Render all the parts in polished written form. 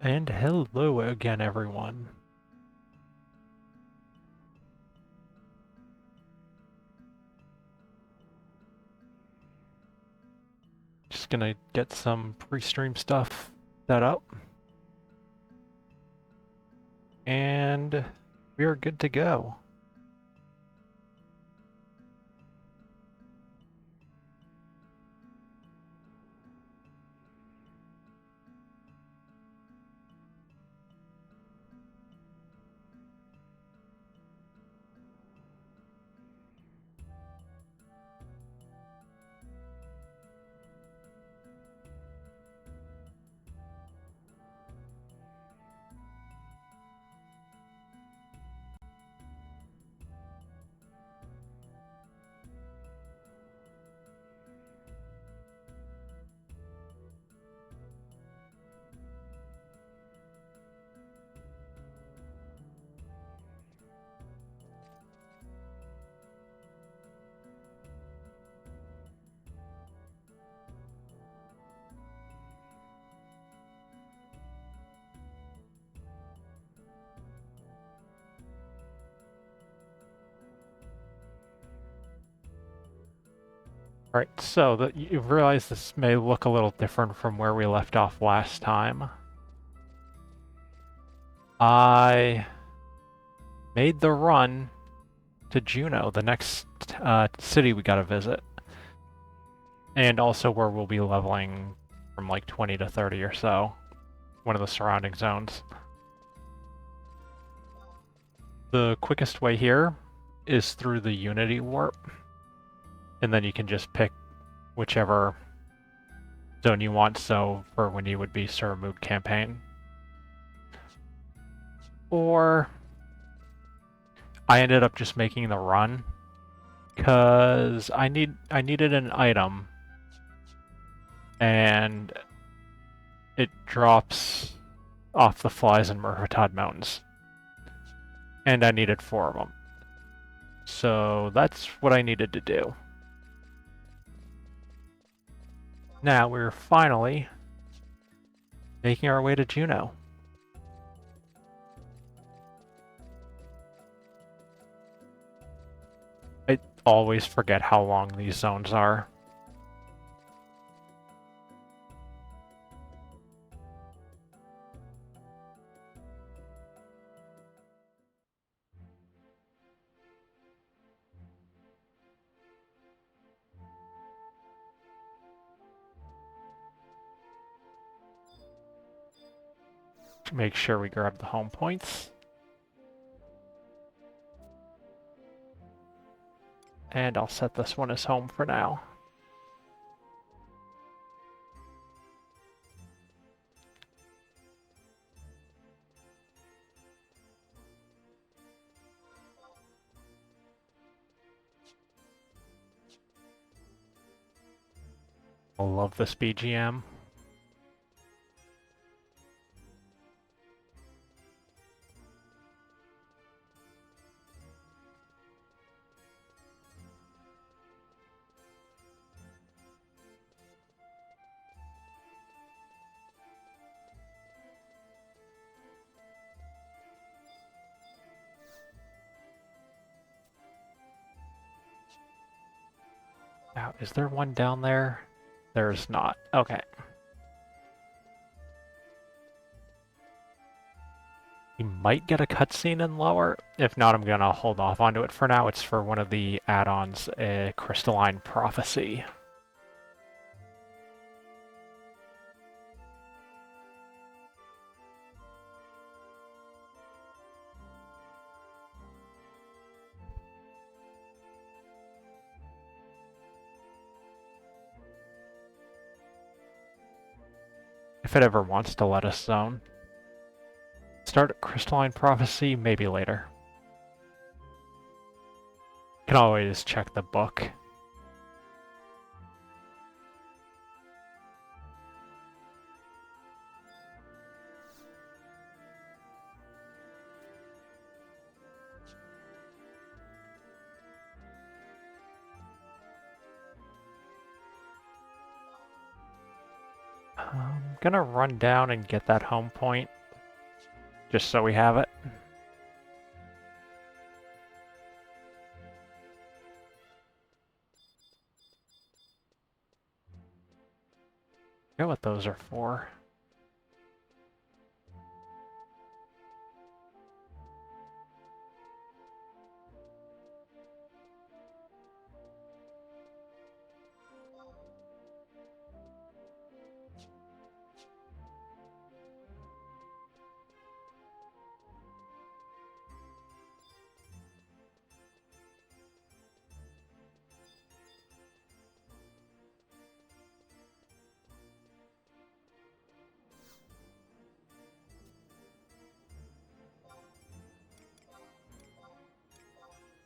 And hello again, everyone. Just gonna get some pre-stream stuff set up. And we are good to go. Alright, so you realize this may look a little different from where we left off last time. I made the run to Juneau, the next city we gotta visit. And also where we'll be leveling from like 20 to 30 or so. One of the surrounding zones. The quickest way here is through the Unity Warp. And then you can just pick whichever zone you want, so for when you would be Sir Moog campaign. Or I ended up just making the run because I needed an item and it drops off the flies in Murvatad Mountains. And I needed 4 of them. So that's what I needed to do. Now we're finally making our way to Juneau. I always forget how long these zones are. Make sure we grab the home points. And I'll set this one as home for now. I love this BGM. Now, is there one down there? There's not. Okay. We might get a cutscene in lower. If not, I'm gonna hold off onto it for now. It's for one of the add-ons, Crystalline Prophecy. If it ever wants to let us zone. Start Crystalline Prophecy, maybe later. Can always check the book. I'm gonna run down and get that home point, just so we have it. I forget what those are for.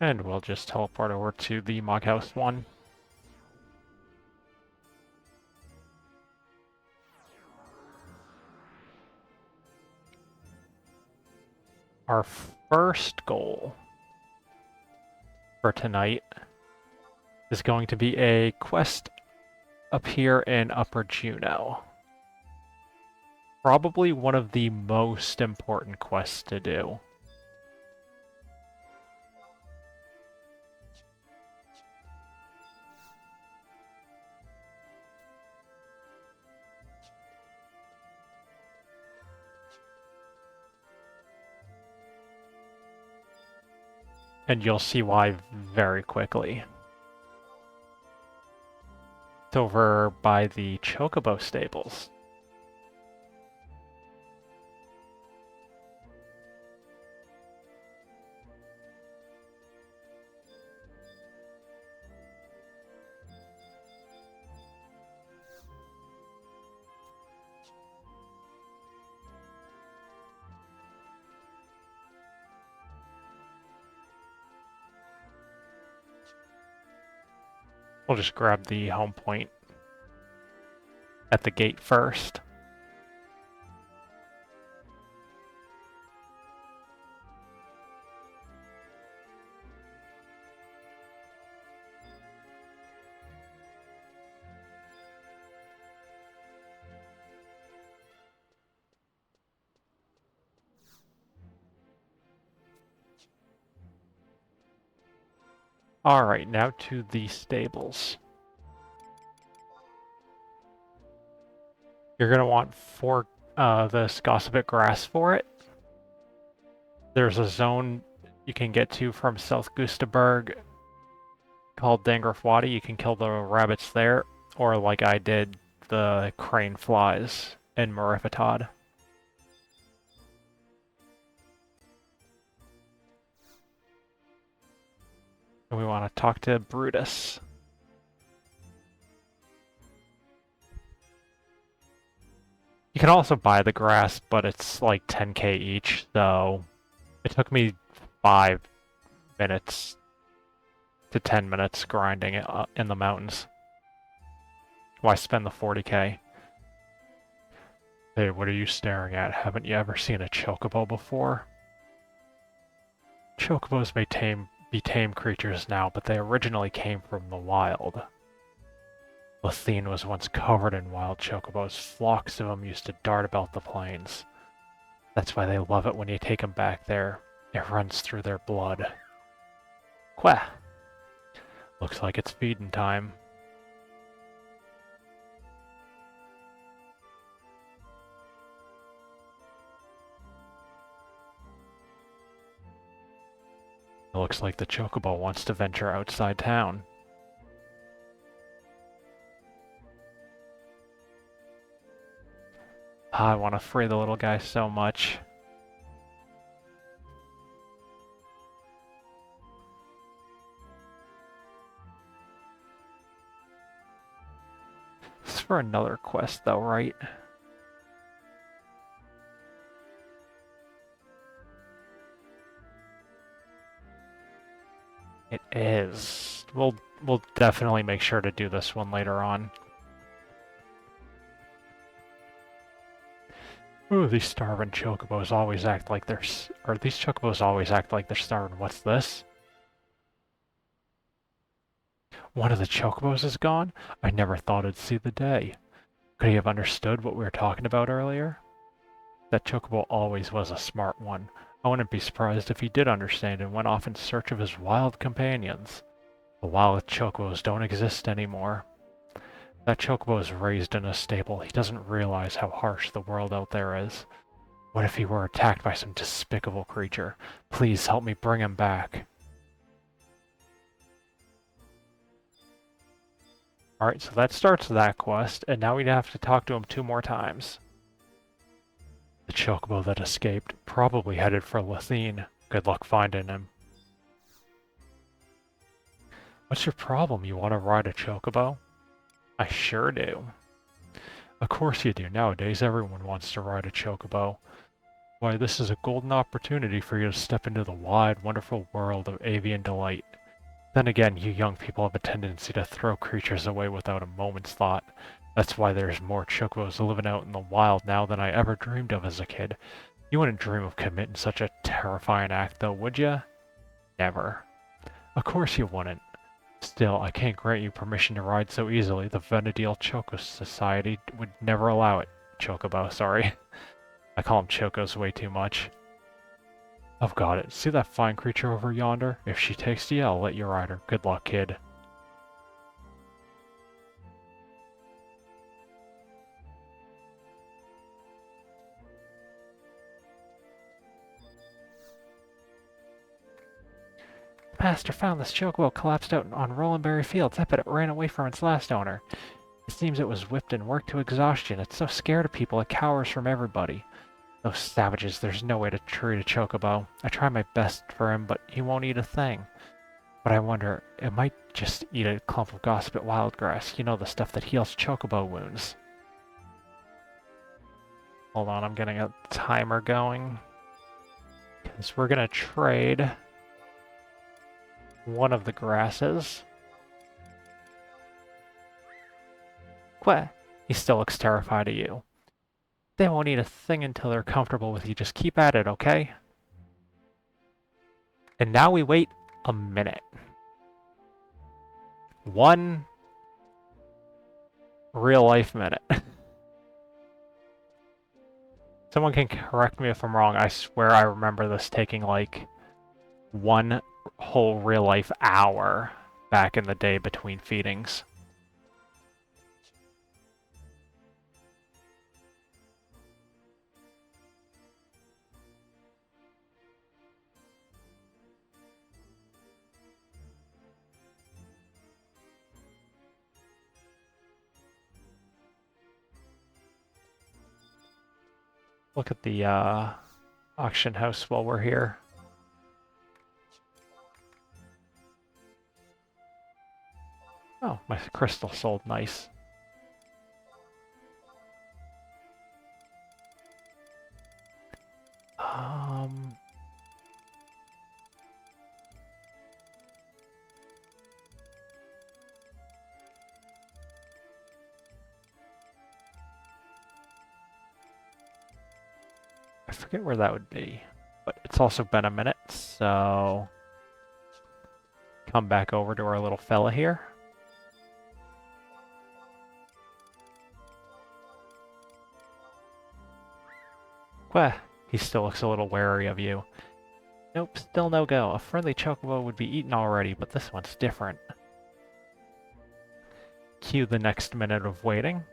And we'll just teleport over to the Moghouse one. Our first goal for tonight is going to be a quest up here in Upper Juneau. Probably one of the most important quests to do. And you'll see why very quickly. It's over by the Chocobo stables. We'll just grab the home point at the gate first. Alright, now to the stables. You're going to want this Gossipet grass for it. There's a zone you can get to from South Gustaberg called Dangraf Wadi. You can kill the rabbits there, or like I did, the crane flies in Marifetad. And we want to talk to Brutus. You can also buy the grass, but it's like 10k each, so it took me 5 minutes to 10 minutes grinding it in the mountains. Why spend the 40k? Hey, what are you staring at? Haven't you ever seen a chocobo before? Chocobos may be tame creatures now, but they originally came from the wild. Lethene was once covered in wild chocobos. Flocks of them used to dart about the plains. That's why they love it when you take them back there. It runs through their blood. Quah! Looks like it's feeding time. It looks like the chocobo wants to venture outside town. I want to free the little guy so much. This is for another quest though, right? It is. We'll definitely make sure to do this one later on. Ooh, these starving chocobos always act like they're... these chocobos always act like they're starving. What's this? One of the chocobos is gone? I never thought I'd see the day. Could he have understood what we were talking about earlier? That chocobo always was a smart one. I wouldn't be surprised if he did understand and went off in search of his wild companions. The wild chocobos don't exist anymore. That chocobo was raised in a stable. He doesn't realize how harsh the world out there is. What if he were attacked by some despicable creature? Please help me bring him back. Alright, so that starts that quest, and now we'd have to talk to him 2 more times. The chocobo that escaped, probably headed for Lethene. Good luck finding him. What's your problem? You want to ride a chocobo? I sure do. Of course you do. Nowadays, everyone wants to ride a chocobo. Why, this is a golden opportunity for you to step into the wide, wonderful world of avian delight. Then again, you young people have a tendency to throw creatures away without a moment's thought. That's why there's more chocobos living out in the wild now than I ever dreamed of as a kid. You wouldn't dream of committing such a terrifying act, though, would you? Never. Of course you wouldn't. Still, I can't grant you permission to ride so easily. The Venedil Choco Society would never allow it. Chocobo, sorry. I call them chocos way too much. I've got it. See that fine creature over yonder? If she takes to you, I'll let you ride her. Good luck, kid. The master found this chocobo collapsed out on Rolandberry Fields. I bet it ran away from its last owner. It seems it was whipped and worked to exhaustion. It's so scared of people it cowers from everybody. Those savages, there's no way to treat a chocobo. I try my best for him, but he won't eat a thing. But I wonder, it might just eat a clump of gossip wildgrass. You know, the stuff that heals chocobo wounds. Hold on, I'm getting a timer going. Because we're gonna trade one of the grasses. Queh, he still looks terrified of you. They won't eat a thing until they're comfortable with you. Just keep at it, okay? And now we wait a minute. 1 real-life minute. Someone can correct me if I'm wrong. I swear I remember this taking like 1 whole real-life hour back in the day between feedings. Look at the auction house while we're here. Oh, my crystal sold. Nice. I forget where that would be, but it's also been a minute, so come back over to our little fella here. Queh, he still looks a little wary of you. Nope, still no go. A friendly chocobo would be eaten already, but this one's different. Cue the next minute of waiting.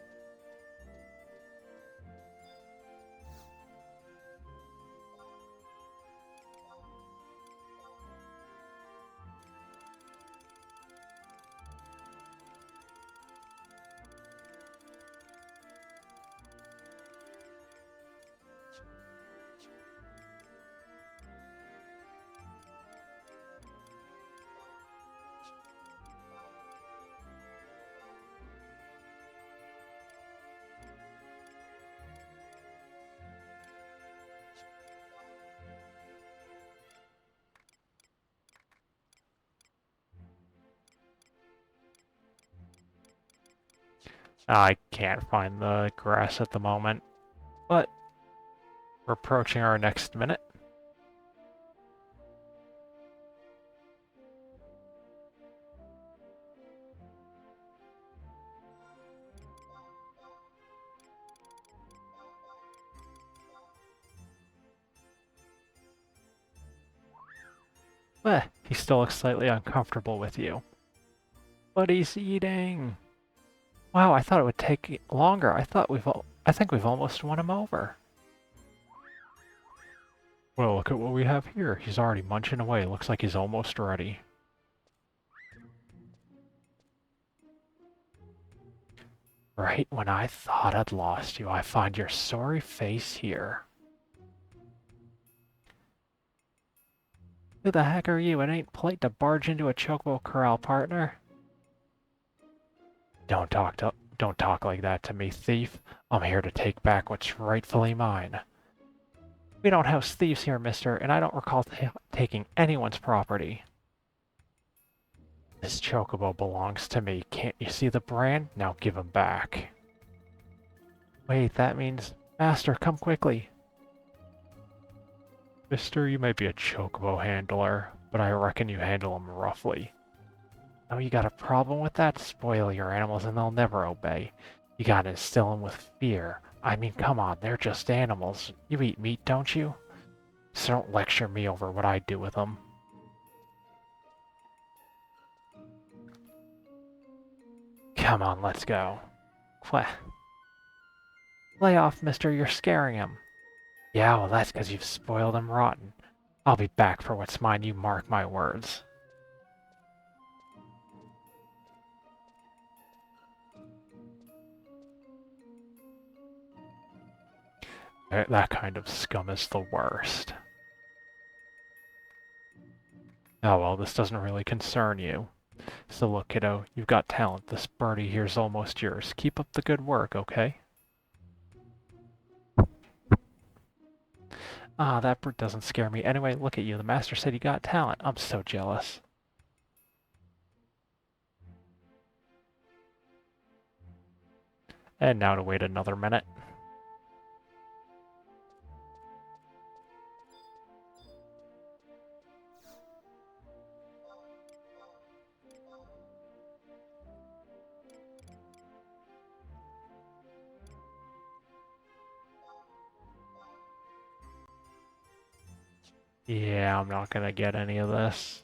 I can't find the grass at the moment, but we're approaching our next minute. He still looks slightly uncomfortable with you. But he's eating. Wow, I thought it would take longer. I think we've almost won him over. Well, look at what we have here. He's already munching away. Looks like he's almost ready. Right when I thought I'd lost you, I find your sorry face here. Who the heck are you? It ain't polite to barge into a chocobo corral, partner. Don't talk like that to me, thief. I'm here to take back what's rightfully mine. We don't house thieves here, mister, and I don't recall taking anyone's property. This chocobo belongs to me. Can't you see the brand? Now give him back. Wait, that means... Master, come quickly. Mister, you may be a chocobo handler, but I reckon you handle them roughly. Oh, you got a problem with that? Spoil your animals and they'll never obey. You gotta instill them with fear. I mean, come on, they're just animals. You eat meat, don't you? So don't lecture me over what I do with them. Come on, let's go. Lay off, mister, you're scaring him. Yeah, well, that's because you've spoiled him rotten. I'll be back for what's mine, you mark my words. That kind of scum is the worst. Oh well, this doesn't really concern you. So look, kiddo, you've got talent. This birdie here's almost yours. Keep up the good work, okay? Ah, that bird doesn't scare me. Anyway, look at you. The master said you got talent. I'm so jealous. And now to wait another minute. Yeah, I'm not gonna get any of this.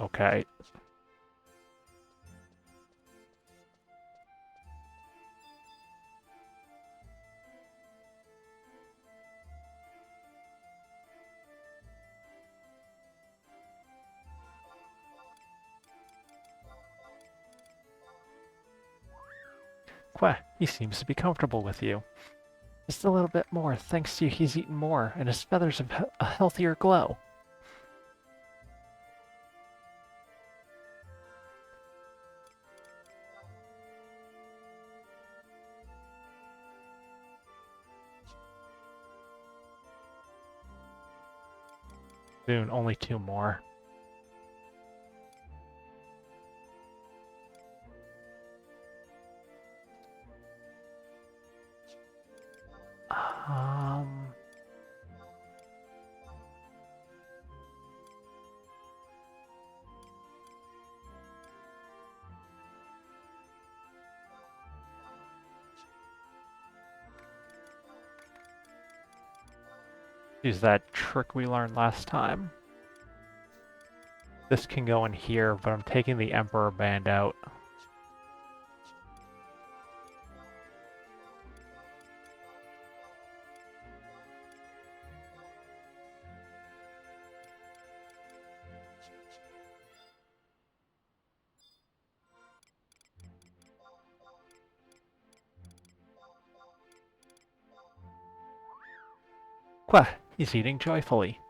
Okay. He seems to be comfortable with you. Just a little bit more. Thanks to you, he's eaten more, and his feathers have a healthier glow. Soon, only 2 more. Um... Use that trick we learned last time. This can go in here, but I'm taking the Emperor Band out. He's eating joyfully.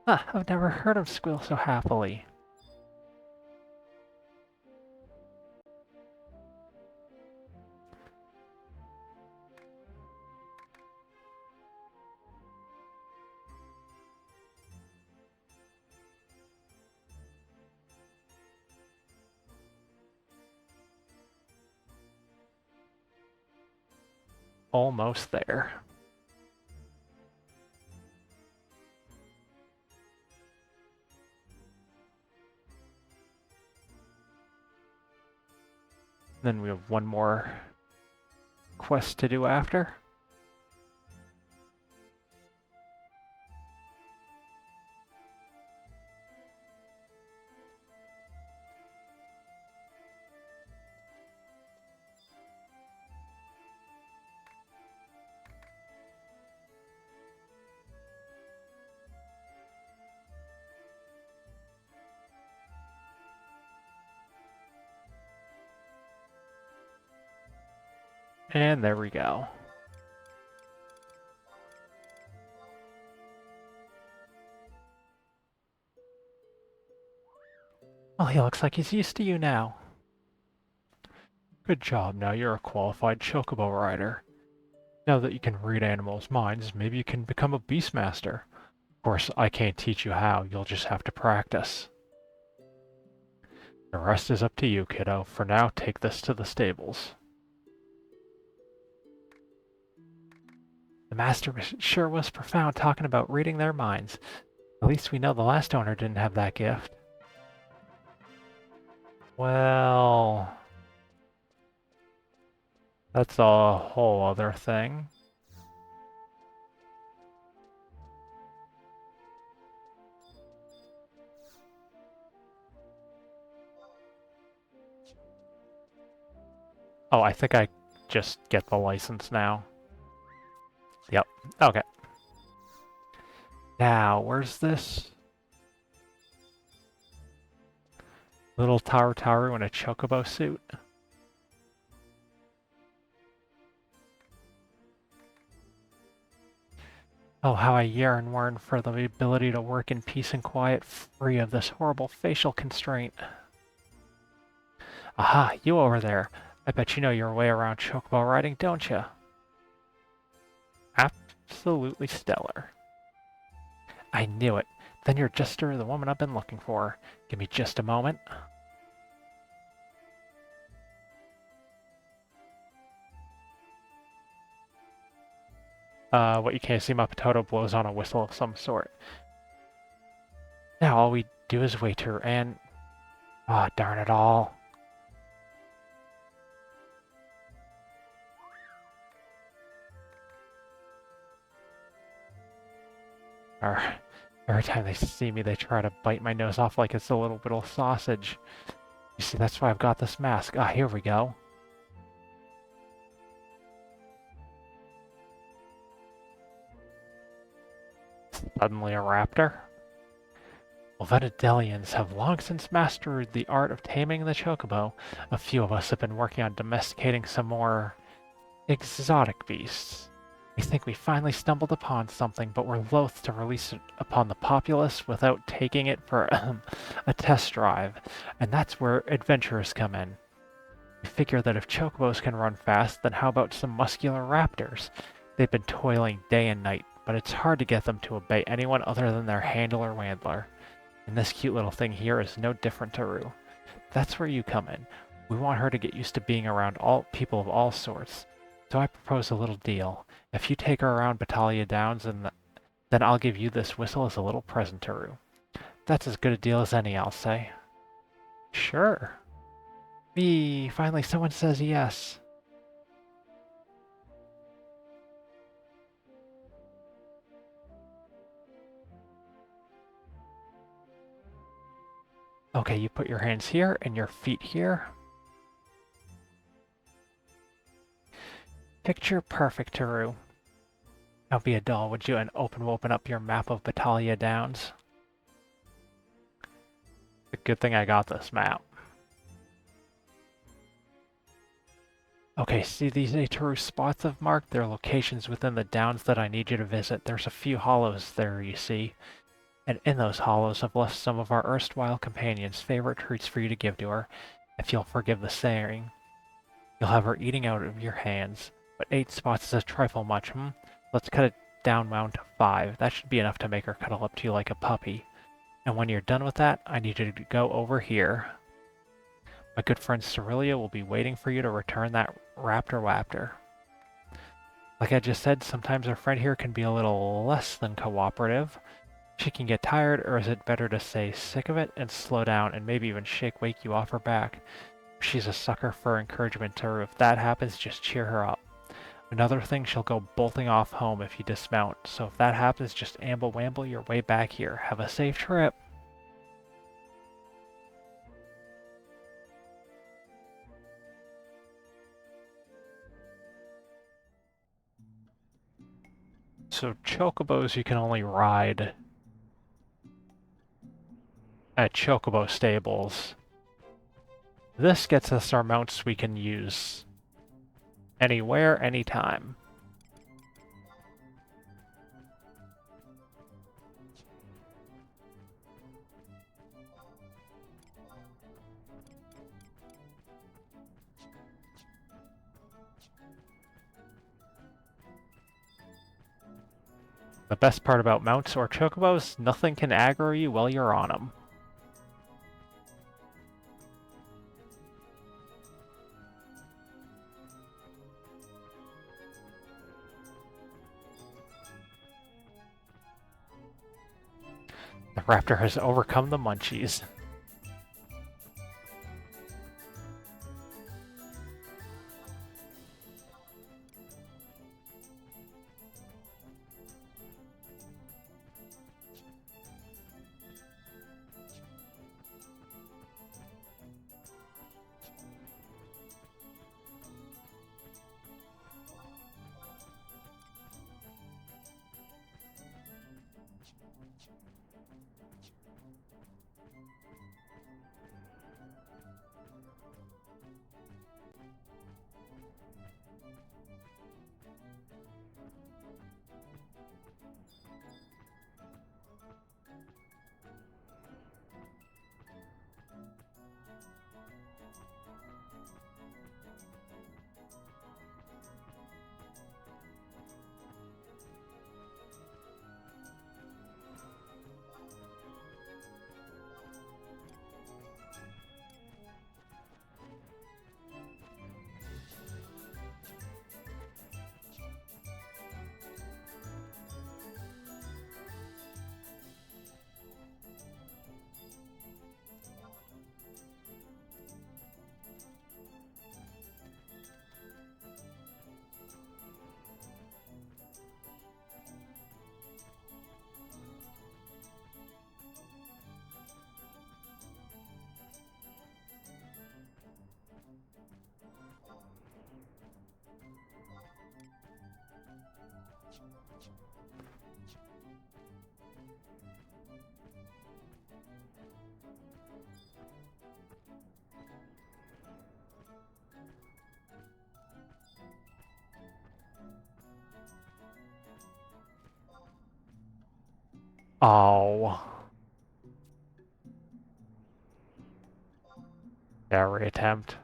I've never heard him squeal so happily. Almost there. Then we have one more quest to do after. And there we go. Well, he looks like he's used to you now. Good job, now you're a qualified chocobo rider. Now that you can read animals' minds, maybe you can become a beastmaster. Of course, I can't teach you how, you'll just have to practice. The rest is up to you, kiddo. For now, take this to the stables. The master sure was profound talking about reading their minds. At least we know the last owner didn't have that gift. Well, that's a whole other thing. Oh, I think I just get the license now. Yep, okay. Now, where's this? Little Taru in a chocobo suit. Oh, how I yearn for the ability to work in peace and quiet, free of this horrible facial constraint. Aha, you over there. I bet you know your way around chocobo riding, don't you? Absolutely stellar. I knew it. Then you're just the woman I've been looking for. Give me just a moment. What you can't see, my potato blows on a whistle of some sort. Now all we do is wait her and... Ah, oh, darn it all. Every time they see me, they try to bite my nose off like it's a little bit of sausage. You see, that's why I've got this mask. Ah, here we go. Suddenly a raptor? Well, Venedelians have long since mastered the art of taming the chocobo. A few of us have been working on domesticating some more exotic beasts. We think we finally stumbled upon something, but we're loath to release it upon the populace without taking it for a test drive, and that's where adventurers come in. We figure that if chocobos can run fast, then how about some muscular raptors? They've been toiling day and night, but it's hard to get them to obey anyone other than their handler Wandler. And this cute little thing here is no different to Rue. That's where you come in. We want her to get used to being around all people of all sorts. So I propose a little deal. If you take her around Battaglia Downs, then I'll give you this whistle as a little present to Rue. That's as good a deal as any, I'll say. Sure. Finally someone says yes. Okay, you put your hands here and your feet here. Picture perfect, Taru. Now be a doll, would you, and open up your map of Battaglia Downs. It's a good thing I got this map. Okay, see these Taru spots I've marked? They're locations within the downs that I need you to visit. There's a few hollows there, you see. And in those hollows I've left some of our erstwhile companions' favorite treats for you to give to her, if you'll forgive the saying. You'll have her eating out of your hands. But 8 spots is a trifle much, Let's cut it down to 5. That should be enough to make her cuddle up to you like a puppy. And when you're done with that, I need you to go over here. My good friend Cerelia will be waiting for you to return that raptor. Like I just said, sometimes our friend here can be a little less than cooperative. She can get tired, or is it better to say sick of it and slow down and maybe even wake you off her back? She's a sucker for encouragement, so if that happens, just cheer her up. Another thing, she'll go bolting off home if you dismount, so if that happens, just amble-wamble your way back here. Have a safe trip. So chocobos you can only ride at chocobo stables. This gets us our mounts we can use anywhere, anytime. The best part about mounts or chocobos, nothing can aggro you while you're on them. The raptor has overcome the munchies. Oh. Yeah, reattempt.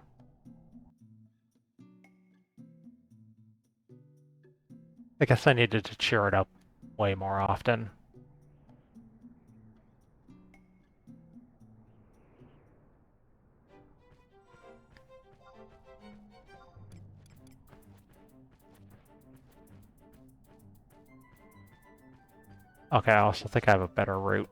I guess I needed to cheer it up way more often. Okay, I also think I have a better route.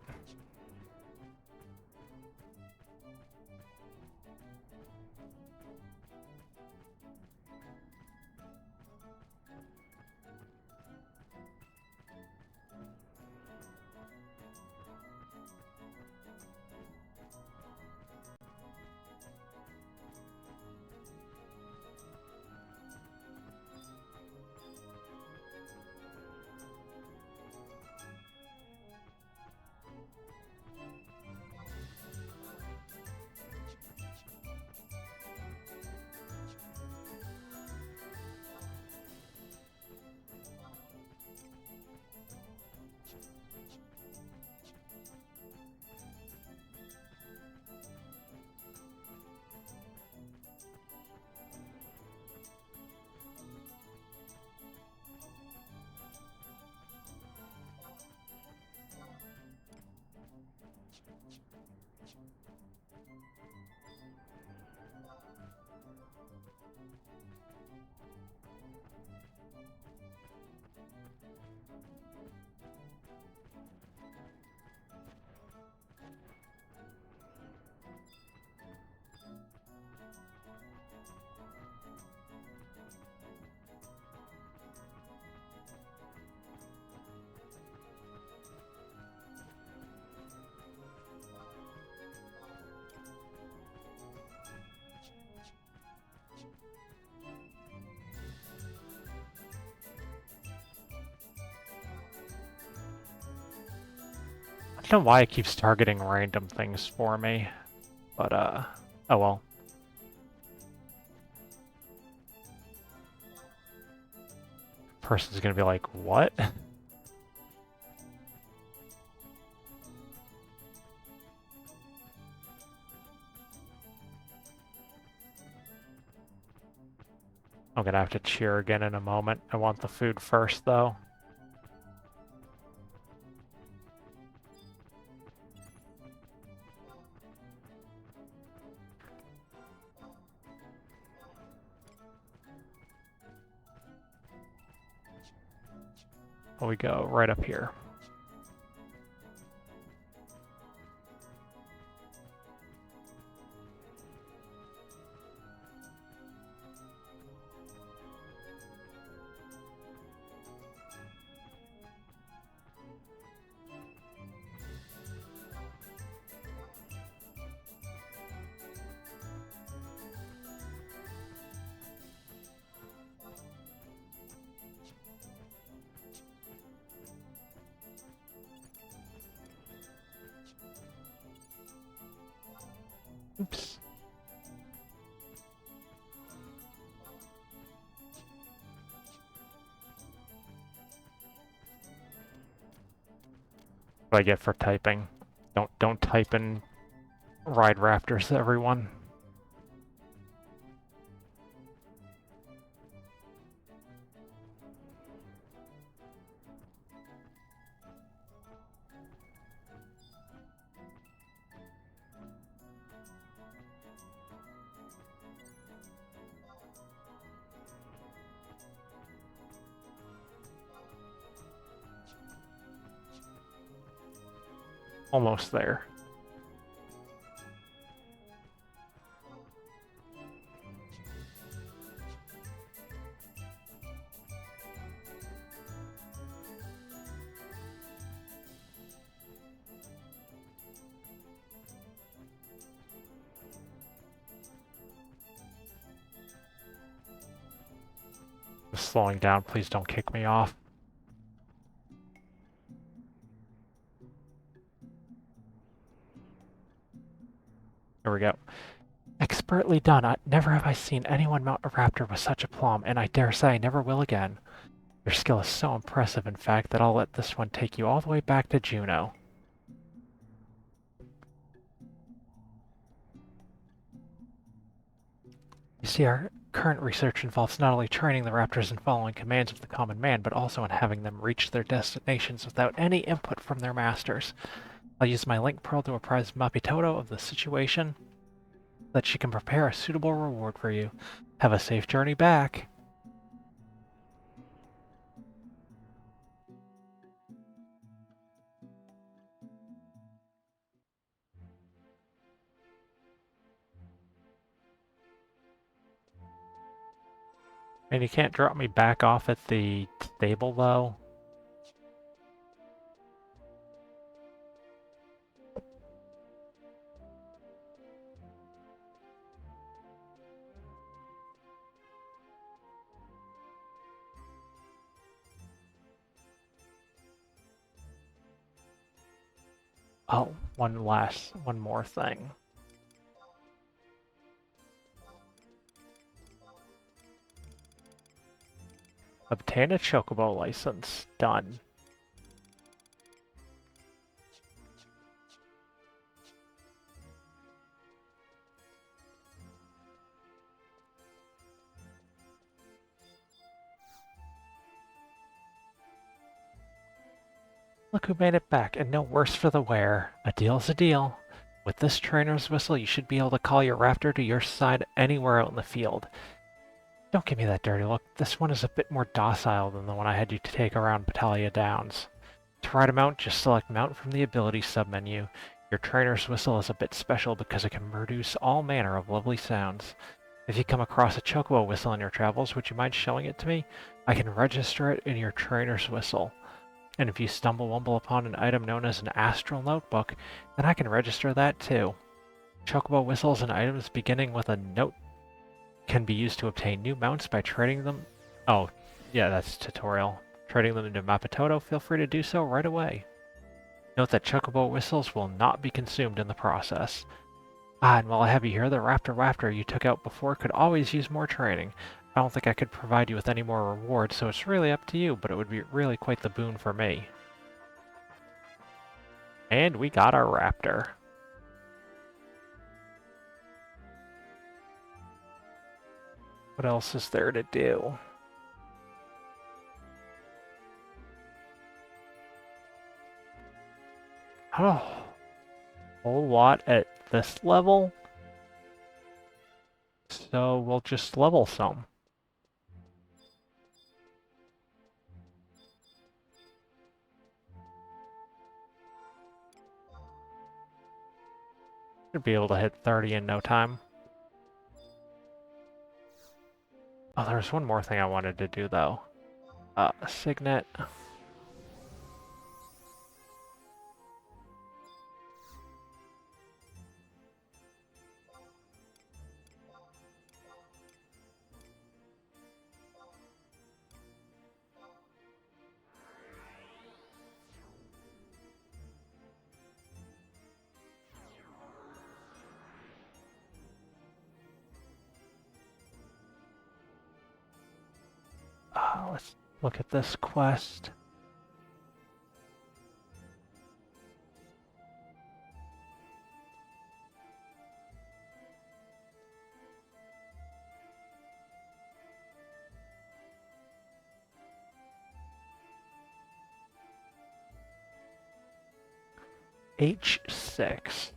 don't know why it keeps targeting random things for me, but oh well. Person's gonna be like, what? I'm gonna have to cheer again in a moment. I want the food first, though. We go right up here. Oops. What do I get for typing? Don't type in ride raptors, everyone. Almost there. Just slowing down, please don't kick me off. Here we go. Expertly done. Never have I seen anyone mount a raptor with such aplomb, and I dare say I never will again. Your skill is so impressive, in fact, that I'll let this one take you all the way back to Juneau. You see, our current research involves not only training the raptors and following commands of the common man, but also in having them reach their destinations without any input from their masters. I'll use my link pearl to apprise Mapitoto of the situation, so that she can prepare a suitable reward for you. Have a safe journey back. And you can't drop me back off at the stable, though. Oh, one more thing. Obtain a chocobo license. Done. Look who made it back, and no worse for the wear. A deal's a deal. With this trainer's whistle, you should be able to call your raptor to your side anywhere out in the field. Don't give me that dirty look. This one is a bit more docile than the one I had you to take around Battaglia Downs. To ride a mount, just select Mount from the Ability submenu. Your trainer's whistle is a bit special because it can produce all manner of lovely sounds. If you come across a chocobo whistle in your travels, would you mind showing it to me? I can register it in your trainer's whistle. And if you stumble upon an item known as an astral notebook, then I can register that too. Chocobo whistles and items beginning with a note can be used to obtain new mounts by trading them. Oh, yeah, that's tutorial. Trading them into Mapitoto, feel free to do so right away. Note that chocobo whistles will not be consumed in the process. Ah, and while I have you here, the raptor you took out before could always use more training. I don't think I could provide you with any more rewards, so it's really up to you, but it would be really quite the boon for me. And we got our raptor. What else is there to do? Oh, a whole lot at this level. So we'll just level some. Should be able to hit 30 in no time. Oh, there's one more thing I wanted to do though. Signet. Let's look at this quest. H6.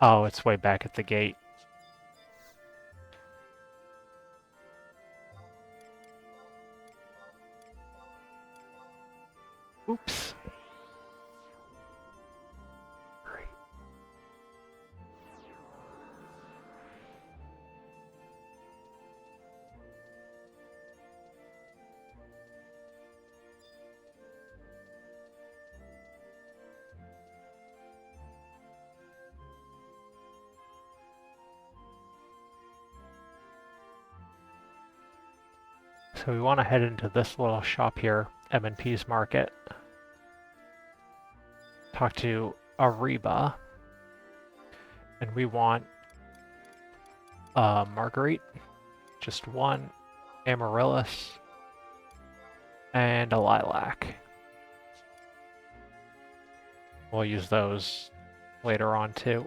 Oh, it's way back at the gate. Oops. Great. So we want to head into this little shop here, M&P's Market. Talk to Ariba. And we want Marguerite, just one, Amaryllis, and a Lilac. We'll use those later on too.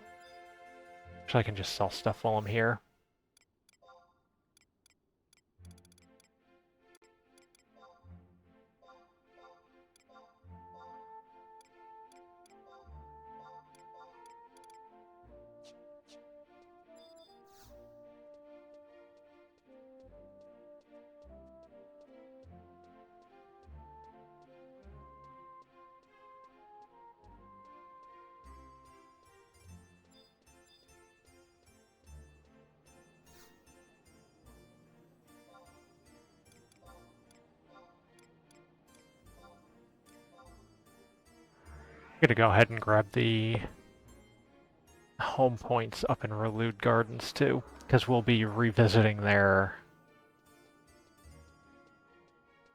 So I can just sell stuff while I'm here. I'm gonna go ahead and grab the home points up in Relude Gardens too, because we'll be revisiting there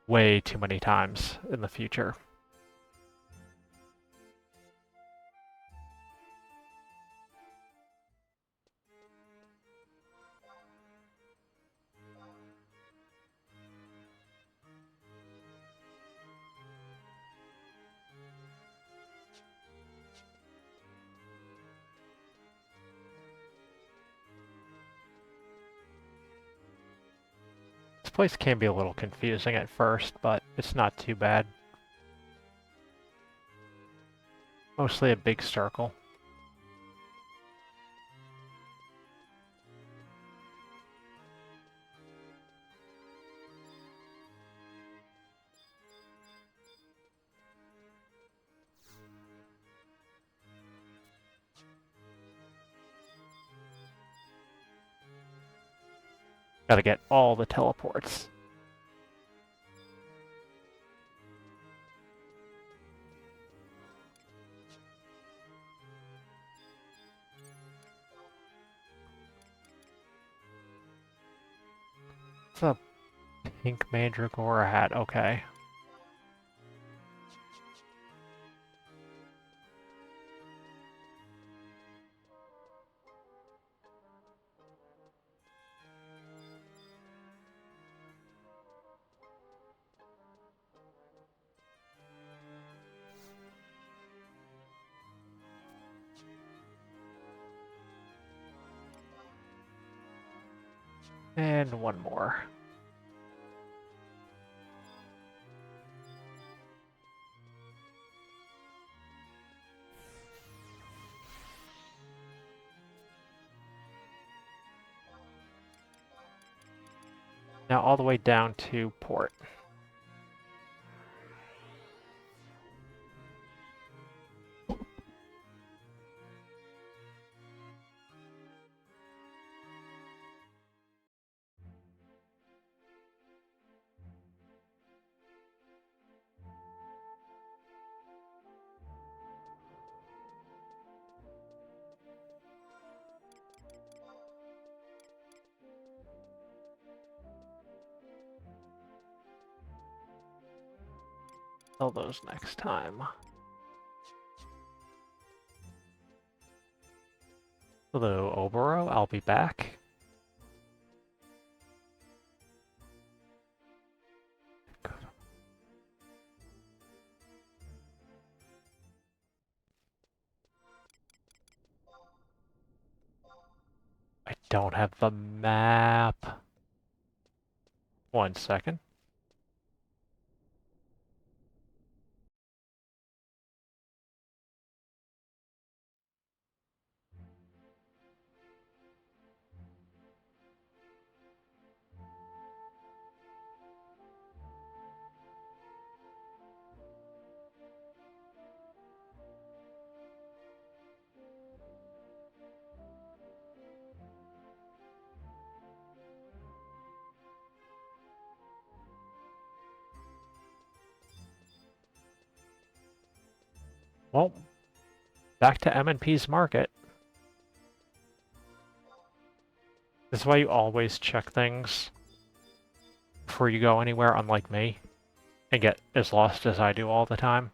way too many times in the future. This place can be a little confusing at first, but it's not too bad. Mostly a big circle. Gotta get all the teleports. It's a pink mandragora hat, okay. And one more. Now all the way down to port. Sell those next time. Hello, Oboro. I'll be back. I don't have the map. 1 second. Well, back to M&P's market. This is why you always check things before you go anywhere, unlike me, and get as lost as I do all the time.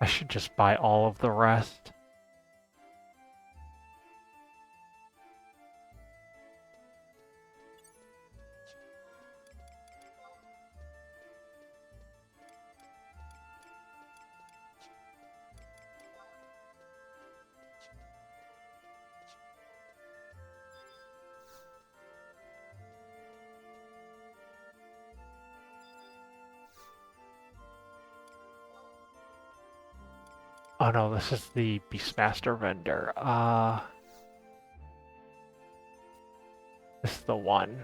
I should just buy all of the rest. Oh no, this is the Beastmaster vendor. This is the one.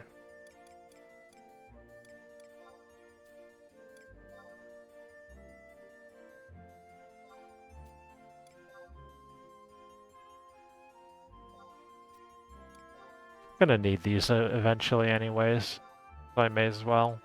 I'm gonna need these eventually anyways, so I may as well.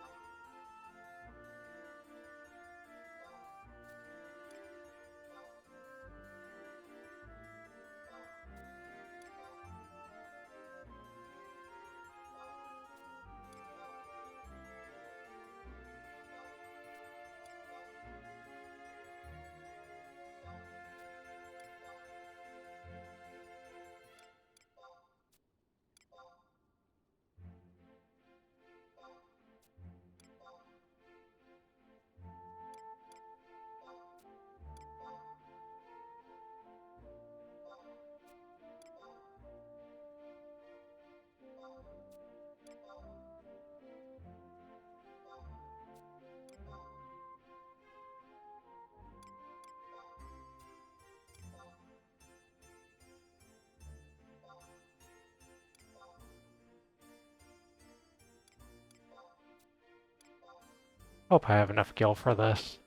Hope I have enough gil for this.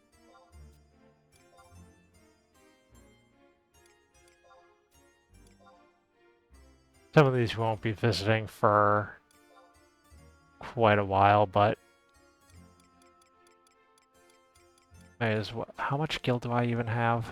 Some of these we won't be visiting for quite a while, but may as well. How much gil do I even have?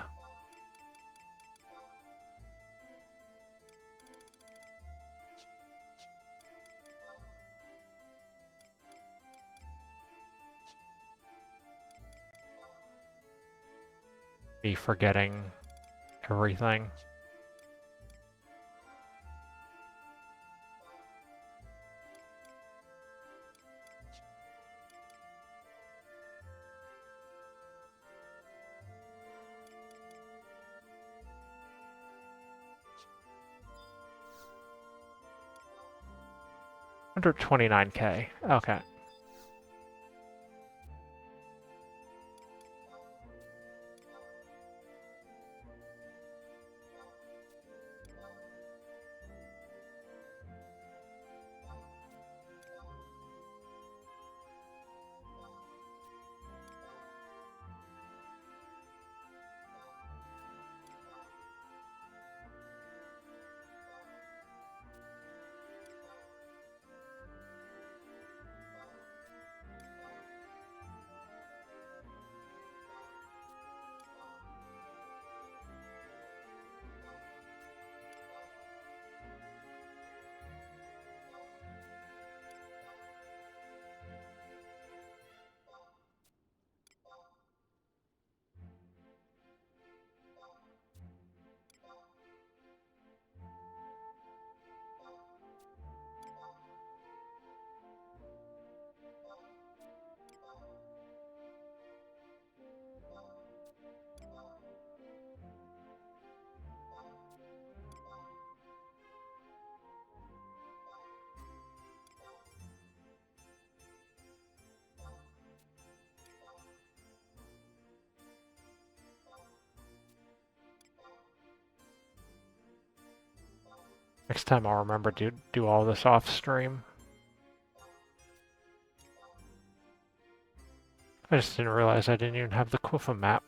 Me forgetting everything. Under 29K. Okay. Next time I'll remember to do all this off stream. I just didn't realize I didn't even have the Kufa map.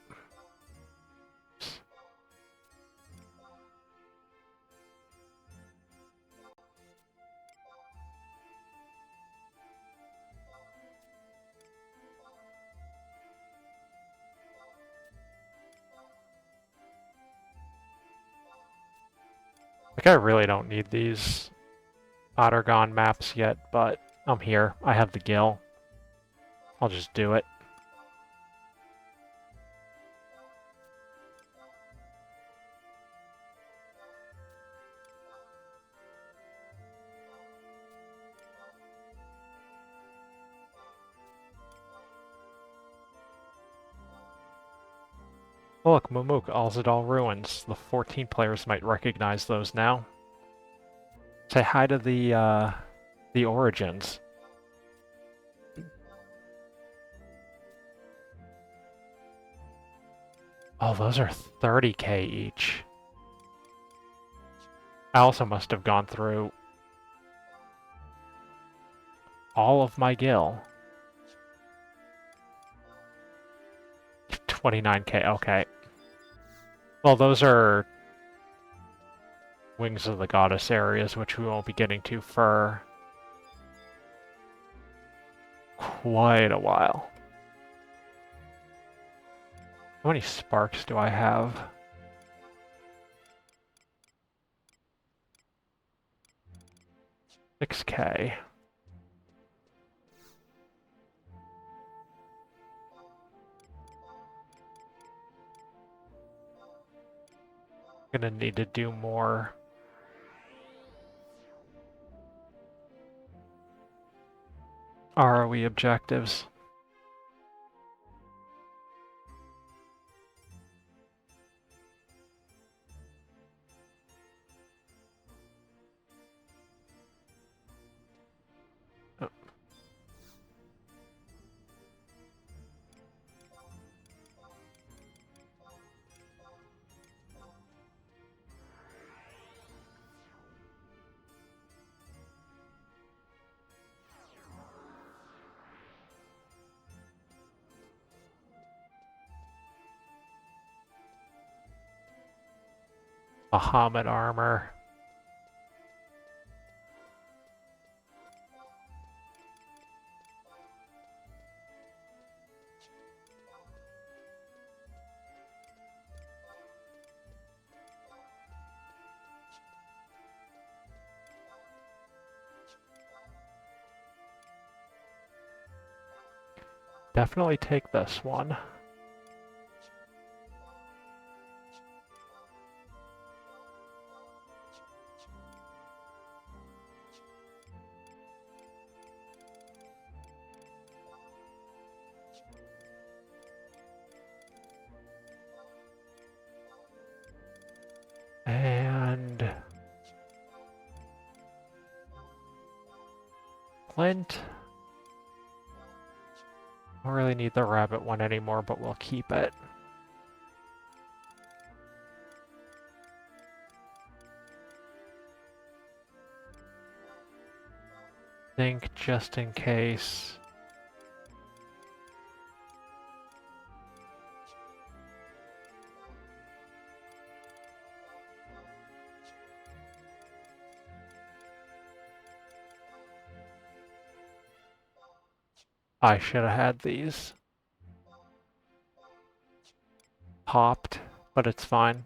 Like, I really don't need these Ottergon maps yet, but I'm here. I have the gil. I'll just do it. Oh, look, Mumuk, Alzadal Ruins. The 14 players might recognize those now. Say hi to the Origins. Oh, those are 30K each. I also must have gone through all of my gil. 29K, okay. Well, those are Wings of the Goddess areas, which we won't be getting to for quite a while. How many sparks do I have? $6K. Gonna need to do more. ROE objectives. Oh. Bahamut armor. definitely take this one. And Flint. Don't really need the rabbit one anymore, but we'll keep it. Think just in case. I should have had these popped, but it's fine.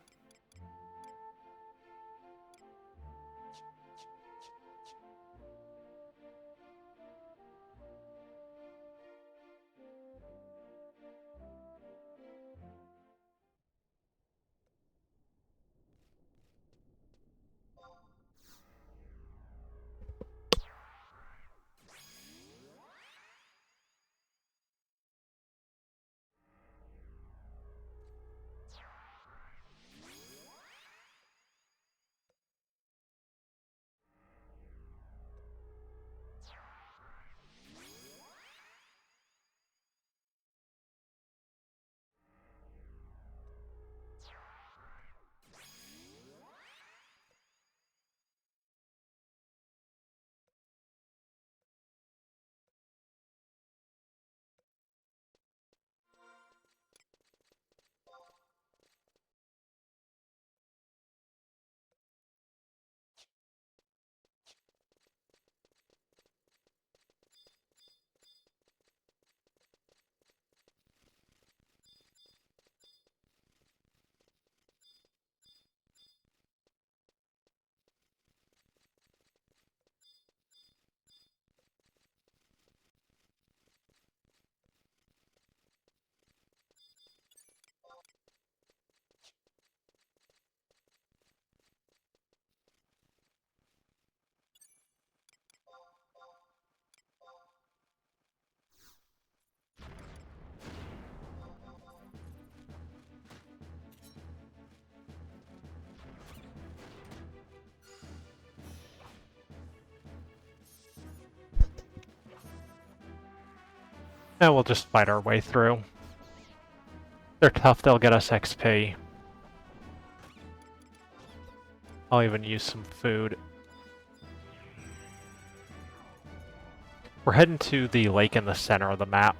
And we'll just fight our way through. They're tough, they'll get us XP. I'll even use some food. We're heading to the lake in the center of the map.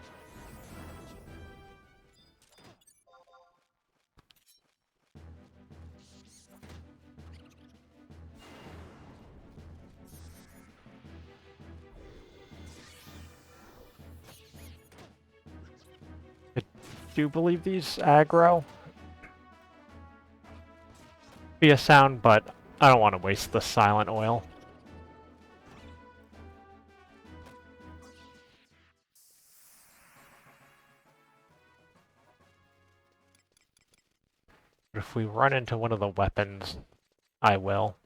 I do believe these aggro. Be a sound, but I don't want to waste the silent oil. But if we run into one of the weapons, I will.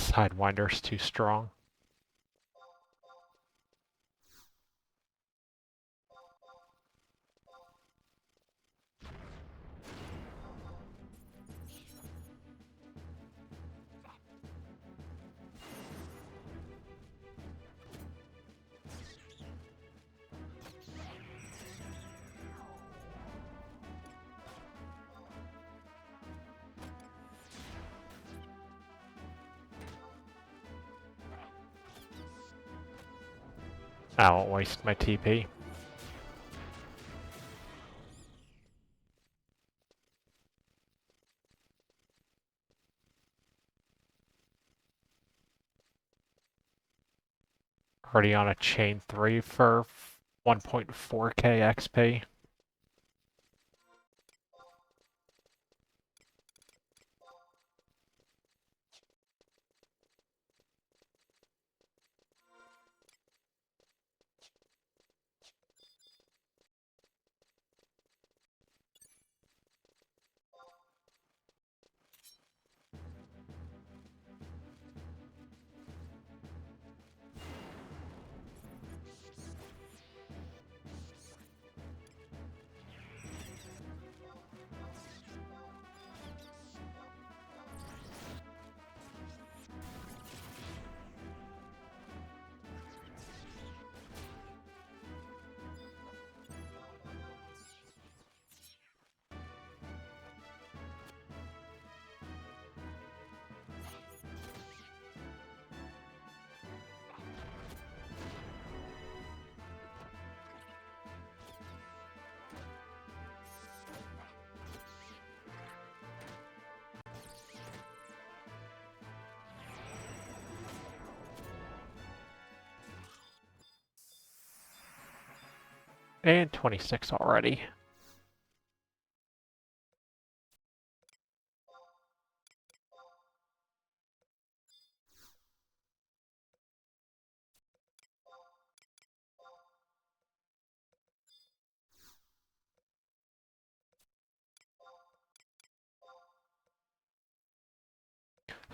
Sidewinder's too strong. I won't waste my TP. Already on a chain 3 for 1.4k XP. And 26 already.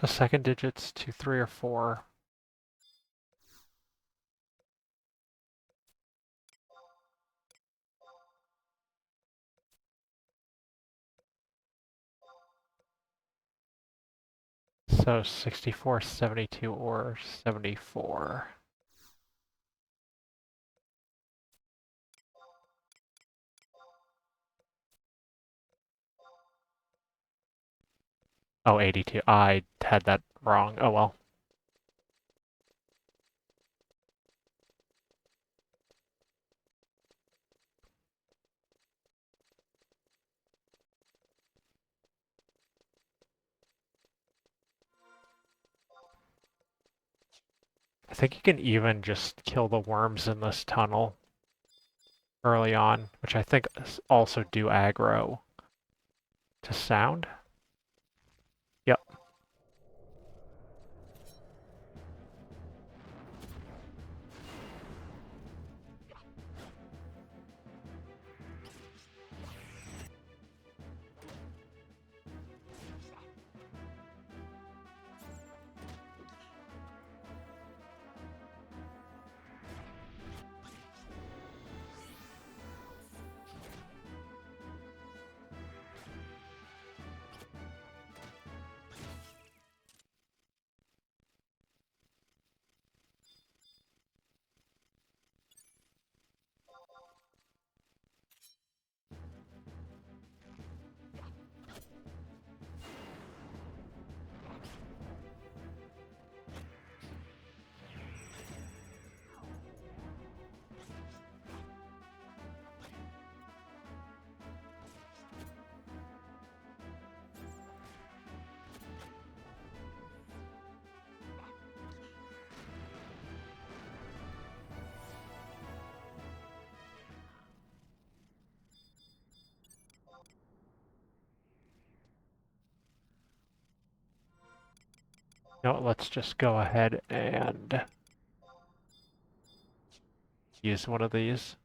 The second digits, 2, 3, or 4. So 64, 72, or 74. Oh, 82. I had that wrong. Oh well. I think you can even just kill the worms in this tunnel early on, which I think also do aggro to sound. Yep. No, let's just go ahead and use one of these.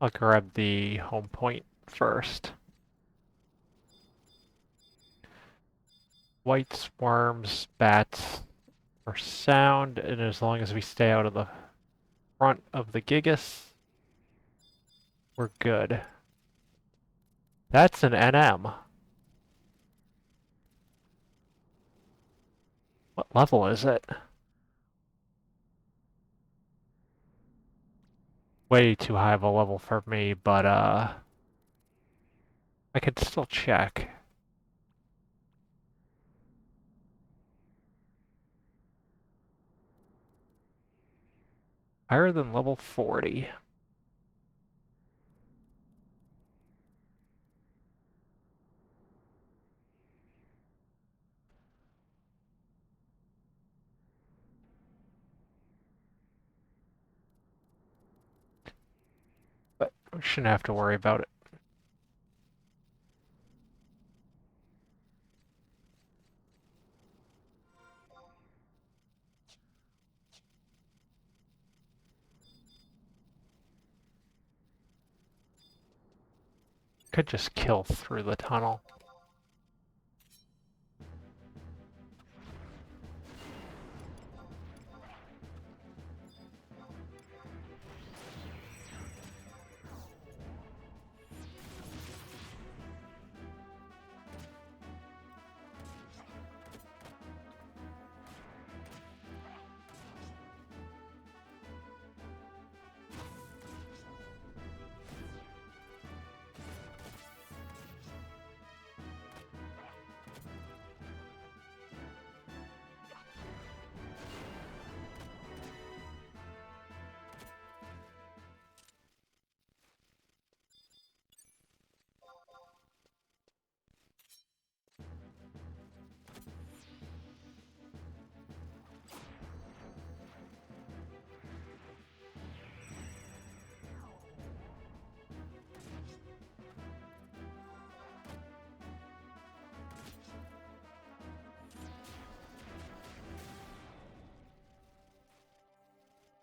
I'll grab the home point first. Whites, worms, bats are sound, and as long as we stay out of the front of the Gigas, we're good. That's an NM. What level is it? Way too high of a level for me, but I could still check. Higher than level 40. But we shouldn't have to worry about it. Could just kill through the tunnel.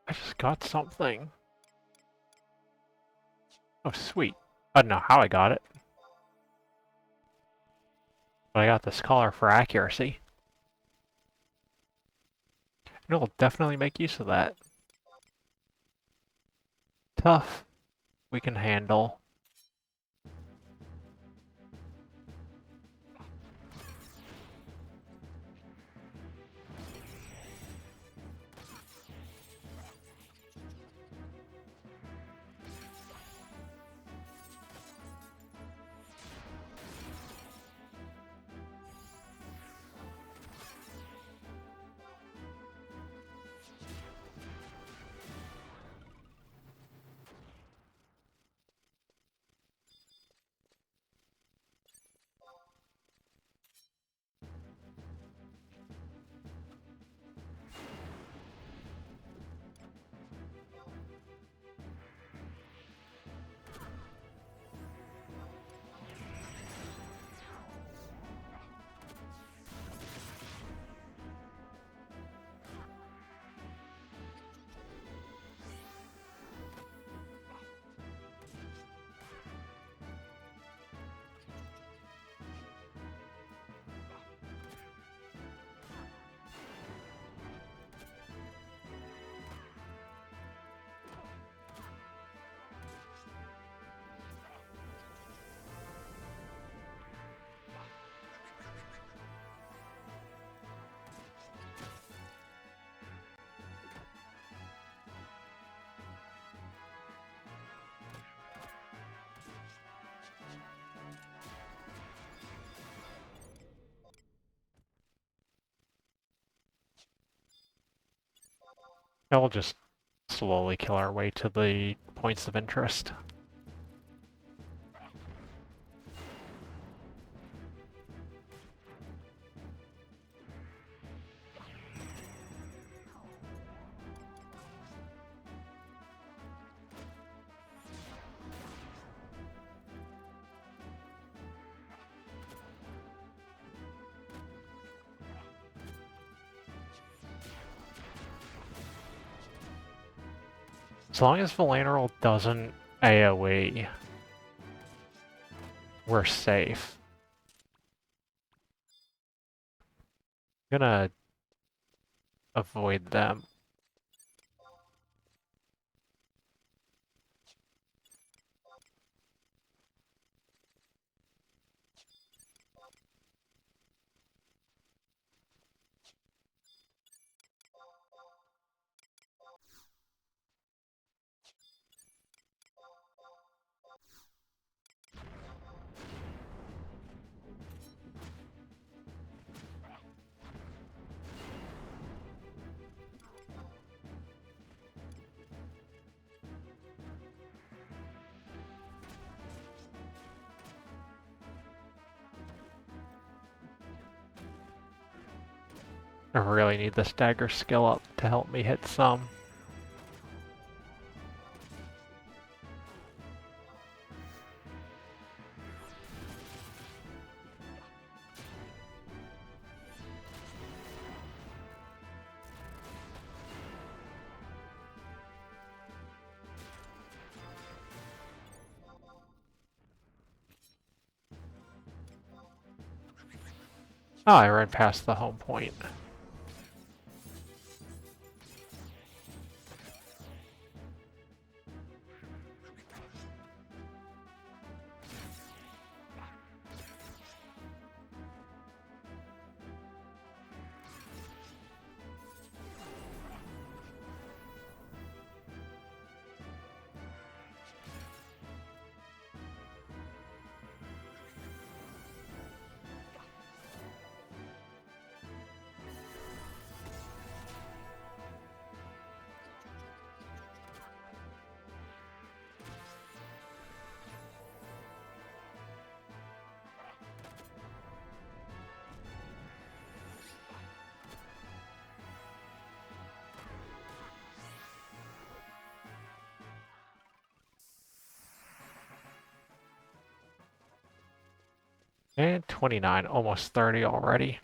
I just got something. Oh, sweet. I don't know how I got it. But I got this collar for accuracy. And it'll definitely make use of that. Tough. We can handle. And we'll just slowly kill our way to the points of interest. As long as Valenerol doesn't AoE, we're safe. I'm gonna avoid them. I really need this dagger skill up to help me hit some. Oh, I ran past the home point. And 29, almost 30 already.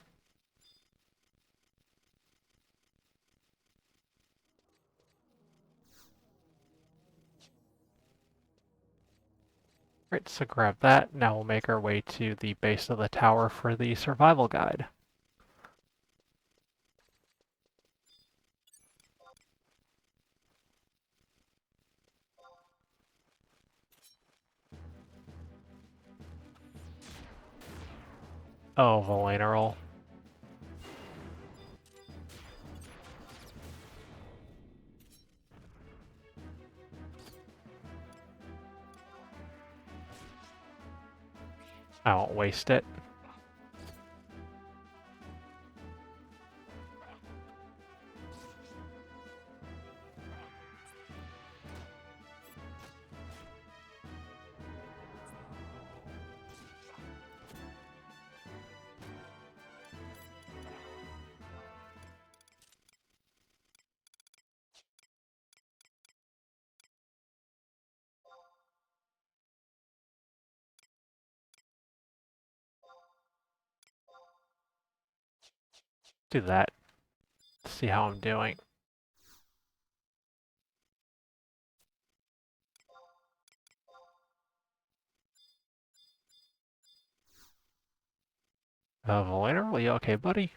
Right, so grab that. Now we'll make our way to the base of the tower for the survival guide. Oh, Valenerol. I won't waste it. Do that. See how I'm doing. Valenerol, you okay, buddy?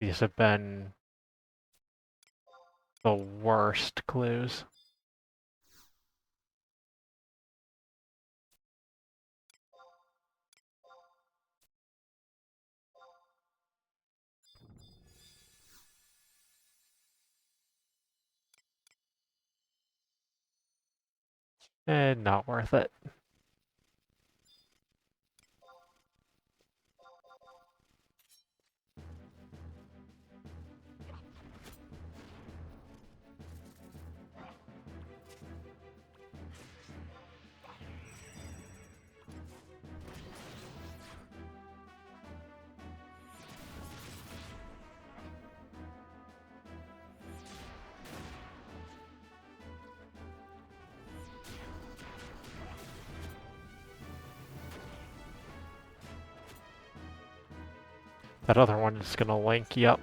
These have been the worst clues. And not worth it. That other one is gonna link, yep.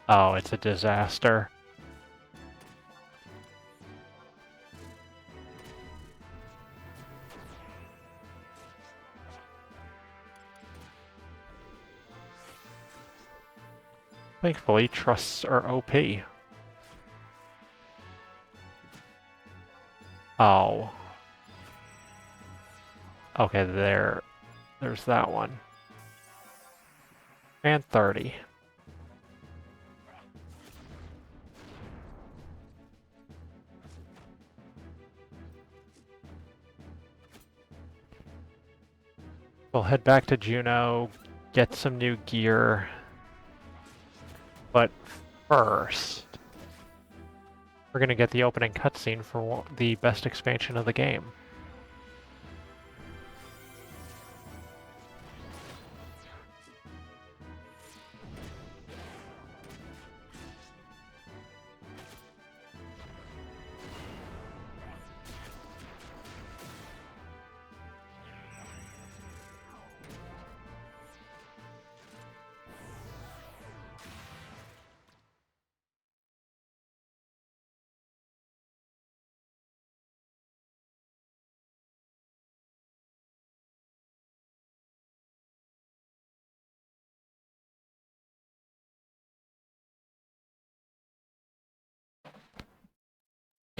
Oh, it's a disaster. Thankfully, trusts are OP. Oh. Okay, there's that one. And 30. We'll head back to Juneau, get some new gear. But first, we're gonna get the opening cutscene for the best expansion of the game.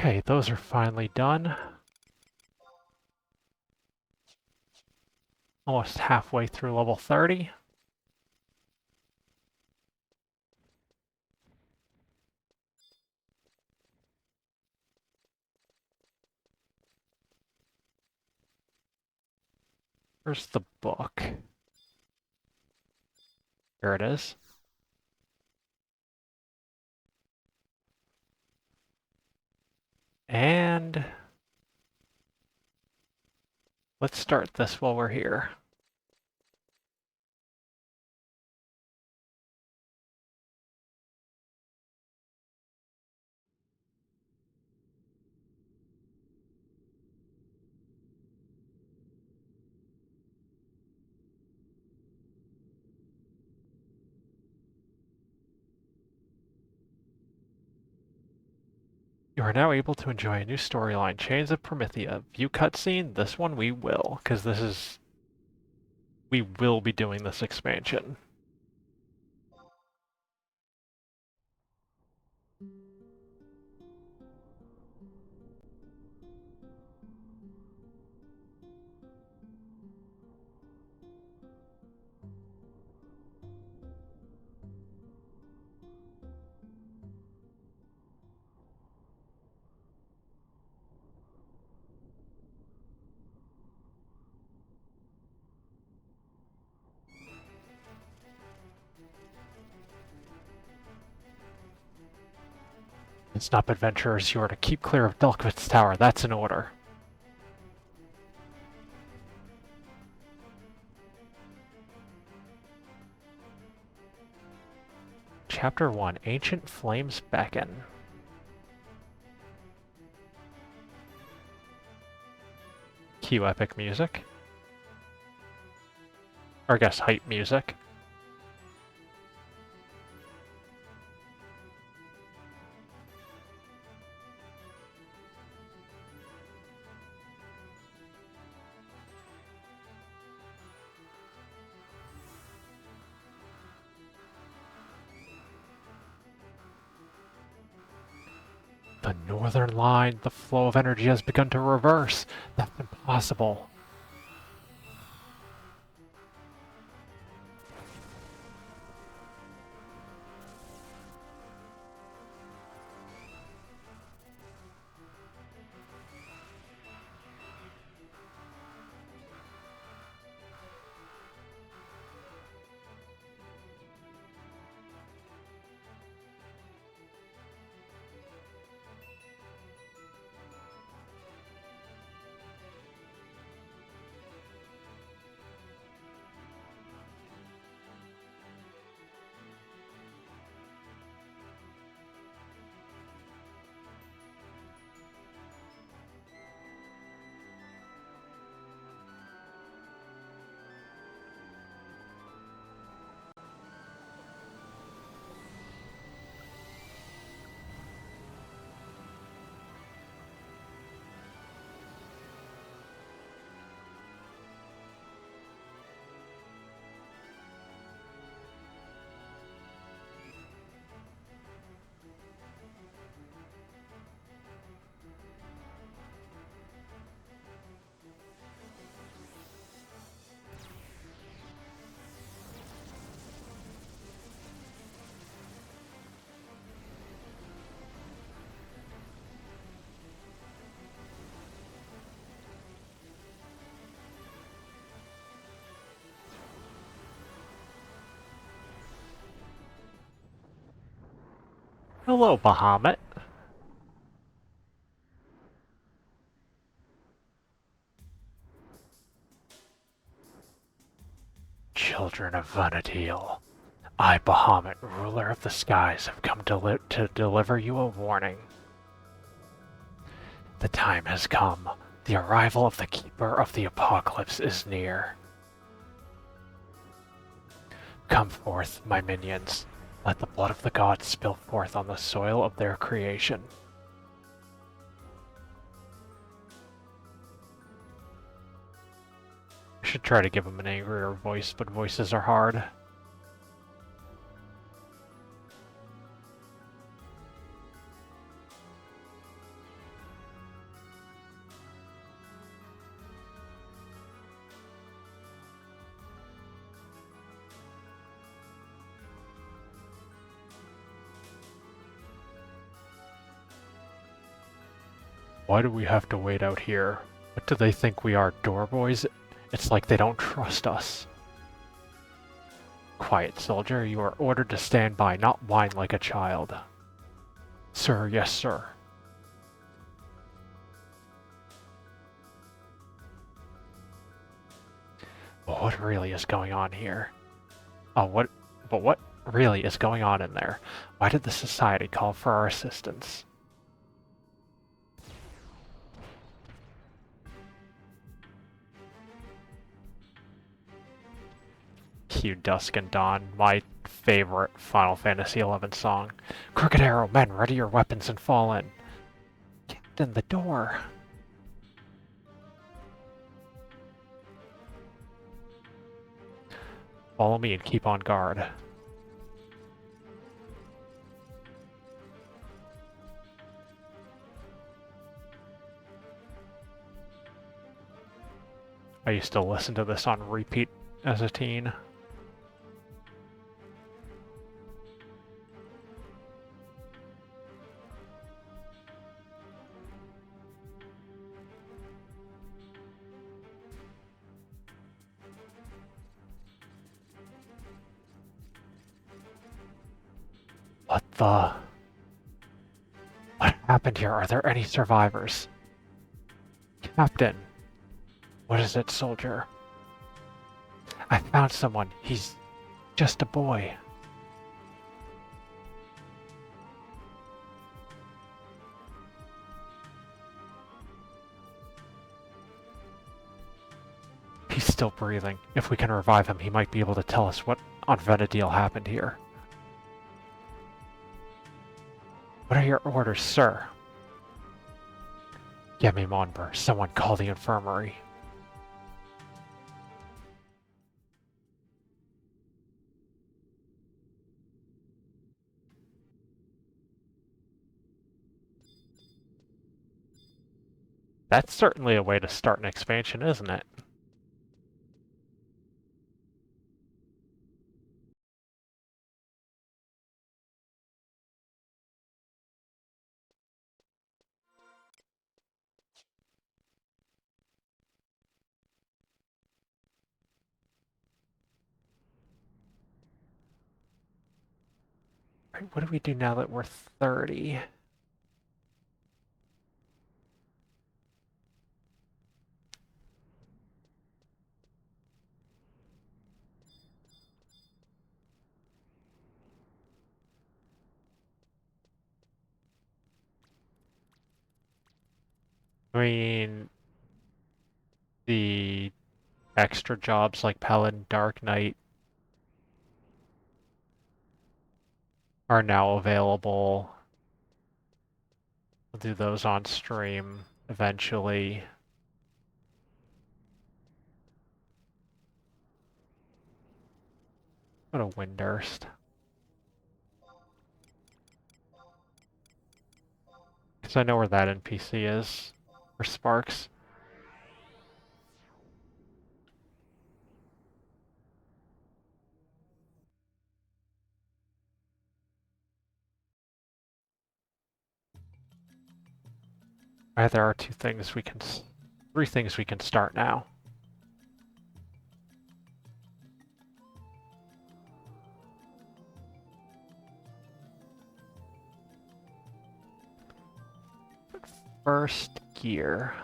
Okay, those are finally done. Almost halfway through level 30. Where's the book? Here it is. And let's start this while we're here. You are now able to enjoy a new storyline, Chains of Promethea. View cutscene? This one we will, because we will be doing this expansion. Stop adventurers, you are to keep clear of Delkvit's tower. That's an order. Chapter 1, Ancient Flames Beckon. Cue epic music. Or I guess hype music. The northern line, the flow of energy has begun to reverse. That's impossible. Hello, Bahamut. Children of Vanadil, I, Bahamut, ruler of the skies, have come to deliver you a warning. The time has come. The arrival of the Keeper of the Apocalypse is near. Come forth, my minions. Let the blood of the gods spill forth on the soil of their creation. I should try to give him an angrier voice, but voices are hard. Why do we have to wait out here? What do they think we are, doorboys? It's like they don't trust us. Quiet, soldier. You are ordered to stand by, not whine like a child. Sir, yes, sir. But what really is going on here? But what really is going on in there? Why did the society call for our assistance? Cue Dusk and Dawn, my favorite Final Fantasy XI song. Crooked Arrow, men, ready your weapons and fall in. Captain, the door. Follow me and keep on guard. I used to listen to this on repeat as a teen. What happened here? Are there any survivors? Captain! What is it, soldier? I found someone. He's just a boy. He's still breathing. If we can revive him, he might be able to tell us what on Venedil happened here. What are your orders, sir? Get me Monber. Someone call the infirmary. That's certainly a way to start an expansion, isn't it? Right, what do we do now that we're 30? I mean, the extra jobs like Paladin Dark Knight are now available. We'll do those on stream eventually. Go to Windurst. Because I know where that NPC is. For Sparks. Right, there are three things we can start now. first gear.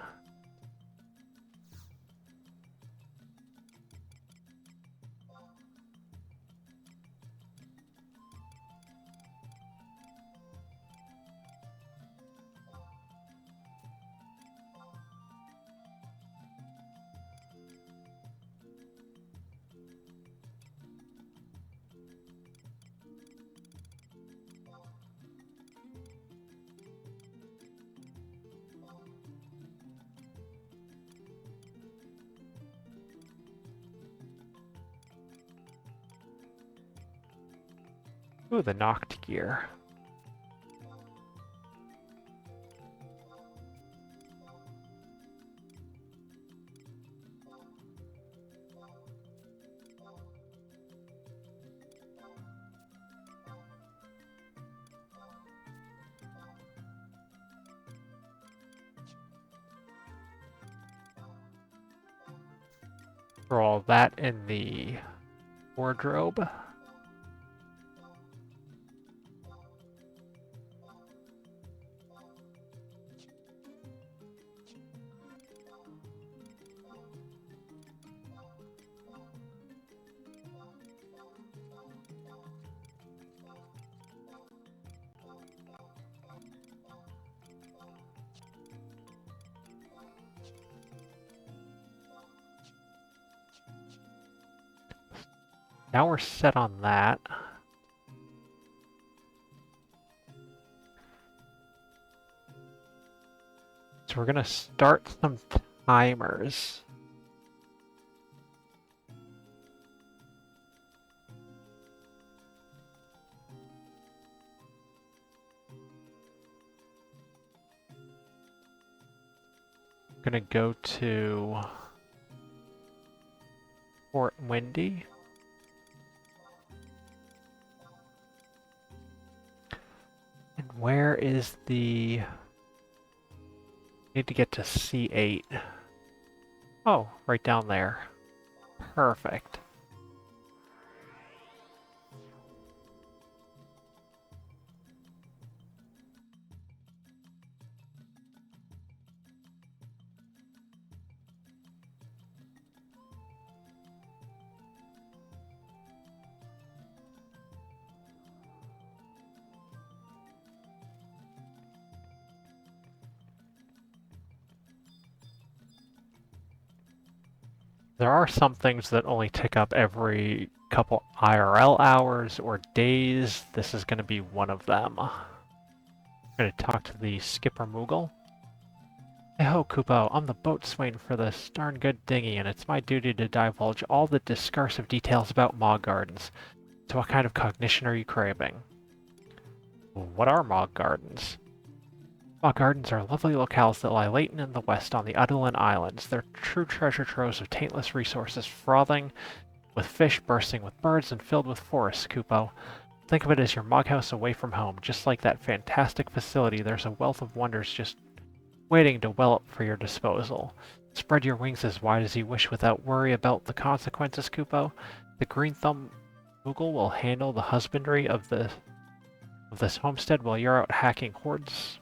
Ooh, the knocked gear. Throw all that in the wardrobe. Now we're set on that. So we're gonna start some timers. I'm gonna go to Fort Windy. And where is the... Need to get to C8. Oh, right down there. Perfect. There are some things that only tick up every couple IRL hours or days. This is going to be one of them. I'm going to talk to the Skipper Moogle. Hey ho, Kupo. I'm the boatswain for this darn good dinghy, and it's my duty to divulge all the discursive details about Mog Gardens. So what kind of cognition are you craving? What are Mog Gardens? Mog Gardens are lovely locales that lie latent in the west on the Adelan Islands. They're true treasure troves of taintless resources, frothing with fish, bursting with birds, and filled with forests, Kupo. Think of it as your Mog house away from home. Just like that fantastic facility, there's a wealth of wonders just waiting to well up for your disposal. Spread your wings as wide as you wish without worry about the consequences, Kupo. The Green Thumb Moogle will handle the husbandry of this homestead while you're out hacking hordes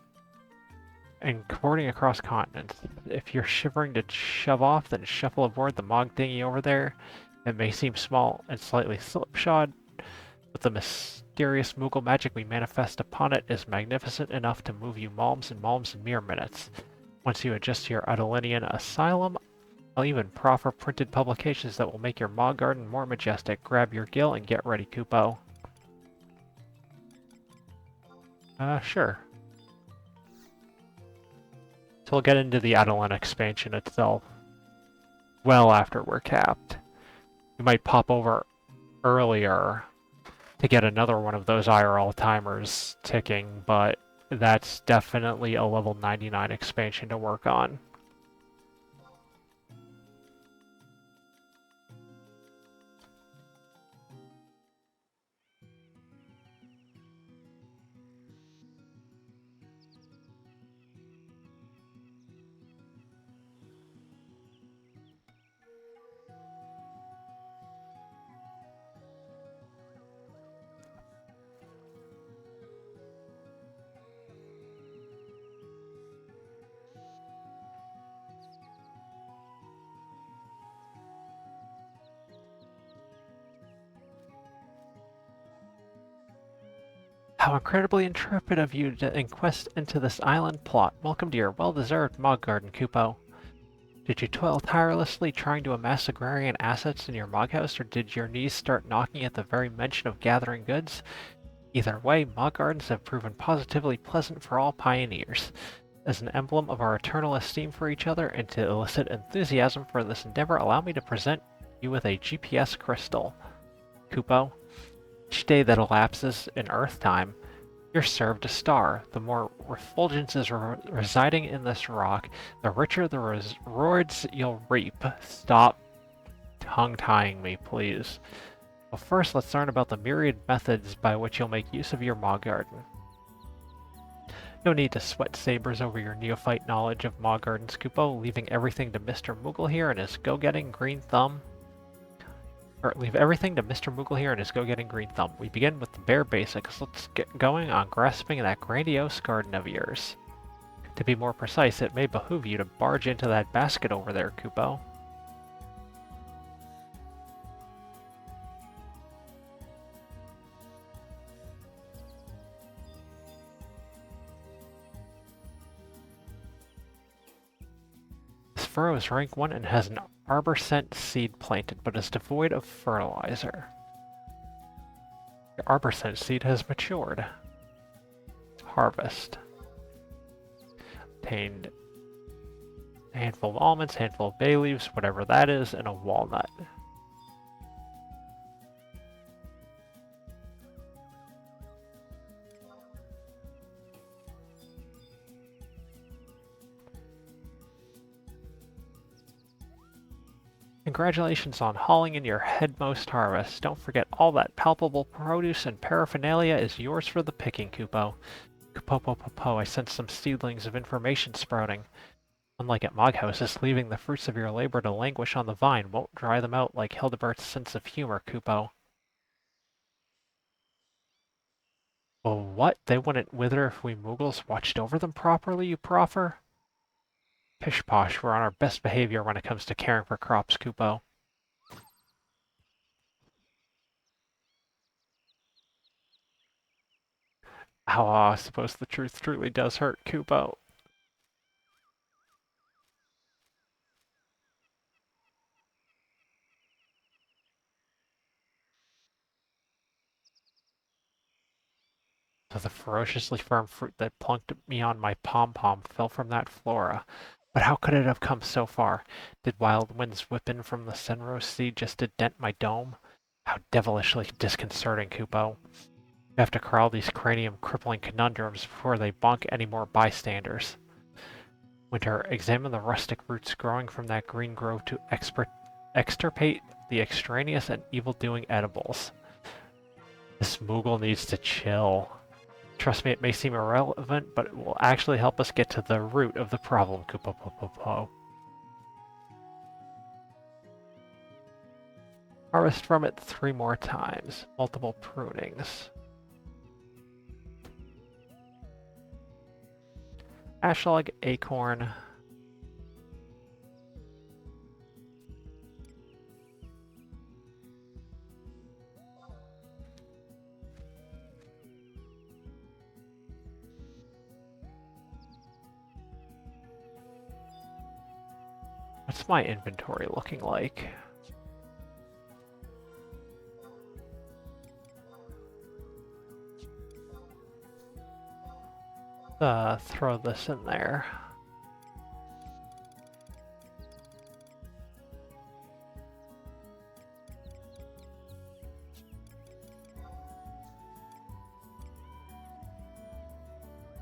and hoarding across continents. If you're shivering to shove off, then shuffle aboard the Mog dinghy over there. It may seem small and slightly slipshod, but the mysterious Moogle magic we manifest upon it is magnificent enough to move you malms and malms in mere minutes. Once you adjust to your Adelinian asylum, I'll even proffer printed publications that will make your Mog garden more majestic. Grab your gill and get ready, Kupo. Sure. So we'll get into the Adelan expansion itself well after we're capped. We might pop over earlier to get another one of those IRL timers ticking, but that's definitely a level 99 expansion to work on. How incredibly intrepid of you to inquest into this island plot. Welcome to your well-deserved Mog Garden, Kupo. Did you toil tirelessly trying to amass agrarian assets in your Mog House, or did your knees start knocking at the very mention of gathering goods? Either way, Mog Gardens have proven positively pleasant for all pioneers. As an emblem of our eternal esteem for each other and to elicit enthusiasm for this endeavor, allow me to present you with a GPS crystal. Kupo, each day that elapses in Earth time, you're served a star. The more refulgence is residing in this rock, the richer the rewards you'll reap. Stop tongue-tying me, please. Well, first, let's learn about the myriad methods by which you'll make use of your Mog Garden. No need to sweat sabers over your neophyte knowledge of Mog Garden's Kupo, leaving everything to Mr. Moogle here and his go-getting green thumb. Leave everything to Mr. Moogle here and his go-getting green thumb. We begin with the bare basics. Let's get going on grasping that grandiose garden of yours. To be more precise, it may behoove you to barge into that basket over there, Kupo. Furrow is rank 1 and has an arbor scent seed planted, but is devoid of fertilizer. Your arbor scent seed has matured. Harvest. Obtained a handful of almonds, handful of bay leaves, whatever that is, and a walnut. Congratulations on hauling in your headmost harvest. Don't forget all that palpable produce and paraphernalia is yours for the picking, Kupo. Kupo, I sense some seedlings of information sprouting. Unlike at Mog Houses, leaving the fruits of your labor to languish on the vine won't dry them out like Hildebert's sense of humor, Kupo. Well, what? They wouldn't wither if we Moogles watched over them properly, you proffer? Pish-posh, we're on our best behavior when it comes to caring for crops, Kupo. I suppose the truth truly does hurt, Kupo. So the ferociously firm fruit that plunked me on my pom-pom fell from that flora. But how could it have come so far? Did wild winds whip in from the Senrose Sea just to dent my dome? How devilishly disconcerting, Kupo. You have to corral these cranium-crippling conundrums before they bonk any more bystanders. Winter, examine the rustic roots growing from that green grove to extirpate the extraneous and evil-doing edibles. This Moogle needs to chill. Trust me, it may seem irrelevant, but it will actually help us get to the root of the problem, Kupo. Harvest from it 3 more times. Multiple prunings. Ashlog, acorn. What's my inventory looking like? Throw this in there.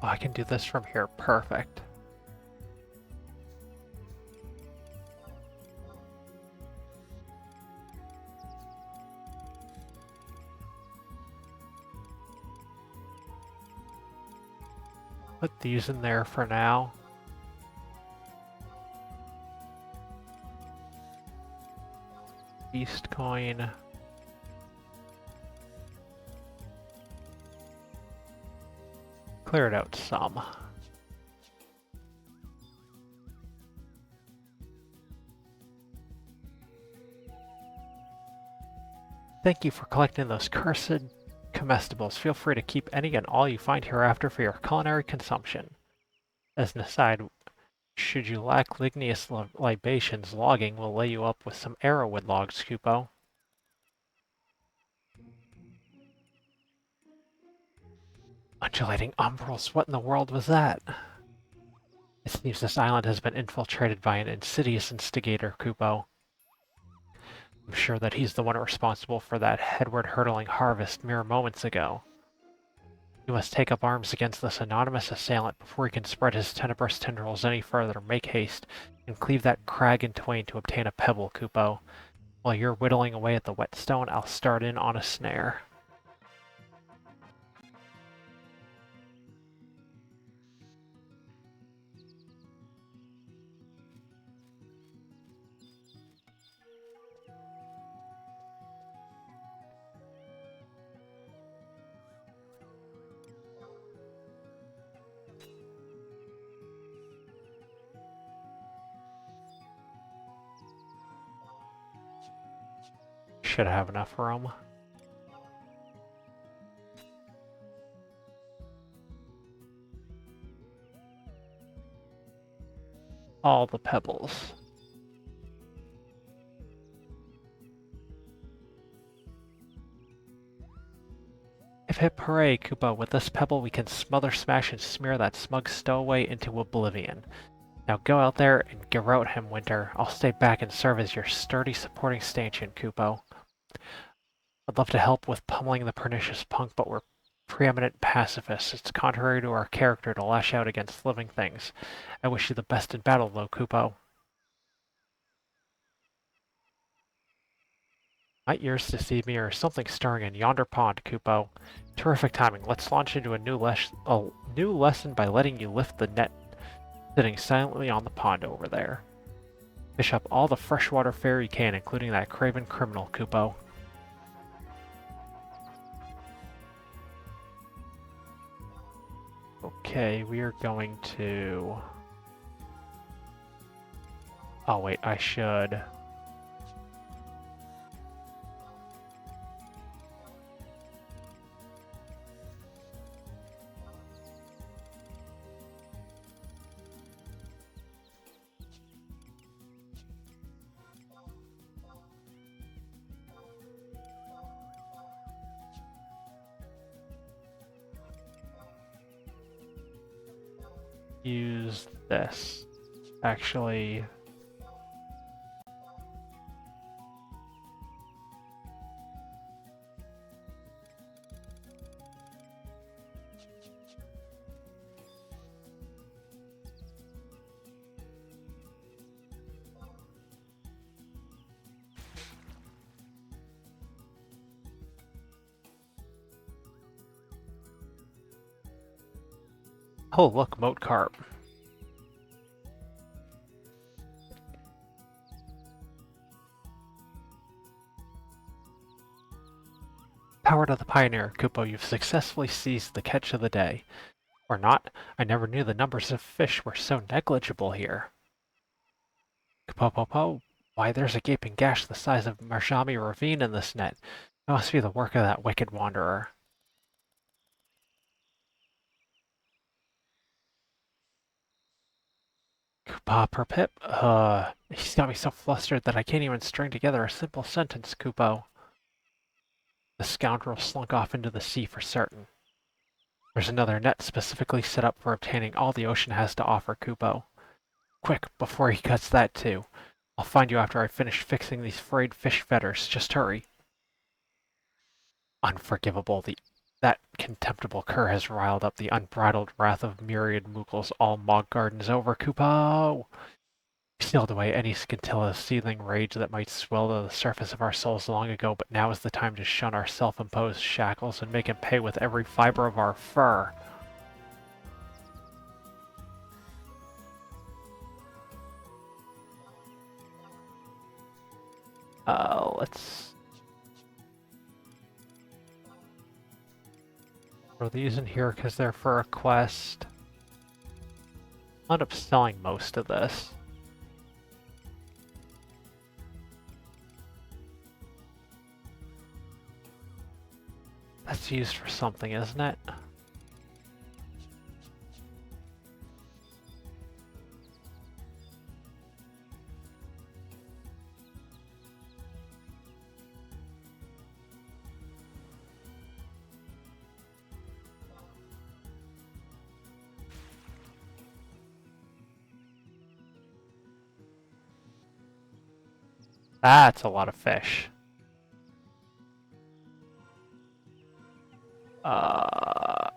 Oh, I can do this from here. Perfect. Put these in there for now. Beast coin. Clear it out some. Thank you for collecting those cursed comestibles. Feel free to keep any and all you find hereafter for your culinary consumption. As an aside, should you lack ligneous libations, logging will lay you up with some arrowwood logs, Kupo. Undulating umbrals, what in the world was that? It seems this island has been infiltrated by an insidious instigator, Kupo. I'm sure that he's the one responsible for that headward-hurtling harvest mere moments ago. You must take up arms against this anonymous assailant before he can spread his tenebrous tendrils any further. Make haste, and cleave that crag in twain to obtain a pebble, Kupo. While you're whittling away at the whetstone, I'll start in on a snare. Should have enough room. All the pebbles. Hip hip hooray, Koopa. With this pebble we can smother, smash, and smear that smug stowaway into oblivion. Now go out there and garrote him, Winter. I'll stay back and serve as your sturdy supporting stanchion, Kupo. I'd love to help with pummeling the pernicious punk, but we're preeminent pacifists. It's contrary to our character to lash out against living things. I wish you the best in battle, though, Kupo. My ears deceive me, or something stirring in yonder pond, Kupo. Terrific timing. Let's launch into a new lesson by letting you lift the net sitting silently on the pond over there. Fish up all the freshwater fare you can, including that craven criminal, Kupo. Okay, we are going to... Oh wait, I should... use this. Actually... Oh, look, moat carp. Power to the pioneer, Kupo. You've successfully seized the catch of the day. Or not. I never knew the numbers of fish were so negligible here. Kupo, why, there's a gaping gash the size of Marjami Ravine in this net. It must be the work of that wicked wanderer. Kupa per pip? He's got me so flustered that I can't even string together a simple sentence, Kupo. The scoundrel slunk off into the sea for certain. There's another net specifically set up for obtaining all the ocean has to offer, Kupo. Quick, before he cuts that too. I'll find you after I finish fixing these frayed fish fetters. Just hurry. Unforgivable. That contemptible cur has riled up the unbridled wrath of myriad Moogles. All Mog Garden's over, Kupo! Sealed away any scintilla of seething rage that might swell to the surface of our souls long ago, but now is the time to shun our self-imposed shackles and make him pay with every fiber of our fur. Let's throw these in here because they're for a quest. I'll end up selling most of this. That's It's used for something, isn't it? That's a lot of fish. I'll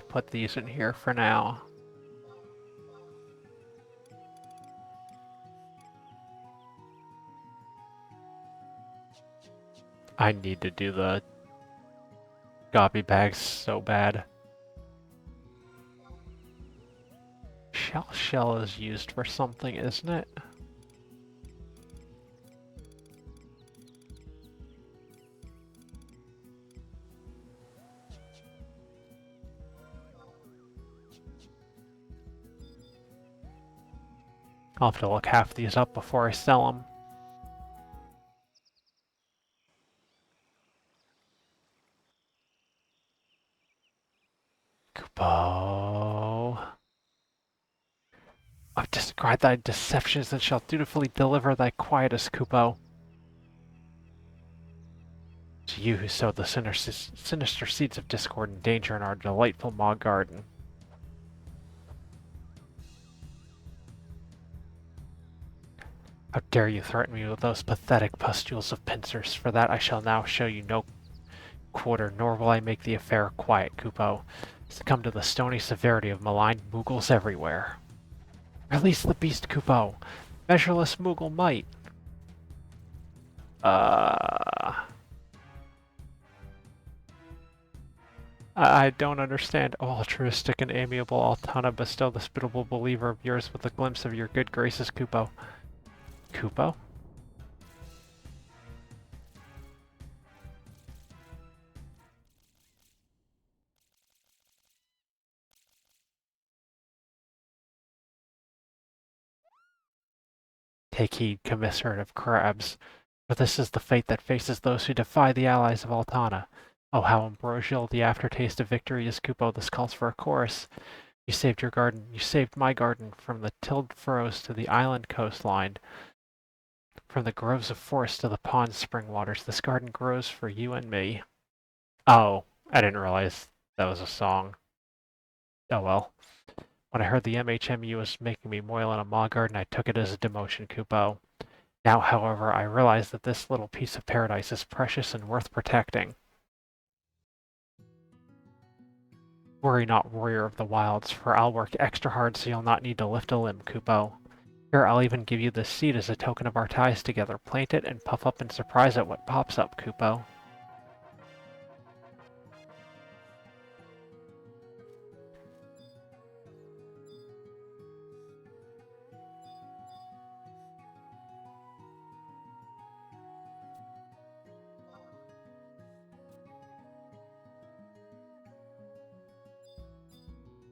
put these in here for now. I need to do the gobbly bags so bad. Shell is used for something, isn't it? I'll have to look half these up before I sell them. Kupo. I've described thy deceptions and shall dutifully deliver thy quietus, Kupo. To you who sowed the sinister seeds of discord and danger in our delightful Maw garden. How dare you threaten me with those pathetic pustules of pincers? For that I shall now show you no quarter, nor will I make the affair quiet, Kupo. Succumb to the stony severity of maligned Moogles everywhere. Release the beast, Kupo! Measureless Moogle might! I don't understand. Oh, altruistic and amiable Altana, bestow the spittable believer of yours with a glimpse of your good graces, Kupo. Kupo? Take heed, Commissary of Crabs, for this is the fate that faces those who defy the allies of Altana. Oh, how ambrosial the aftertaste of victory is, Kupo. This calls for a chorus. You saved your garden. You saved my garden from the tilled furrows to the island coastline. From the groves of forest to the pond's spring waters. This garden grows for you and me. Oh, I didn't realize that was a song. Oh well. When I heard the MHMU was making me moil in a Maw garden, I took it as a demotion, Kupo. Now, however, I realize that this little piece of paradise is precious and worth protecting. Worry not, warrior of the wilds, for I'll work extra hard so you'll not need to lift a limb, Kupo. Here, I'll even give you this seed as a token of our ties together. Plant it and puff up in surprise at what pops up, Kupo.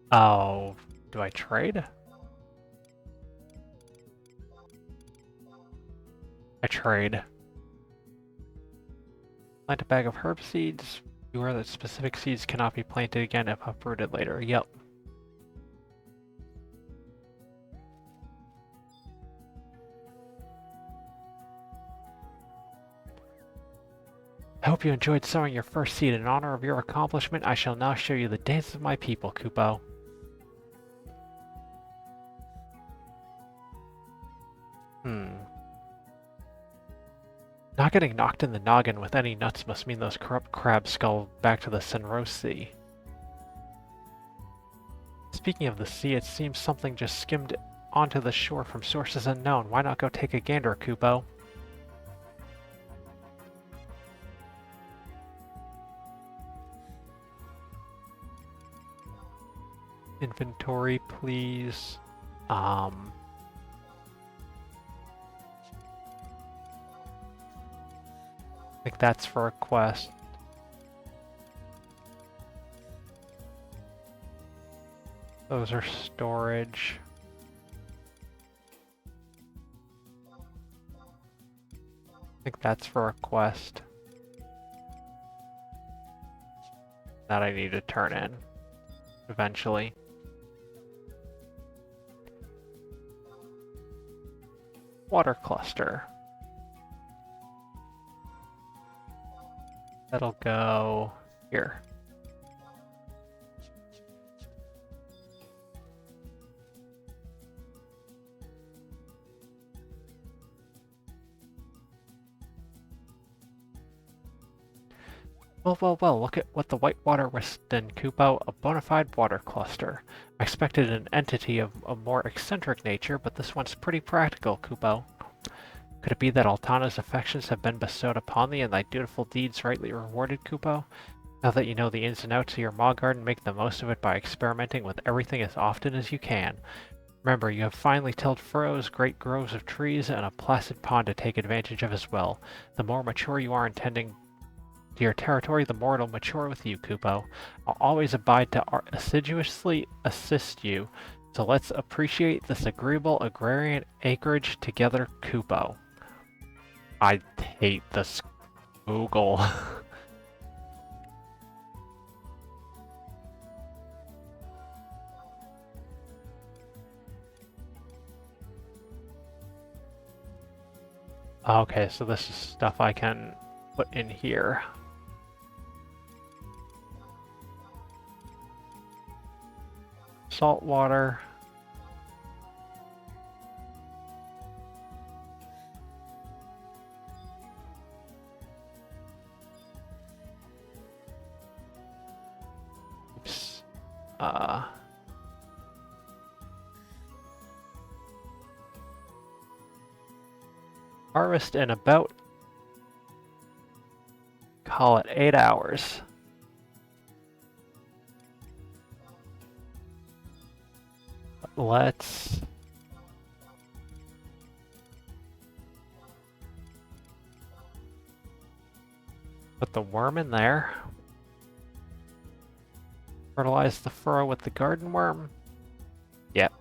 Oh, do I trade? I trade. Plant a bag of herb seeds. Beware that specific seeds cannot be planted again if uprooted later. Yep. I hope you enjoyed sowing your first seed. In honor of your accomplishment, I shall now show you the dance of my people, Kupo. Not getting knocked in the noggin with any nuts must mean those corrupt crabs scull back to the Senrose Sea. Speaking of the sea, it seems something just skimmed onto the shore from sources unknown. Why not go take a gander, Kupo? Inventory, please. I think that's for a quest. Those are storage. think that's for a quest that I need to turn in eventually. Water cluster. That'll go here. Well, look at what the whitewater wristed in Kupo, a bona fide water cluster. I expected an entity of a more eccentric nature, but this one's pretty practical, Kupo. Could it be that Altana's affections have been bestowed upon thee and thy dutiful deeds rightly rewarded, Kupo? Now that you know the ins and outs of your Maw Garden, make the most of it by experimenting with everything as often as you can. Remember, you have finely tilled furrows, great groves of trees, and a placid pond to take advantage of as well. The more mature you are in tending to your territory, the more it'll mature with you, Kupo. I'll always abide to assiduously assist you, so let's appreciate this agreeable agrarian acreage together, Kupo. I hate this Google. Okay, so this is stuff I can put in here. Salt water. Oops. Harvest in about, call it 8 hours. Let's put the worm in there. Fertilize the furrow with the garden worm. Yep.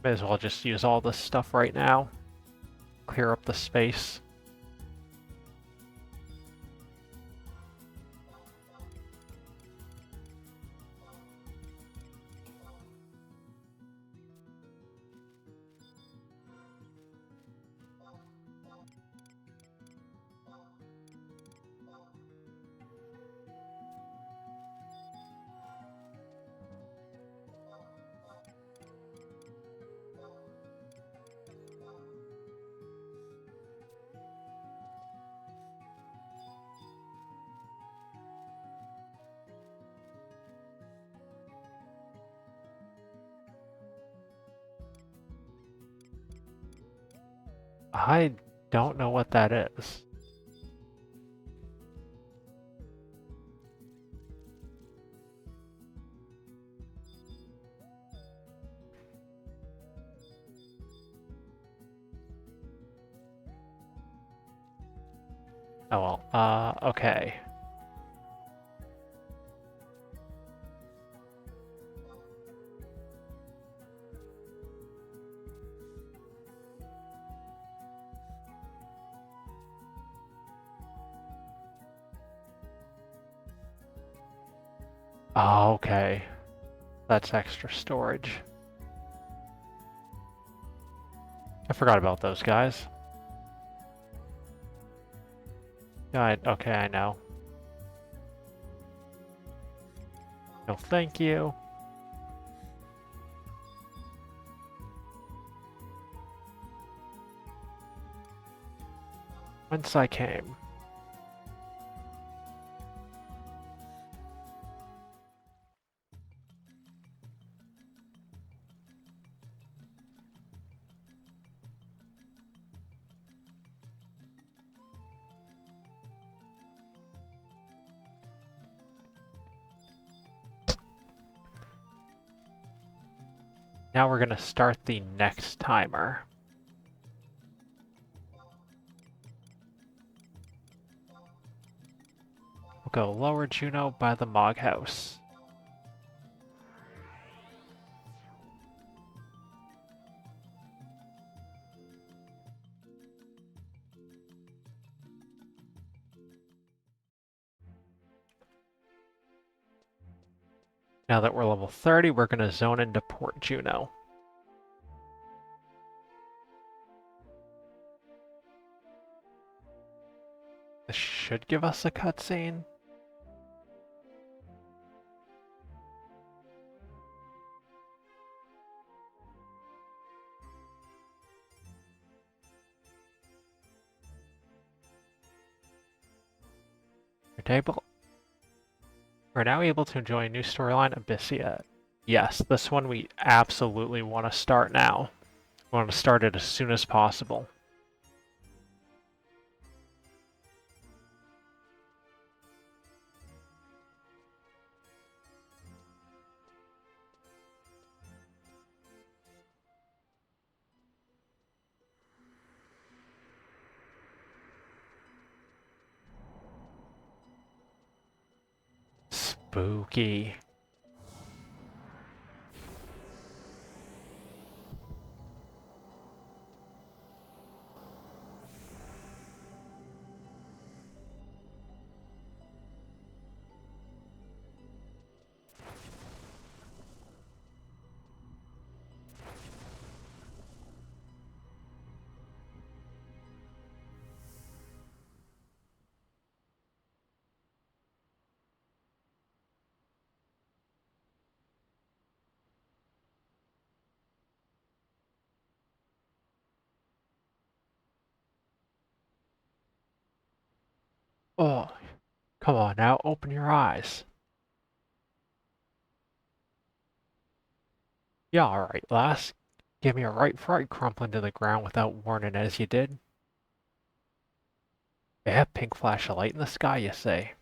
May as well just use all this stuff right now. Clear up the space. I don't know what that is. Oh well, okay. Oh, okay. That's extra storage. I forgot about those guys. Okay, I know. No, thank you. Whence I came. Now we're gonna start the next timer. We'll go Lower Juno by the Mog House. Now that we're level 30, we're going to zone into Port Juno. This should give us a cutscene. We're now able to enjoy a new storyline, Abyssia. Yes, this one we absolutely want to start now. We want to start it as soon as possible. Spooky. Oh, come on now, open your eyes. Yeah, alright, lass. Give me a right fright crumpling to the ground without warning as you did. Yeah, pink flash of light in the sky, you say.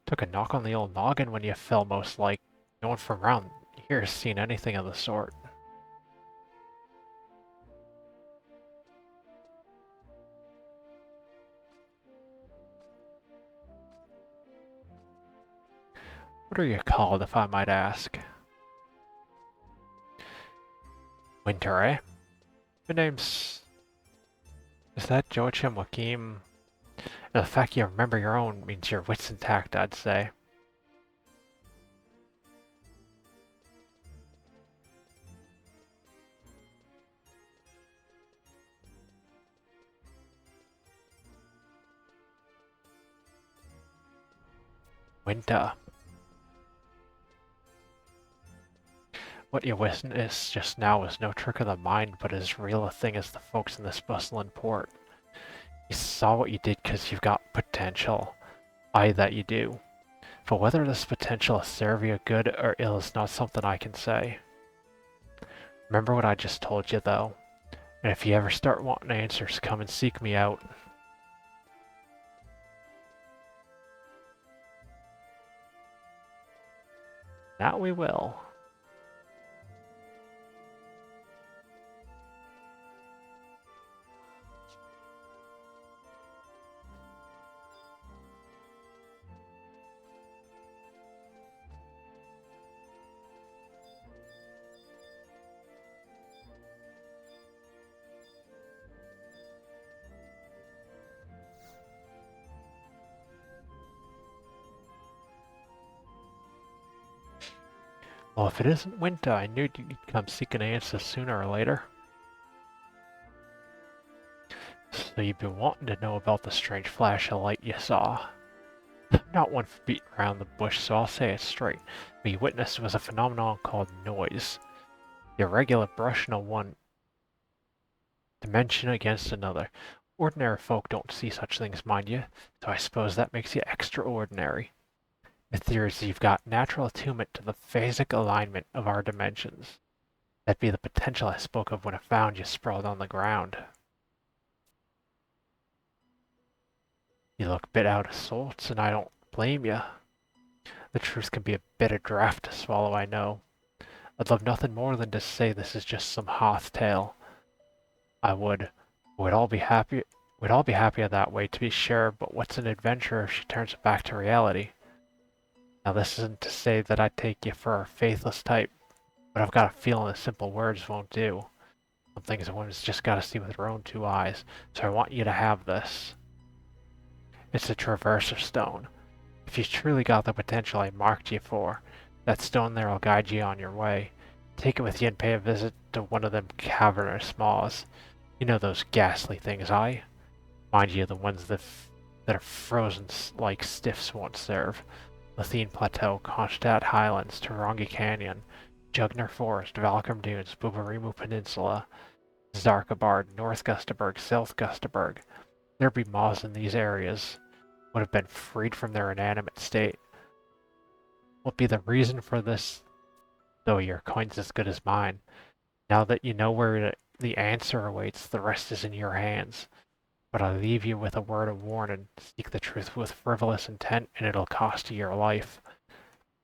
Took a knock on the old noggin when you fell, most like. No one from around here has seen anything of the sort. What are you called, if I might ask? Winter, eh? My name's... Is that Joachim Joachim? The fact you remember your own means your wit's intact, I'd say. Winter. What you witnessed just now was no trick of the mind, but as real a thing as the folks in this bustling port. You saw what you did because you've got potential. Aye, that you do. But whether this potential serve you good or ill is not something I can say. Remember what I just told you, though. And if you ever start wanting answers, come and seek me out. That we will. Well, if it isn't winter, I knew you'd come seeking answers sooner or later. So you've been wanting to know about the strange flash of light you saw. I'm not one for beating around the bush, so I'll say it straight. What you witnessed was a phenomenon called noise. The irregular brushing of one dimension against another. Ordinary folk don't see such things, mind you, so I suppose that makes you extraordinary. The theory is you've got natural attunement to the phasic alignment of our dimensions. That'd be the potential I spoke of when I found you sprawled on the ground. You look a bit out of sorts, and I don't blame you. The truth can be a bitter draught to swallow, I know. I'd love nothing more than to say this is just some hearth tale. I would. We'd all be happy. We'd all be happier that way, to be sure, but what's an adventure if she turns it back to reality? Now, this isn't to say that I take you for a faithless type, but I've got a feeling that simple words won't do. Some things a woman's just got to see with her own two eyes, so I want you to have this. It's a traverser stone. If you truly got the potential I marked you for, that stone there'll guide you on your way. Take it with you and pay a visit to one of them cavernous maws. You know those ghastly things, aye? Mind you, the ones that are frozen like stiffs won't serve. Lithine Plateau, Kronstadt Highlands, Tarongi Canyon, Jugner Forest, Valcrum Dunes, Bubarimu Peninsula, Zarkabard, North Gustaberg, South Gustaberg. There be moths in these areas would have been freed from their inanimate state. What be the reason for this, though your coin's as good as mine? Now that you know where the answer awaits, the rest is in your hands. But I leave you with a word of warning. Seek the truth with frivolous intent, and it'll cost you your life.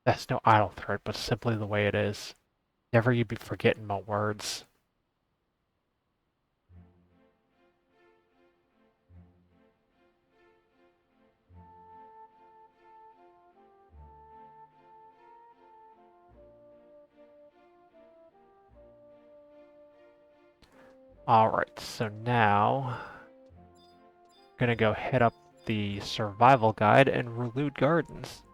That's no idle threat, but simply the way it is. Never you be forgetting my words. Alright, so now I'm gonna go hit up the survival guide and Relude Gardens.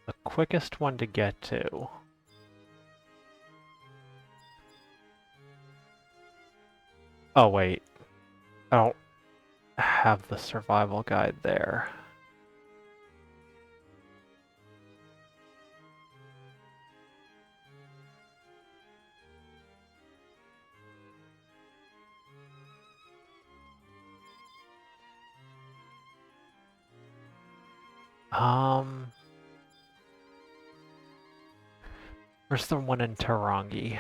The quickest one to get to. Oh wait, I don't have the survival guide there. Where's the one in Tarangi?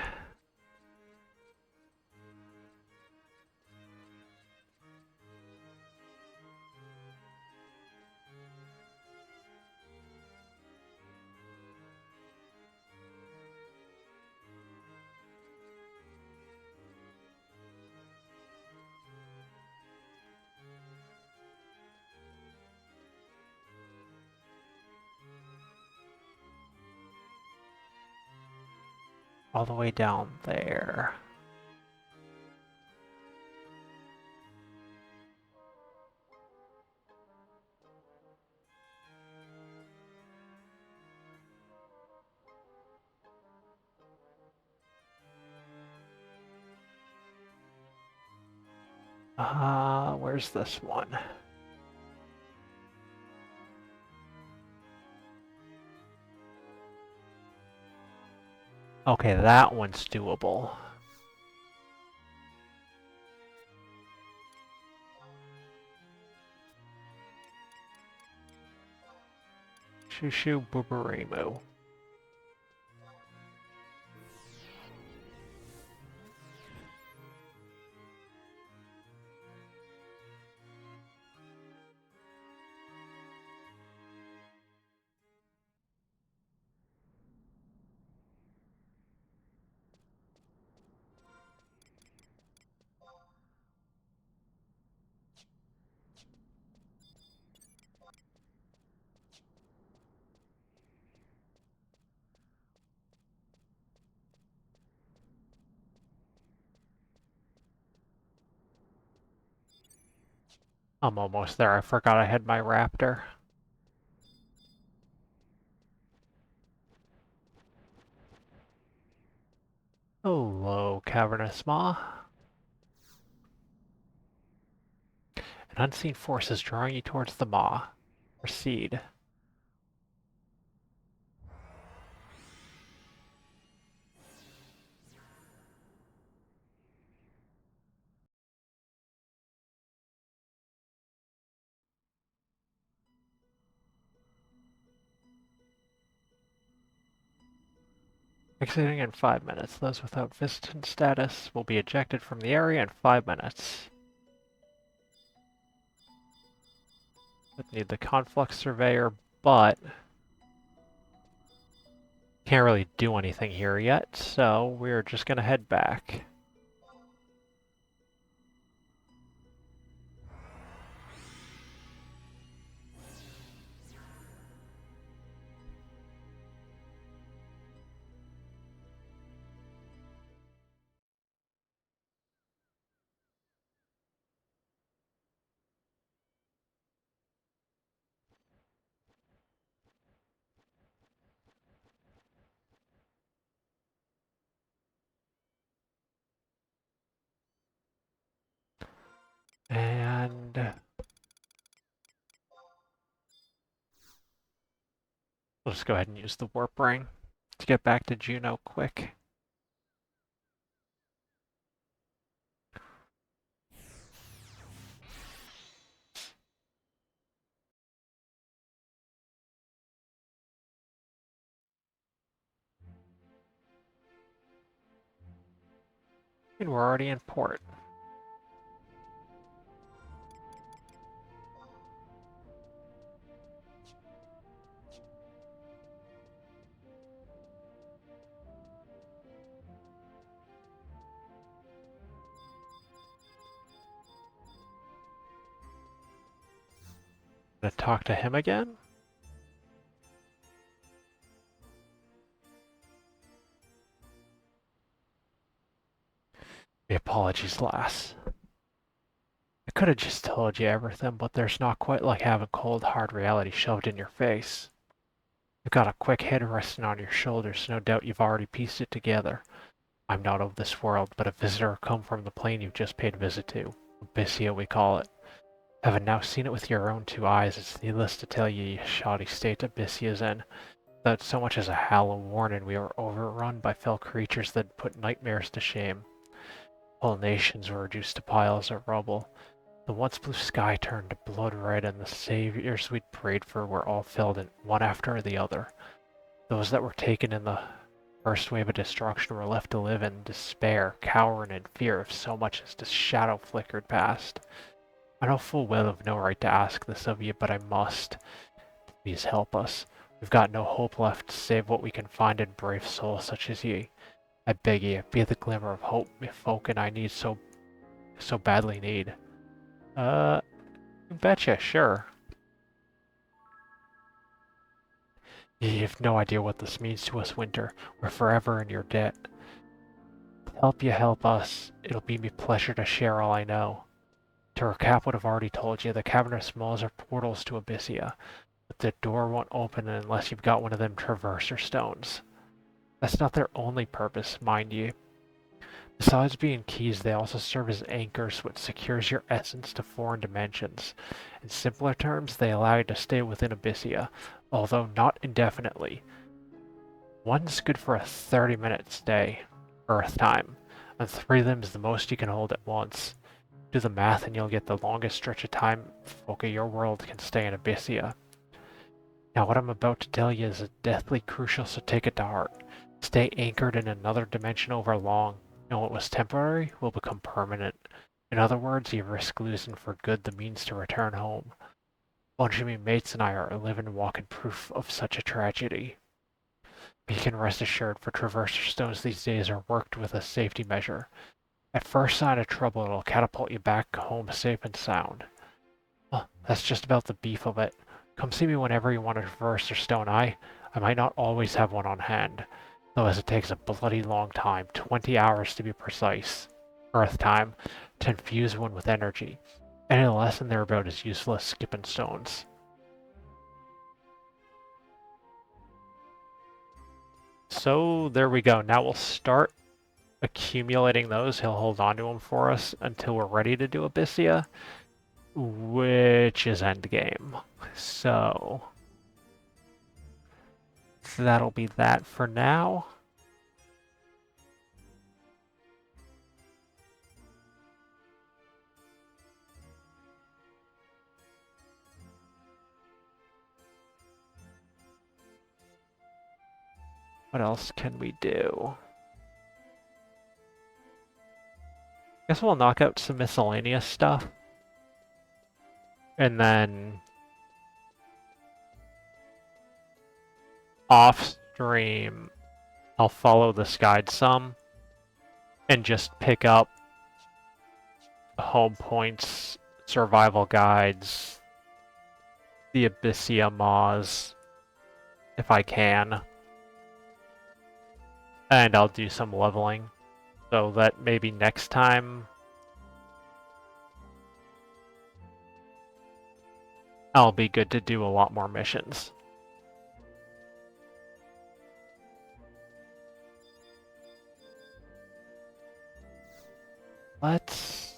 All the way down there. Where's this one? Okay, that one's doable. Shushu Bubarimu. I'm almost there. I forgot I had my raptor. Hello, cavernous maw. An unseen force is drawing you towards the maw. Proceed. Exiting in 5 minutes. Those without visitant status will be ejected from the area in 5 minutes. Would need the conflict surveyor, but can't really do anything here yet, so we're just gonna head back. And we'll just go ahead and use the warp ring to get back to Juno quick. And we're already in port. Gonna talk to him again? The apologies, lass. I could have just told you everything, but there's not quite like having cold, hard reality shoved in your face. You've got a quick head resting on your shoulders, no doubt you've already pieced it together. I'm not of this world, but a visitor come from the plane you've just paid visit to. Abyssia, we call it. Having now seen it with your own two eyes, it's needless to tell you shoddy state Abyssia's in. Without so much as a howl of warning, we are overrun by fell creatures that put nightmares to shame. Whole nations were reduced to piles of rubble. The once blue sky turned to blood red, and the saviors we'd prayed for were all felled in one after the other. Those that were taken in the first wave of destruction were left to live in despair, cowering in fear if so much as the shadow flickered past. I know full well I've no right to ask this of you, but I must. Please help us. We've got no hope left save what we can find in brave souls such as ye. I beg ye, be the glimmer of hope me folk and I need so badly need. Betcha, sure. You have no idea what this means to us, Winter. We're forever in your debt. Help you help us. It'll be me pleasure to share all I know. To recap what I've already told you, the cavernous malls are portals to Abyssia, but the door won't open unless you've got one of them traverser stones. That's not their only purpose, mind you. Besides being keys, they also serve as anchors which secures your essence to foreign dimensions. In simpler terms, they allow you to stay within Abyssia, although not indefinitely. One's good for a 30-minute stay, Earth time, and 3 of them is the most you can hold at once. Do the math and you'll get the longest stretch of time folk of your world can stay in Abyssia. Now what I'm about to tell you is deathly crucial, so take it to heart. Stay anchored in another dimension over long, and what was temporary will become permanent. In other words, you risk losing for good the means to return home. A bunch of me mates and I are living walking proof of such a tragedy. But you can rest assured, for traverser stones these days are worked with a safety measure. At first sign of trouble, it'll catapult you back home safe and sound. Well, that's just about the beef of it. Come see me whenever you want a traverser stone. I might not always have one on hand, though as it takes a bloody long time, 20 hours to be precise, Earth time, to infuse one with energy. Any less than thereabout is useless skipping stones. So there we go. Now we'll start accumulating those. He'll hold on to them for us until we're ready to do Abyssia, which is endgame. So that'll be that for now. What else can we do? Guess we'll knock out some miscellaneous stuff. And then off stream, I'll follow this guide some and just pick up home points, survival guides, the Abyssia Maws, if I can. And I'll do some leveling, so that maybe next time I'll be good to do a lot more missions. Let's...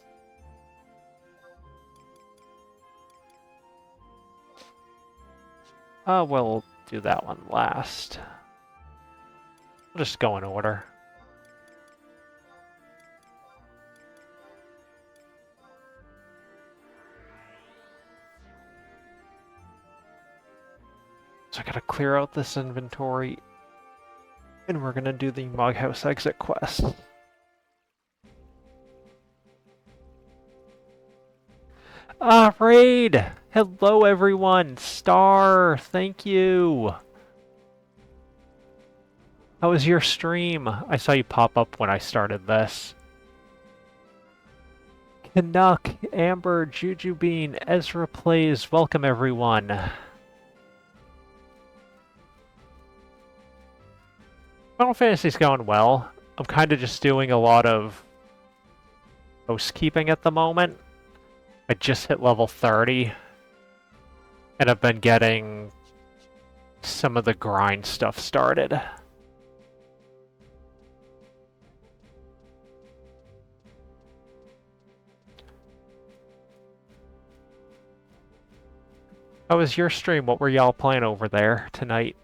we'll do that one last. We'll just go in order. So I gotta clear out this inventory, and we're gonna do the Mughouse exit quest. Raid! Hello everyone! Star, thank you! How was your stream? I saw you pop up when I started this. Canuck, Amber, Juju Bean, Ezra Plays, welcome everyone. Final Fantasy's going well. I'm kind of just doing a lot of housekeeping at the moment. I just hit level 30, and I've been getting some of the grind stuff started. How was your stream? What were y'all playing over there tonight?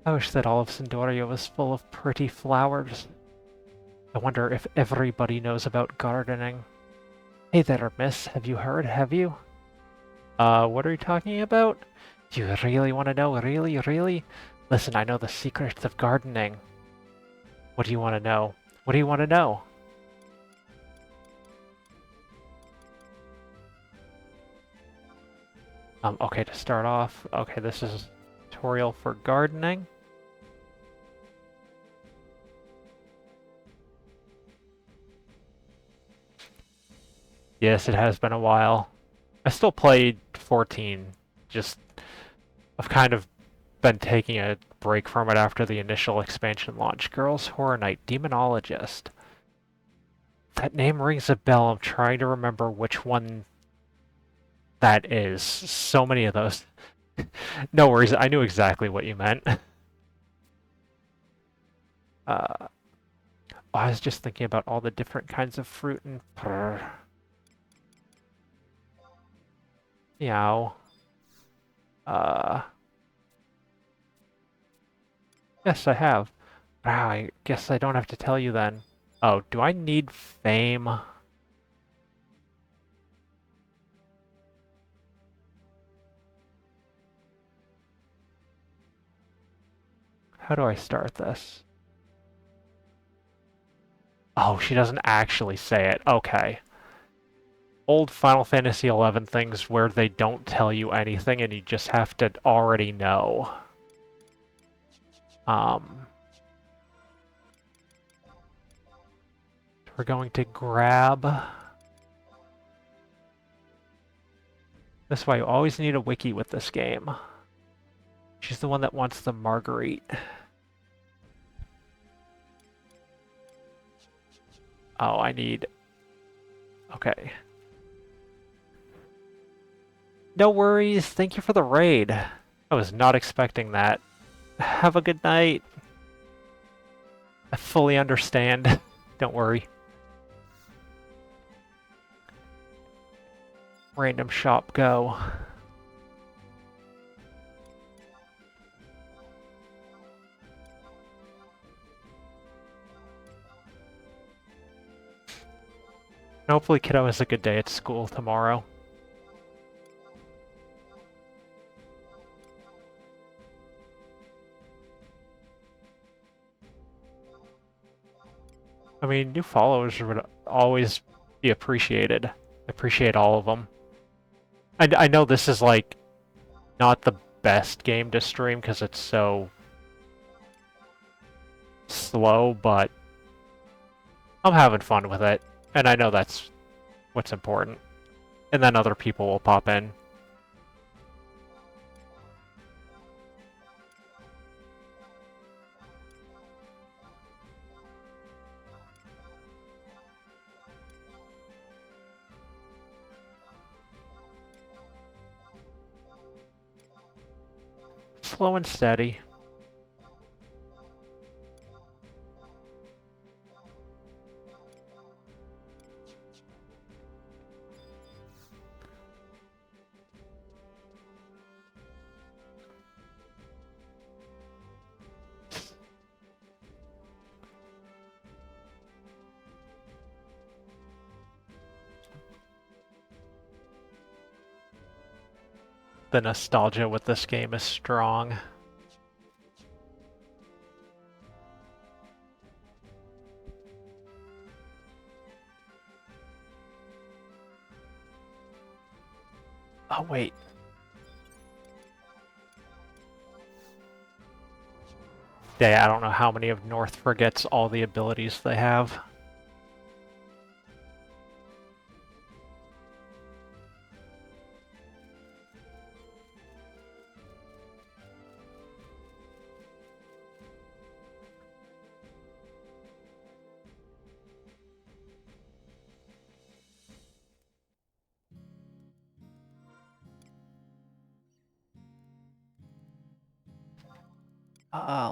I wish that all of Cindoria was full of pretty flowers. I wonder if everybody knows about gardening. Hey there, miss. Have you heard? Have you? What are you talking about? Do you really want to know? Really? Really? Listen, I know the secrets of gardening. What do you want to know? What do you want to know? Okay, to start off, okay, this is a tutorial for gardening. Yes, it has been a while. I still played 14, just I've kind of been taking a break from it after the initial expansion launch. Girls Horror Night, Demonologist. That name rings a bell. I'm trying to remember which one that is. So many of those. No worries, I knew exactly what you meant. I was just thinking about all the different kinds of fruit and... Meow. Yes, I have. Wow, I guess I don't have to tell you then. Oh, do I need fame? How do I start this? Oh, she doesn't actually say it. Okay. Old Final Fantasy XI things where they don't tell you anything and you just have to already know. We're going to grab... That's why you always need a wiki with this game. She's the one that wants the Marguerite. Oh, I need... Okay. No worries, thank you for the raid. I was not expecting that. Have a good night. I fully understand. Don't worry. Random shop go. Hopefully Kiddo has a good day at school tomorrow. I mean, new followers would always be appreciated. I appreciate all of them. I know this is like not the best game to stream because it's so slow, but I'm having fun with it, and I know that's what's important. And then other people will pop in. Slow and steady. The nostalgia with this game is strong. Oh, wait. Yeah, I don't know how many of North forgets all the abilities they have.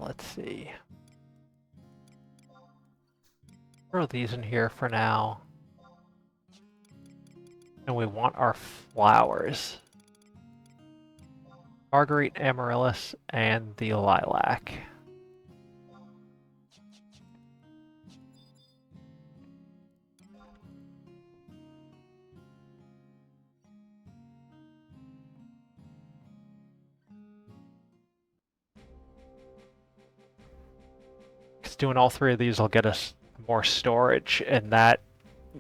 Let's see. Throw these in here for now. And we want our flowers. Marguerite, Amaryllis, and the lilac. Because doing all three of these will get us more storage, and that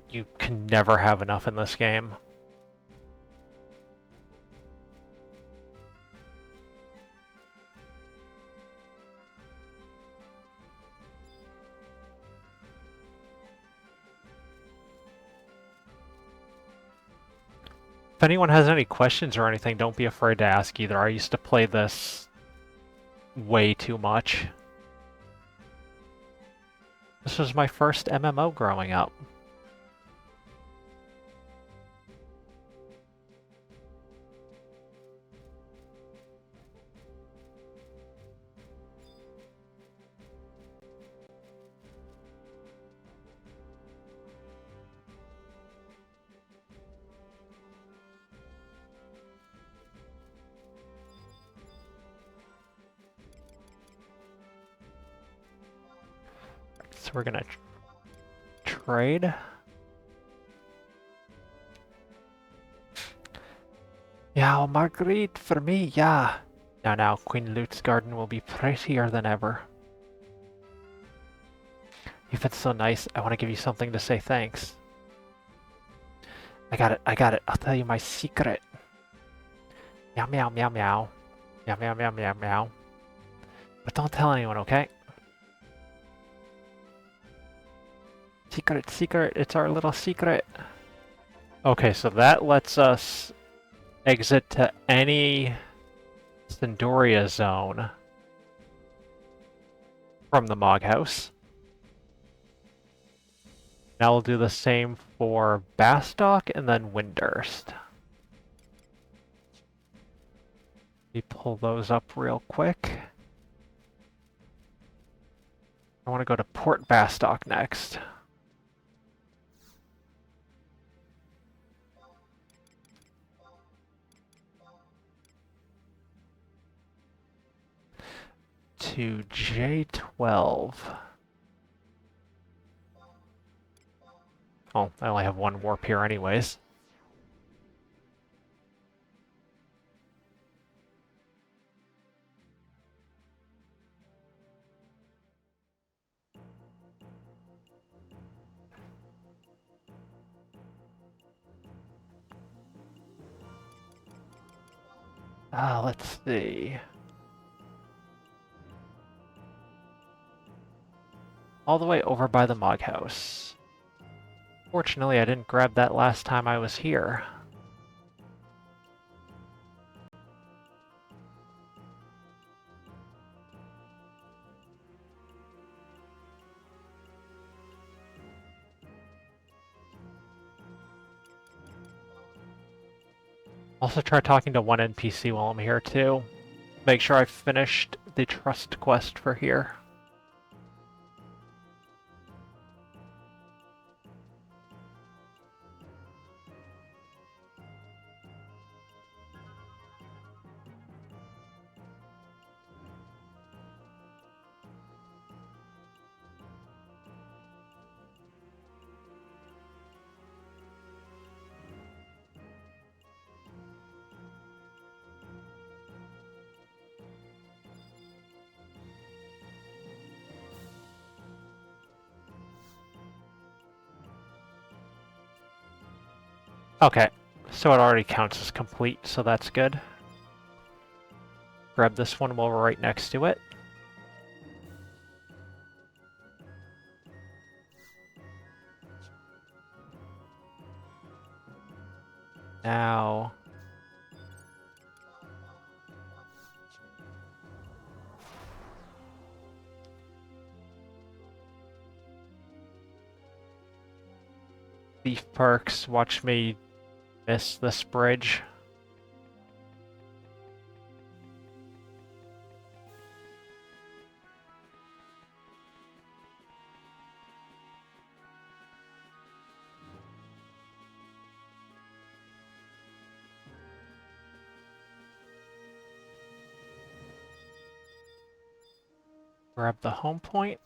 you can never have enough in this game. If anyone has any questions or anything, don't be afraid to ask either. I used to play this way too much. This was my first MMO growing up. So we're gonna trade. Yeah, Marguerite for me, yeah. Now, Queen Lute's garden will be prettier than ever. You've been so nice, I want to give you something to say thanks. I got it. I'll tell you my secret. Meow, meow, meow, meow. Meow, meow, meow, meow, meow. But don't tell anyone, okay? Secret, it's our little secret. Okay, so that lets us exit to any Sindoria zone from the Mog House. Now we'll do the same for Bastock and then Windurst. We pull those up real quick. I want to go to Port Bastock next. To J12. Oh, I only have one warp here anyways. Let's see. All the way over by the Mog House. Fortunately, I didn't grab that last time I was here. Also try talking to one NPC while I'm here too. Make sure I finished the trust quest for here. Okay, so it already counts as complete, so that's good. Grab this one while we're right next to it. Now... Thief perks, watch me miss this bridge. Grab the home point.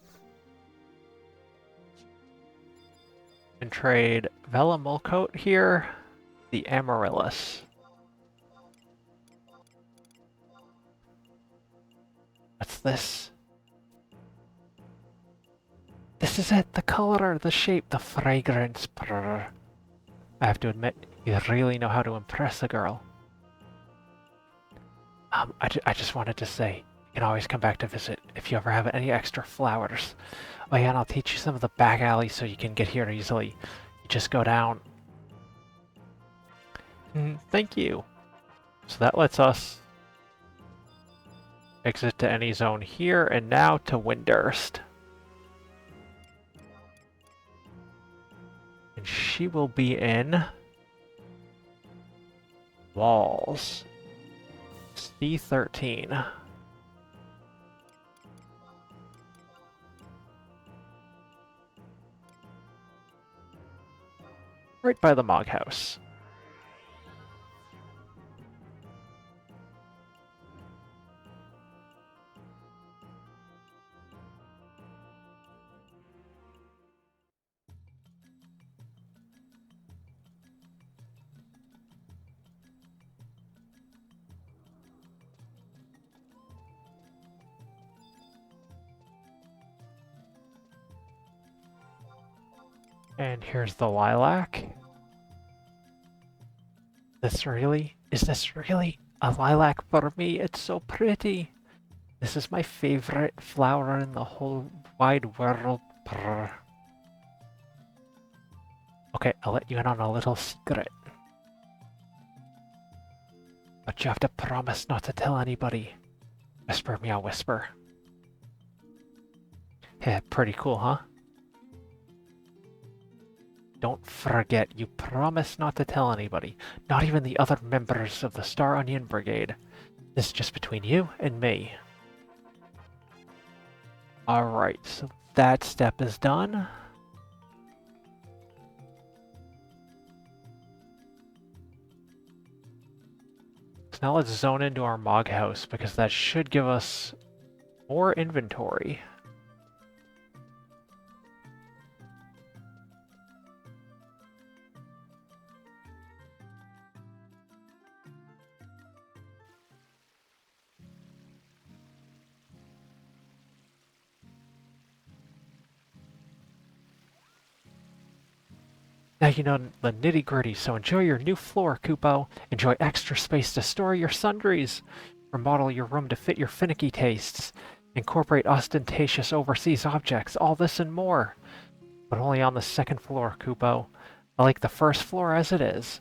And trade Vela Mulcoat here, the Amaryllis. What's this? This is it, the color, the shape, the fragrance. Brr. I have to admit, you really know how to impress a girl. I just wanted to say, you can always come back to visit if you ever have any extra flowers. Oh yeah, and I'll teach you some of the back alleys so you can get here easily. You just go down. Thank you. So that lets us exit to any zone here, and now to Windurst. And she will be in Walls. C13. Right by the Mog House. And here's the lilac. Is this really a lilac for me? It's so pretty. This is my favorite flower in the whole wide world. Brr. Okay, I'll let you in on a little secret. But you have to promise not to tell anybody. Whisper, meow, whisper. Heh, pretty cool, huh? Don't forget, you promise not to tell anybody. Not even the other members of the Star Onion Brigade. This is just between you and me. Alright, so that step is done. So now let's zone into our Mog House, because that should give us more inventory. Now you know the nitty-gritty, so enjoy your new floor, Kupo. Enjoy extra space to store your sundries. Remodel your room to fit your finicky tastes. Incorporate ostentatious overseas objects, all this and more. But only on the second floor, Kupo. I like the first floor as it is.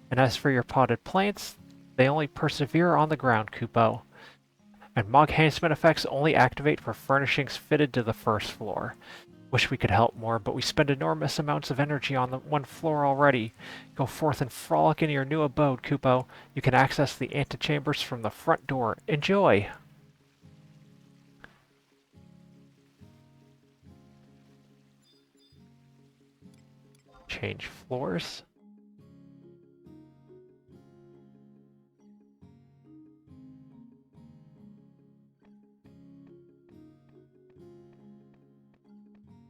And as for your potted plants, they only persevere on the ground, Kupo. And Mog enhancement effects only activate for furnishings fitted to the first floor. Wish we could help more, but we spend enormous amounts of energy on the one floor already. Go forth and frolic in your new abode, Kupo. You can access the antechambers from the front door. Enjoy! Change floors.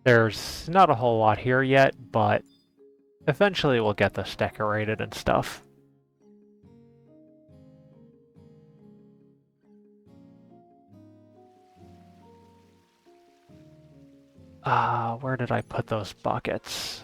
There's not a whole lot here yet, but eventually we'll get this decorated and stuff. Where did I put those buckets?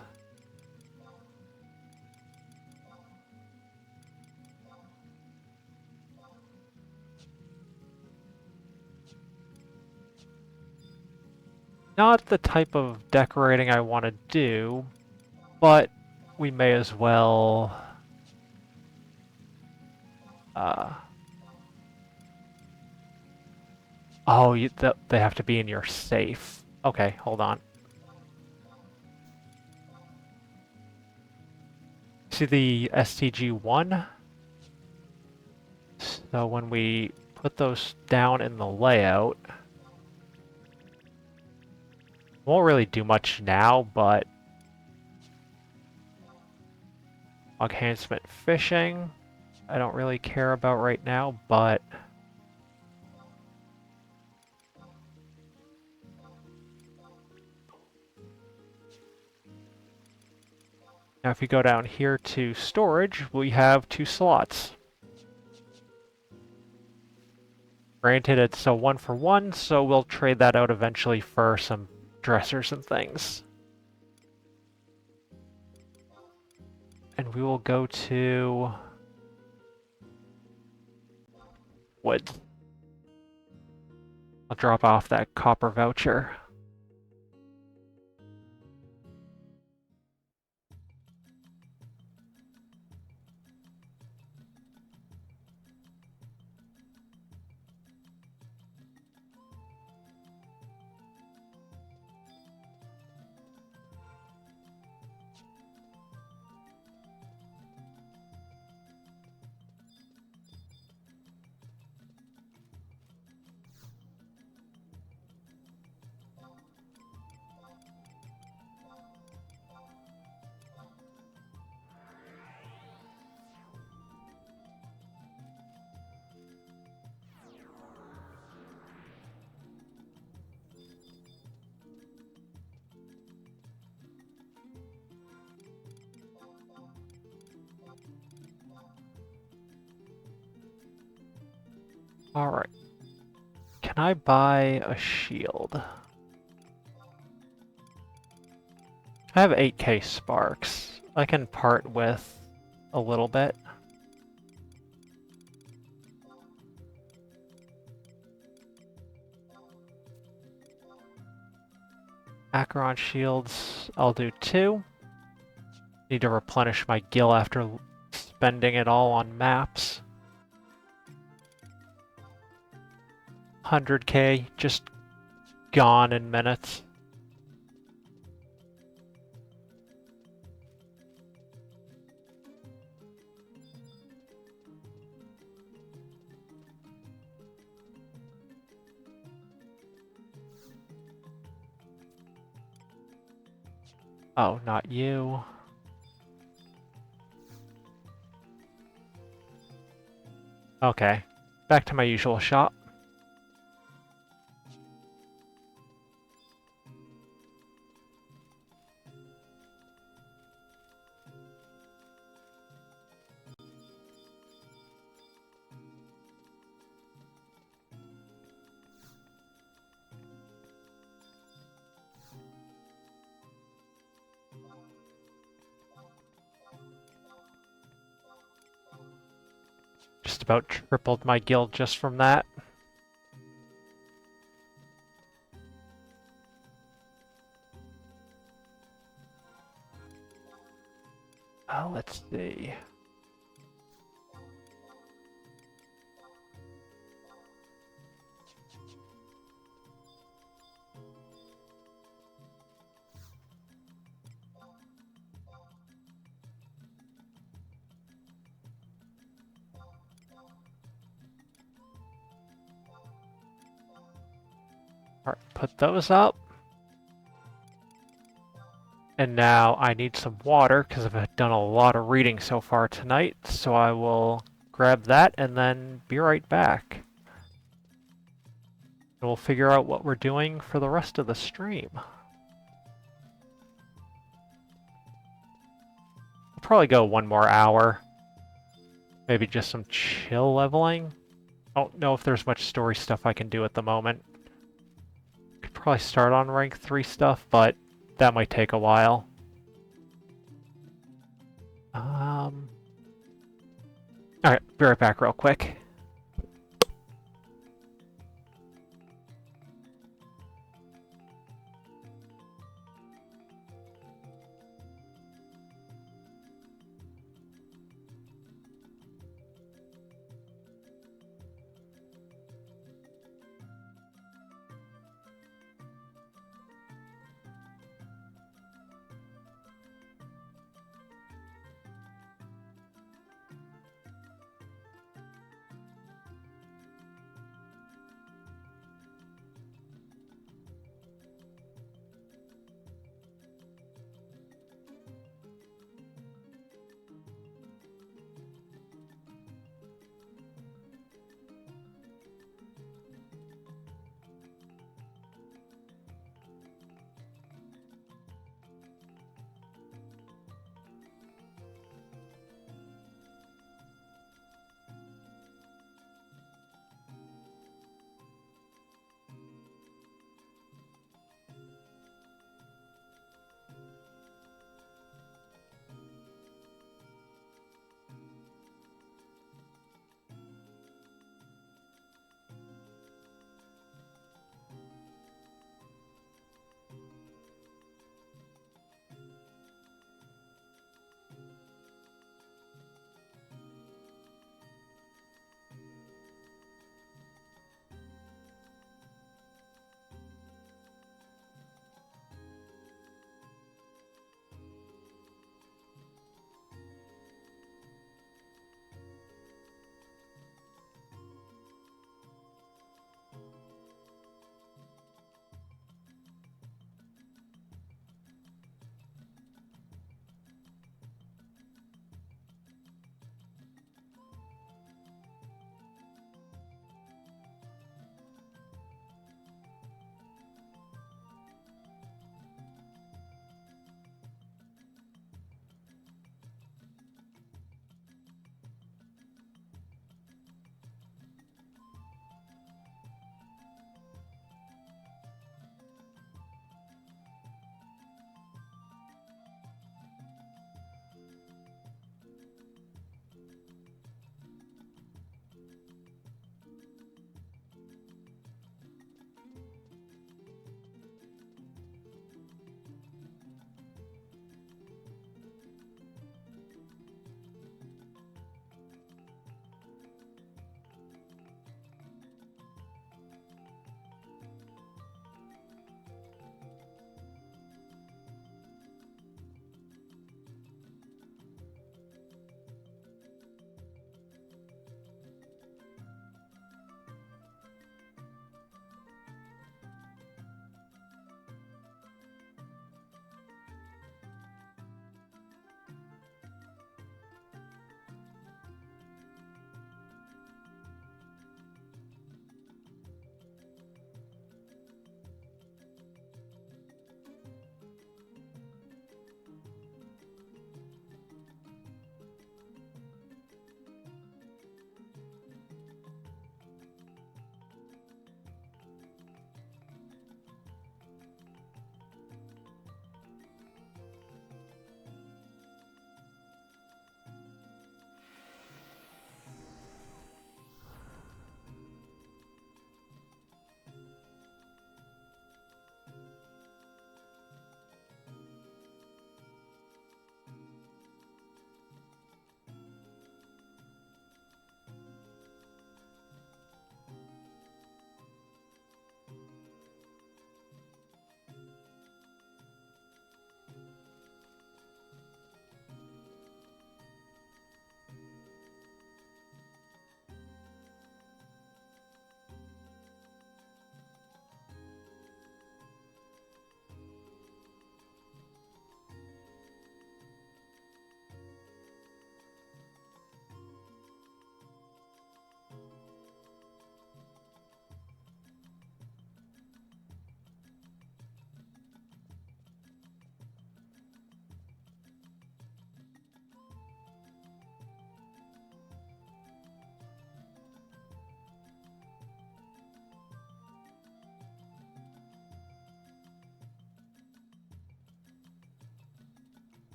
Not the type of decorating I want to do, but we may as well... Oh, they have to be in your safe. Okay, hold on. See the STG-1? So when we put those down in the layout... Won't really do much now, but... Enhancement fishing, I don't really care about right now, but... Now if you go down here to storage, we have 2 slots. Granted, it's a 1-for-1, so we'll trade that out eventually for some dressers and things. And we will go to... wood. I'll drop off that copper voucher. Alright. Can I buy a shield? I have 8k sparks. I can part with a little bit. Acheron shields, I'll do 2. Need to replenish my gil after spending it all on maps. 100k, just gone in minutes. Oh, not you. Okay, back to my usual shop. about tripled my guild just from that. Let's see. Alright, put those up. And now I need some water because I've done a lot of reading so far tonight, so I will grab that and then be right back. And we'll figure out what we're doing for the rest of the stream. I'll probably go 1 more hour. Maybe just some chill leveling. I don't know if there's much story stuff I can do at the moment. Could probably start on rank 3 stuff, but that might take a while. Alright, be right back real quick.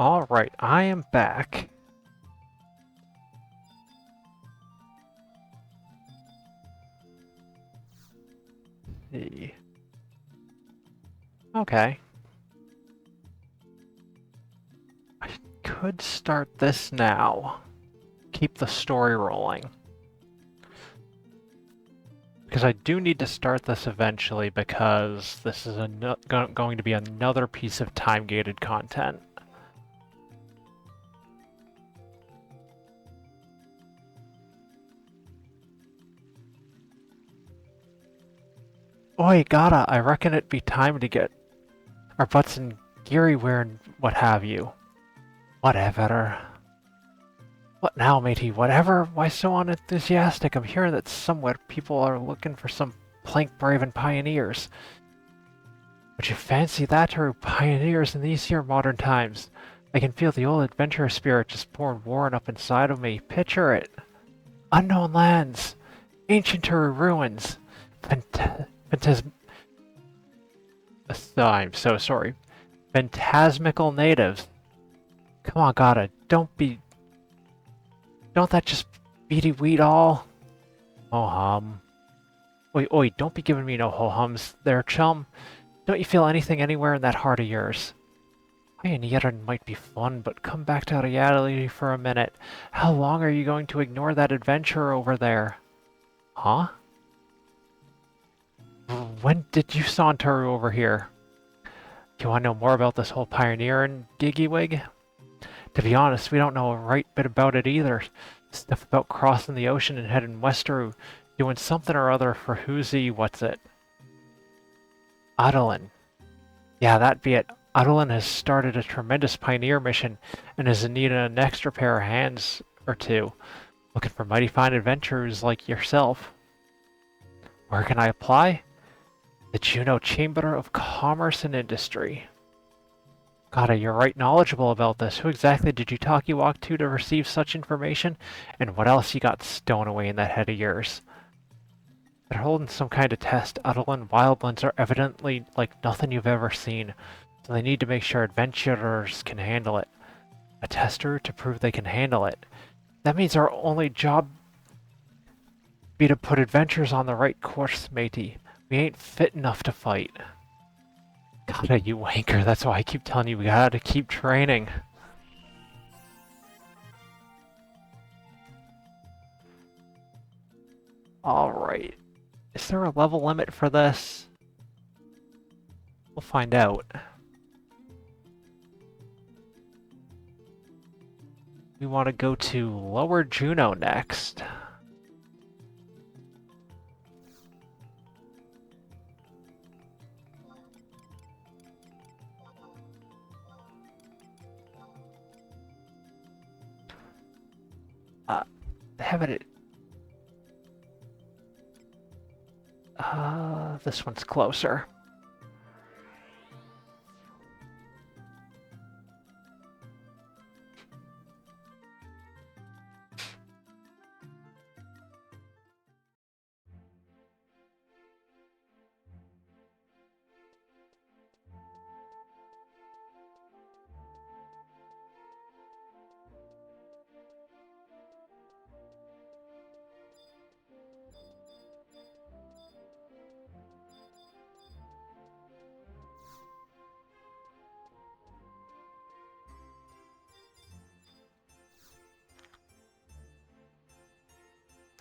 Alright, I am back. Let's see. Okay. I could start this now. Keep the story rolling. Because I do need to start this eventually because this is going to be another piece of time-gated content. Oi, Gata, I reckon it'd be time to get our butts in geary wear and what have you. Whatever. What now, matey? Whatever? Why so unenthusiastic? I'm hearing that somewhere people are looking for some plank-braving pioneers. Would you fancy that, or pioneers in these here modern times? I can feel the old adventurer spirit just born warring up inside of me. Picture it. Unknown lands. Ancient ruins. I'm so sorry. Phantasmical natives. Come on, Gata, don't that just beady weed all? Oh hum. Oi, don't be giving me no ho-hums there, chum. Don't you feel anything anywhere in that heart of yours? Pioneering might be fun, but come back to reality for a minute. How long are you going to ignore that adventure over there? Huh? When did you saunter over here? Do you want to know more about this whole pioneering giggywig? To be honest, we don't know a right bit about it either. Stuff about crossing the ocean and heading westward, doing something or other for what's it? Adolin. Yeah, that be it. Adolin has started a tremendous pioneer mission and is in need of an extra pair of hands or two. Looking for mighty fine adventurers like yourself. Where can I apply? The Juneau Chamber of Commerce and Industry. God, you're right knowledgeable about this. Who exactly did you talkie-walk to receive such information? And what else you got stowed away in that head of yours? They're holding some kind of test. Adolin wildlands are evidently like nothing you've ever seen, so they need to make sure adventurers can handle it. A tester to prove they can handle it. That means our only job be to put adventurers on the right course, matey. We ain't fit enough to fight. God, you wanker, that's why I keep telling you we gotta keep training. Alright. Is there a level limit for this? We'll find out. We want to go to Lower Juneau next. Have it. This one's closer.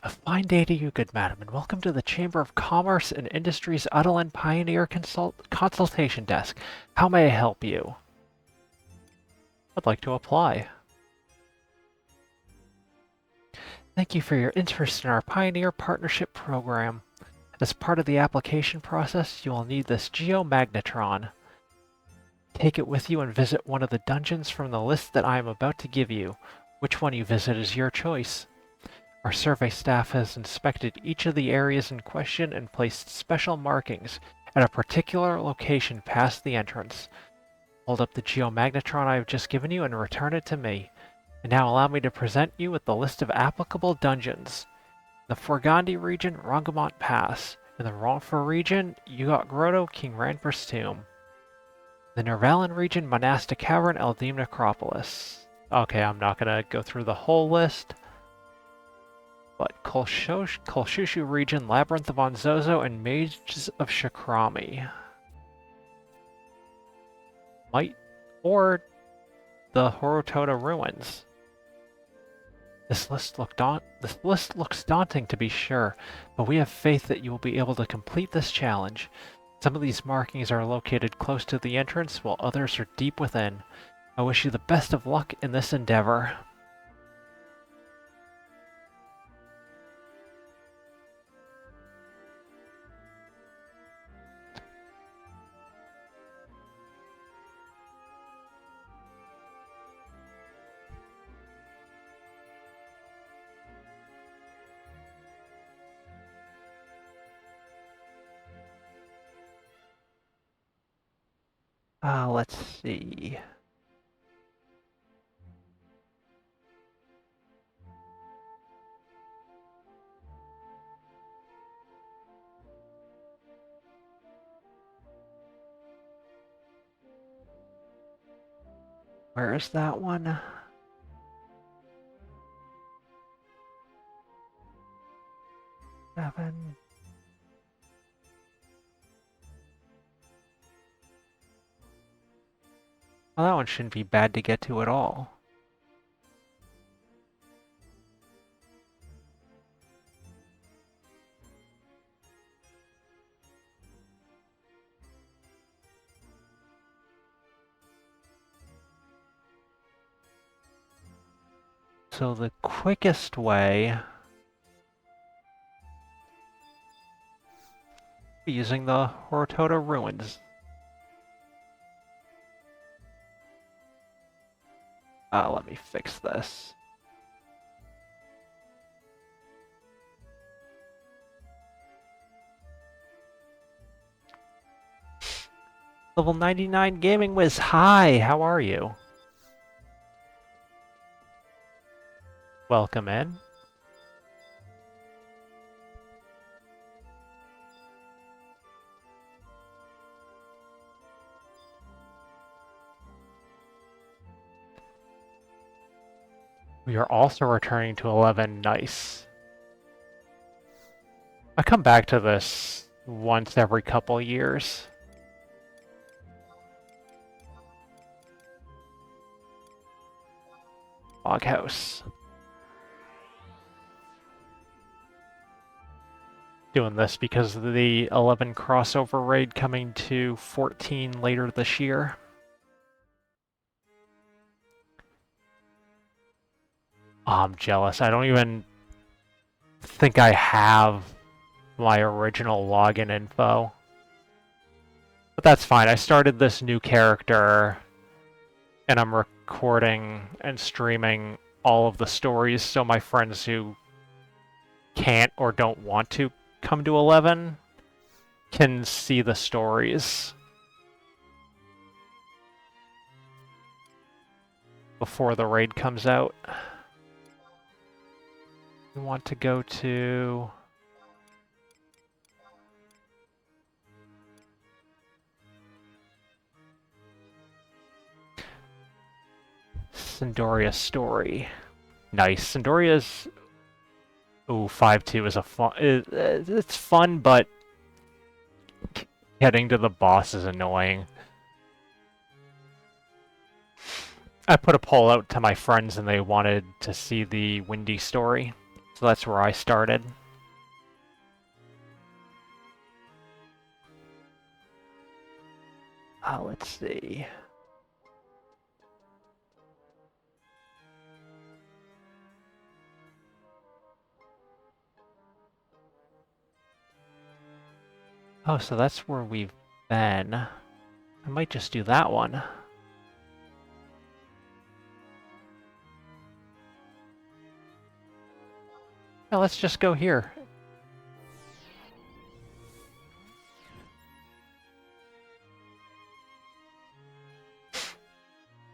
A fine day to you, good madam, and welcome to the Chamber of Commerce and Industry's Adolin Pioneer Consultation Desk. How may I help you? I'd like to apply. Thank you for your interest in our Pioneer Partnership Program. As part of the application process, you will need this geomagnetron. Take it with you and visit one of the dungeons from the list that I am about to give you. Which one you visit is your choice. Our survey staff has inspected each of the areas in question and placed special markings at a particular location past the entrance. Hold up the geomagnetron I have just given you and return it to me. And now allow me to present you with the list of applicable dungeons. In the Forgandi region, Rangamont Pass. In the Ronfor region, you got Grotto, King Ranper's Tomb. The Nervalin region, Monastic Cavern, Eldim Necropolis. Okay, I'm not gonna go through the whole list. But Kolshushu region, Labyrinth of Onzozo, and Mages of Shakrami. Or the Horotota ruins. This list looks daunting to be sure, but we have faith that you will be able to complete this challenge. Some of these markings are located close to the entrance, while others are deep within. I wish you the best of luck in this endeavor. Let's see. Where is that one? Seven. Well, that one shouldn't be bad to get to at all. So the quickest way using the Horotota ruins. Let me fix this. Level 99 Gaming Wiz, hi, how are you? Welcome in. We are also returning to 11, nice. I come back to this once every couple years. Loghouse. Doing this because of the 11 crossover raid coming to 14 later this year. I'm jealous. I don't even think I have my original login info. But that's fine. I started this new character and I'm recording and streaming all of the stories so my friends who can't or don't want to come to 11 can see the stories before the raid comes out. We want to go to... Sandoria's story. Nice. Sandoria's... Ooh, 5-2 is a fun... It's fun, but getting to the boss is annoying. I put a poll out to my friends and they wanted to see the Windy story. So that's where I started. Let's see. Oh, so that's where we've been. I might just do that one. Now let's just go here.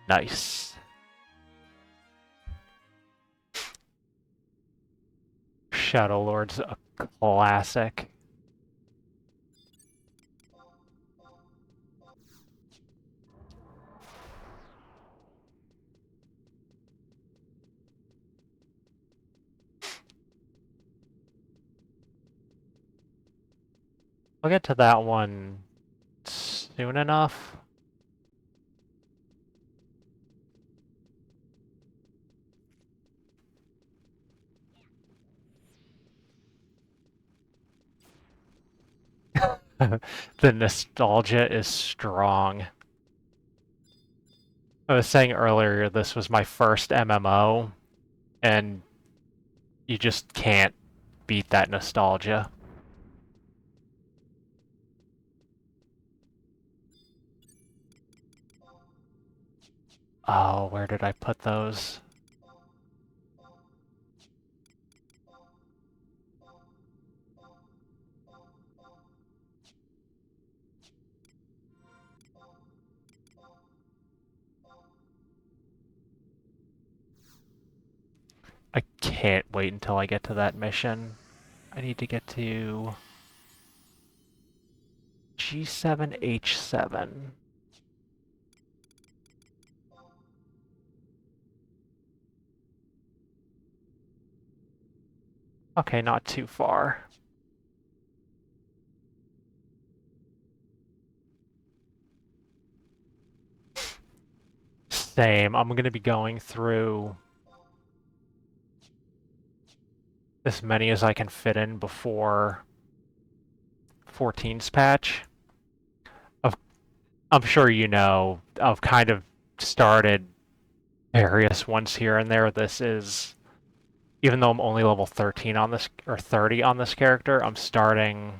Nice. Shadow Lord's a classic. I'll get to that one soon enough. The nostalgia is strong. I was saying earlier this was my first MMO, and you just can't beat that nostalgia. Oh, where did I put those? I can't wait until I get to that mission. I need to get to G7H7. Okay, not too far. Same. I'm going to be going through as many as I can fit in before 14's patch. I'm sure you know, I've kind of started various ones here and there. This is, even though I'm only level 13 on this, or 30 on this character, I'm starting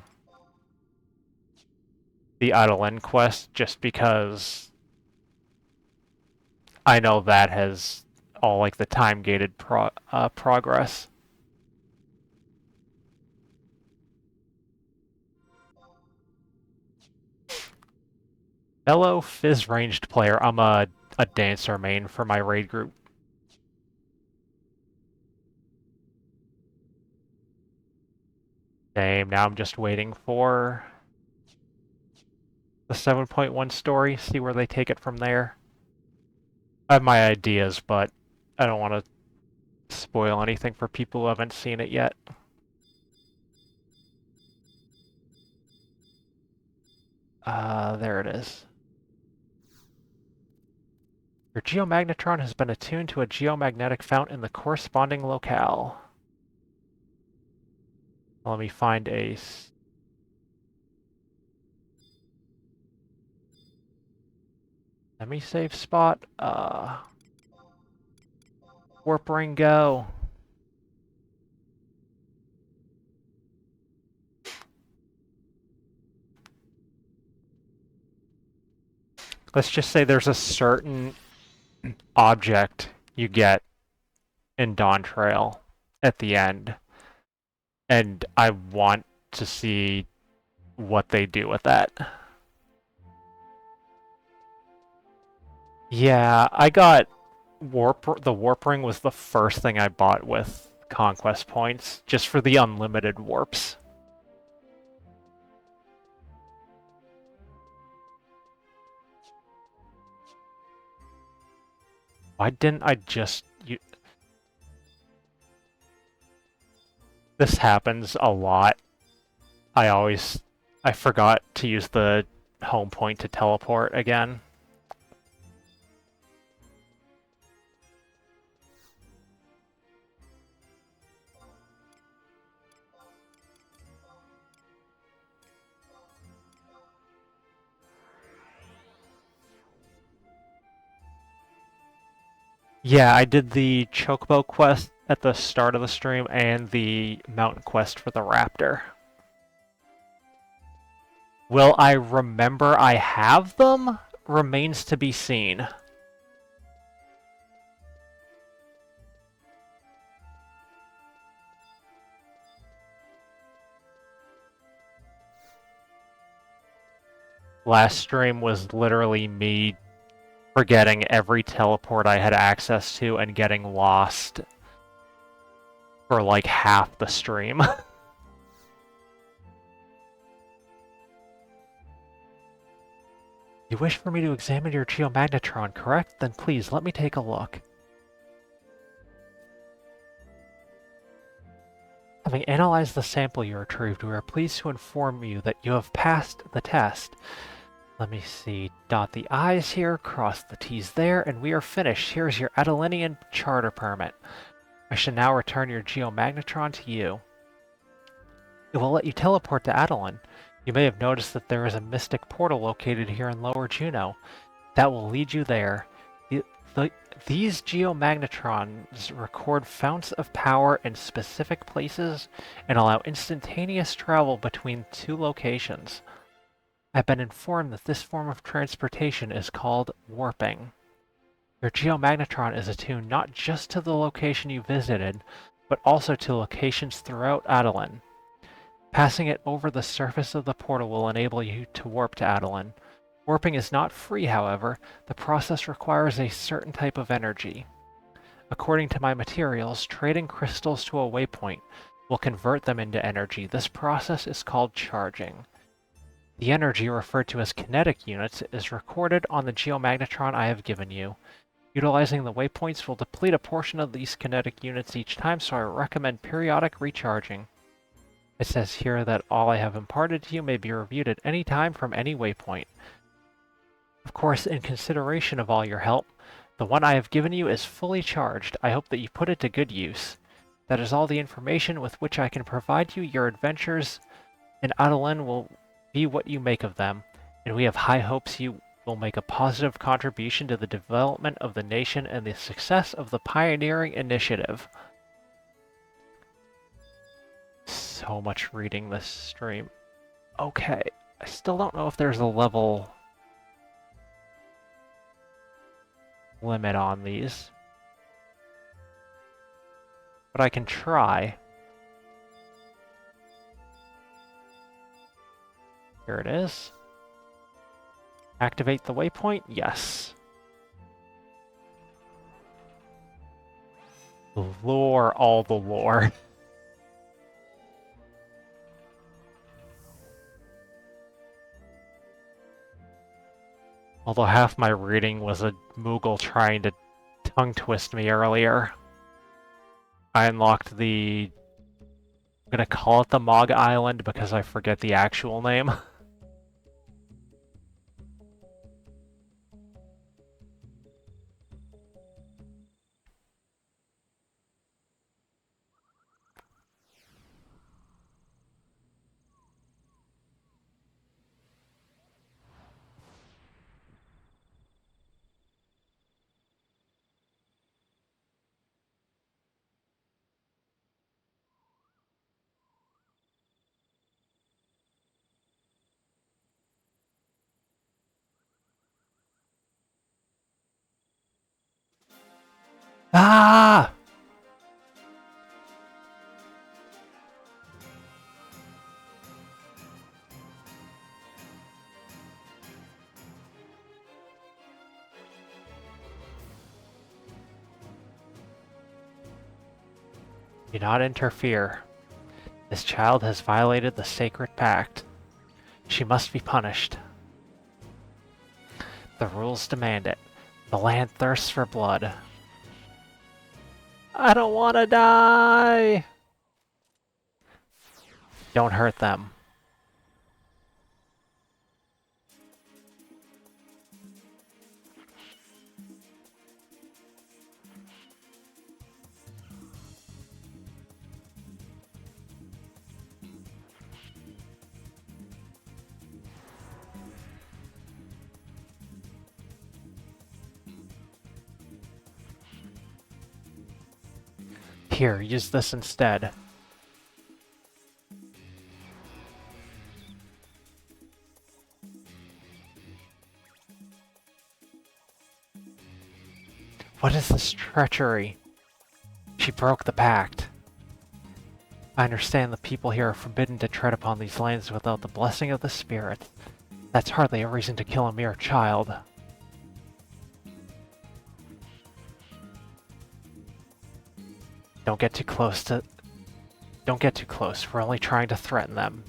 the Idle quest just because I know that has all like the time-gated progress. Fellow Fizz ranged player, I'm a dancer main for my raid group. Same, now I'm just waiting for the 7.1 story, see where they take it from there. I have my ideas, but I don't want to spoil anything for people who haven't seen it yet. There it is. Your geomagnetron has been attuned to a geomagnetic fount in the corresponding locale. Let me find a... semi-safe spot. Warp ring go. Let's just say there's a certain object you get in Dawn Trail at the end, and I want to see what they do with that. Yeah, I got the warp ring was the first thing I bought with conquest points, just for the unlimited warps. Why didn't I just... This happens a lot. I forgot to use the home point to teleport again. Yeah, I did the Chocobo quest at the start of the stream and the mountain quest for the raptor. Will I remember I have them? Remains to be seen. Last stream was literally me forgetting every teleport I had access to and getting lost for like half the stream. You wish for me to examine your geomagnetron, correct? Then please, let me take a look. Having analyzed the sample you retrieved, we are pleased to inform you that you have passed the test. Let me see. Dot the I's here, cross the T's there, and we are finished. Here's your Adelinian charter permit. I shall now return your geomagnetron to you. It will let you teleport to Adelin. You may have noticed that there is a mystic portal located here in Lower Juno. That will lead you there. These geomagnetrons record founts of power in specific places and allow instantaneous travel between two locations. I've been informed that this form of transportation is called warping. Your geomagnetron is attuned not just to the location you visited, but also to locations throughout Adelin. Passing it over the surface of the portal will enable you to warp to Adelin. Warping is not free, however. The process requires a certain type of energy. According to my materials, trading crystals to a waypoint will convert them into energy. This process is called charging. The energy, referred to as kinetic units, is recorded on the geomagnetron I have given you. Utilizing the waypoints will deplete a portion of these kinetic units each time, so I recommend periodic recharging. It says here that all I have imparted to you may be reviewed at any time from any waypoint. Of course, in consideration of all your help, the one I have given you is fully charged. I hope that you put it to good use. That is all the information with which I can provide you. Your adventures in Adelin will be what you make of them, and we have high hopes you will make a positive contribution to the development of the nation and the success of the pioneering initiative. So much reading this stream. Okay, I still don't know if there's a level limit on these, but I can try. Here it is. Activate the waypoint? Yes. Lore, all the lore. Although half my reading was a Moogle trying to tongue twist me earlier. I unlocked the... I'm gonna call it the Mog Island because I forget the actual name. Ah! Do not interfere. This child has violated the sacred pact. She must be punished. The rules demand it. The land thirsts for blood. I don't want to die! Don't hurt them. Here, use this instead. What is this treachery? She broke the pact. I understand the people here are forbidden to tread upon these lands without the blessing of the spirit. That's hardly a reason to kill a mere child. Don't get too close. We're only trying to threaten them.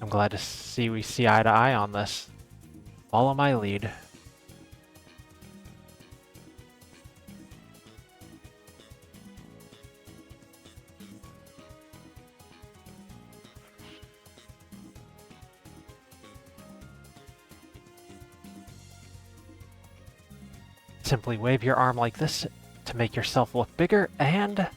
I'm glad to see we see eye to eye on this. Follow my lead. Simply wave your arm like this to make yourself look bigger and...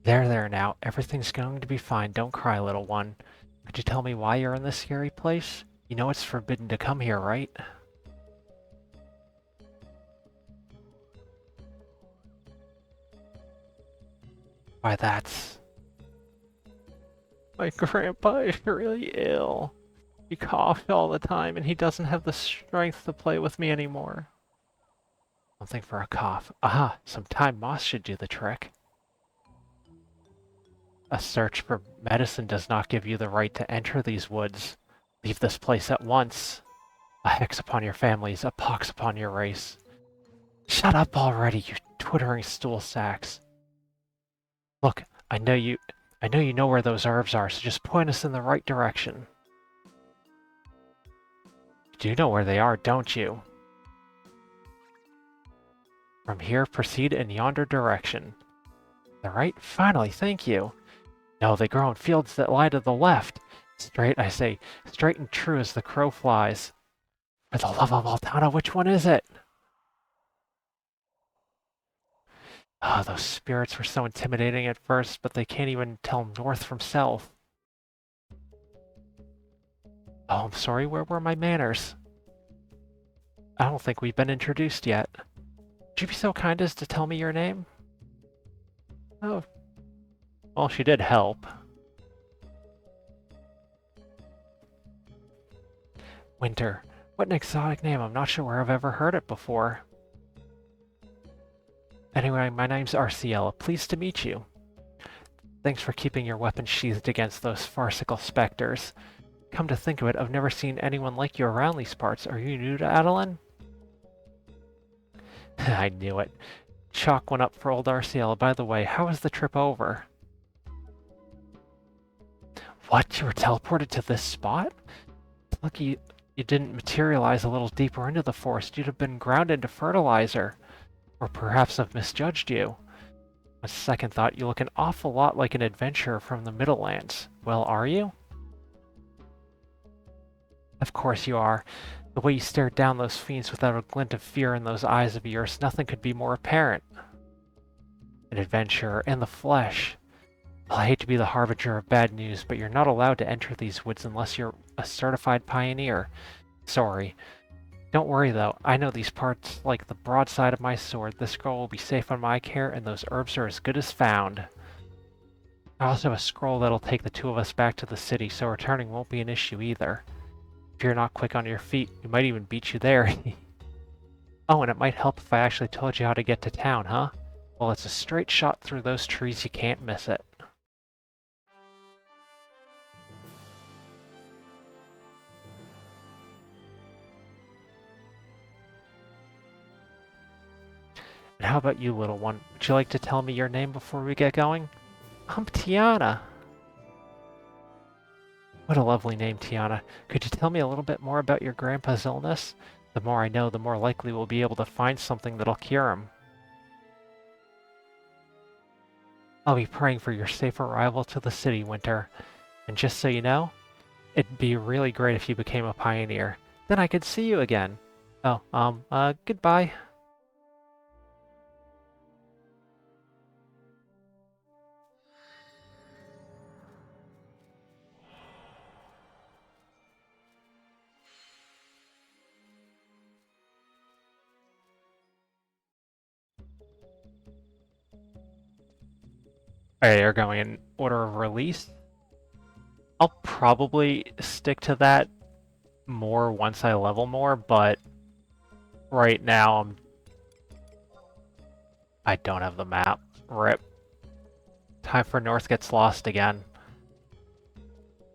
There now. Everything's going to be fine. Don't cry, little one. Could you tell me why you're in this scary place? You know it's forbidden to come here, right? Why, that's... My grandpa is really ill. He coughs all the time and he doesn't have the strength to play with me anymore. Something for a cough. Aha, some Time moss should do the trick. A search for medicine does not give you the right to enter these woods. Leave this place at once. A hex upon your families, a pox upon your race. Shut up already, you twittering stool sacks. Look, I know you know where those herbs are, so just point us in the right direction. You do know where they are, don't you? From here, proceed in yonder direction. The right? Finally, thank you. No, they grow in fields that lie to the left. Straight, I say, straight and true as the crow flies. For the love of Altana, which one is it? Ah, those spirits were so intimidating at first, but they can't even tell north from south. Oh, I'm sorry, where were my manners? I don't think we've been introduced yet. Would you be so kind as to tell me your name? Oh, well, she did help. Winter. What an exotic name. I'm not sure where I've ever heard it before. Anyway, my name's Arciella. Pleased to meet you. Thanks for keeping your weapon sheathed against those farcical specters. Come to think of it, I've never seen anyone like you around these parts. Are you new to Adeline? I knew it. Chalk went up for old Arciella. By the way, how was the trip over? What? You were teleported to this spot? Lucky you didn't materialize a little deeper into the forest. You'd have been ground into fertilizer. Or perhaps I've misjudged you. On second thought, you look an awful lot like an adventurer from the Middlelands. Well, are you? Of course you are. The way you stared down those fiends without a glint of fear in those eyes of yours, nothing could be more apparent. An adventurer in the flesh. Well, I hate to be the harbinger of bad news, but you're not allowed to enter these woods unless you're a certified pioneer. Sorry. Don't worry though, I know these parts like the broadside of my sword. This girl will be safe on my care, and those herbs are as good as found. I also have a scroll that'll take the two of us back to the city, so returning won't be an issue either. If you're not quick on your feet, we might even beat you there. Oh, and it might help if I actually told you how to get to town, huh? Well, it's a straight shot through those trees, you can't miss it. And how about you, little one? Would you like to tell me your name before we get going? I'm Tiana. What a lovely name, Tiana. Could you tell me a little bit more about your grandpa's illness? The more I know, the more likely we'll be able to find something that'll cure him. I'll be praying for your safe arrival to the city, Winter. And just so you know, it'd be really great if you became a pioneer. Then I could see you again. Oh, goodbye. Alright, you're going in order of release. I'll probably stick to that more once I level more, but right now I don't have the map. RIP. Time for North Gets Lost again.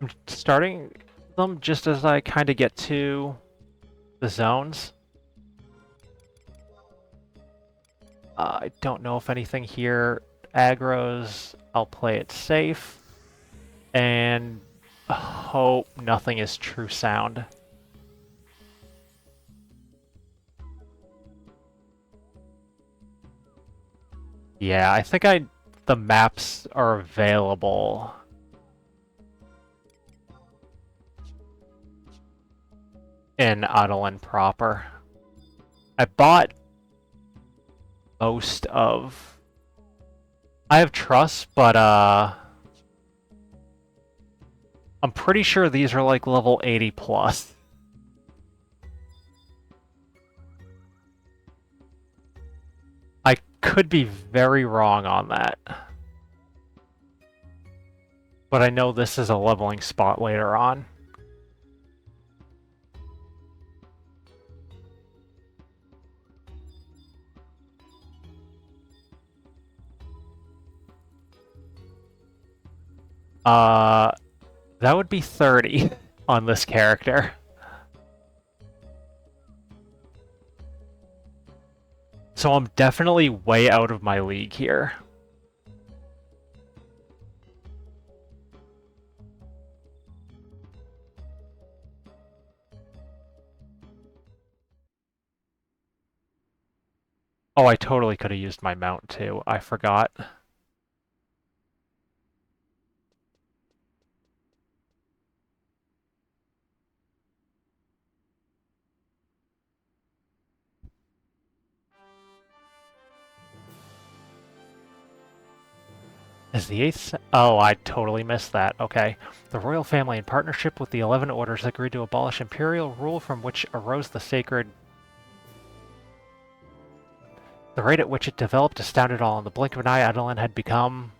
I'm starting them just as I kind of get to the zones. I don't know if anything here aggro's. I'll play it safe and hope nothing is true sound. Yeah, I think the maps are available. In Adelan proper. I bought most of... I have trust, but I'm pretty sure these are like level 80 plus. I could be very wrong on that. But I know this is a leveling spot later on. That would be 30 on this character. So I'm definitely way out of my league here. Oh, I totally could have used my mount too. I forgot. Is the 8th... Oh, I totally missed that. Okay. The royal family, in partnership with the 11 orders, agreed to abolish imperial rule from which arose the sacred... The rate at which it developed astounded all. In the blink of an eye, Adelan had become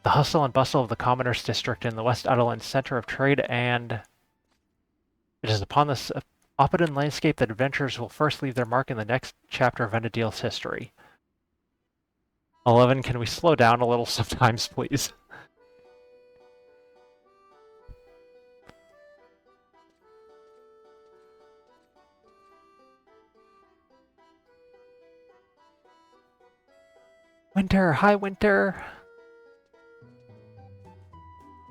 the hustle and bustle of the commoners' district in the West Adelan center of trade, and it is upon this opulent landscape that adventurers will first leave their mark in the next chapter of Venedil's history. 11, can we slow down a little sometimes, please? Winter! Hi, Winter!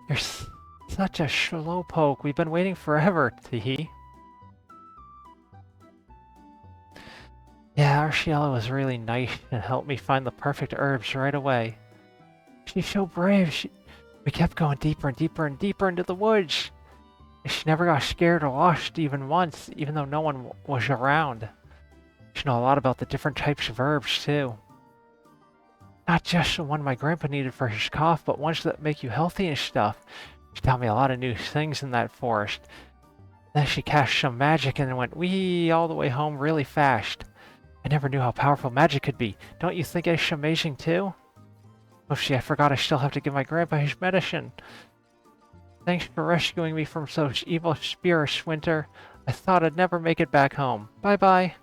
You're such a slowpoke. We've been waiting forever, Teehee. Yeah, Arciela was really nice and helped me find the perfect herbs right away. She's so brave. We kept going deeper and deeper and deeper into the woods. She never got scared or lost even once, even though no one was around. She knows a lot about the different types of herbs, too. Not just the one my grandpa needed for his cough, but ones that make you healthy and stuff. She taught me a lot of new things in that forest. Then she cast some magic and went wee all the way home really fast. I never knew how powerful magic could be. Don't you think it's amazing too? Oopsie, I forgot I still have to give my grandpa his medicine. Thanks for rescuing me from such evil spirits, Winter. I thought I'd never make it back home. Bye-bye.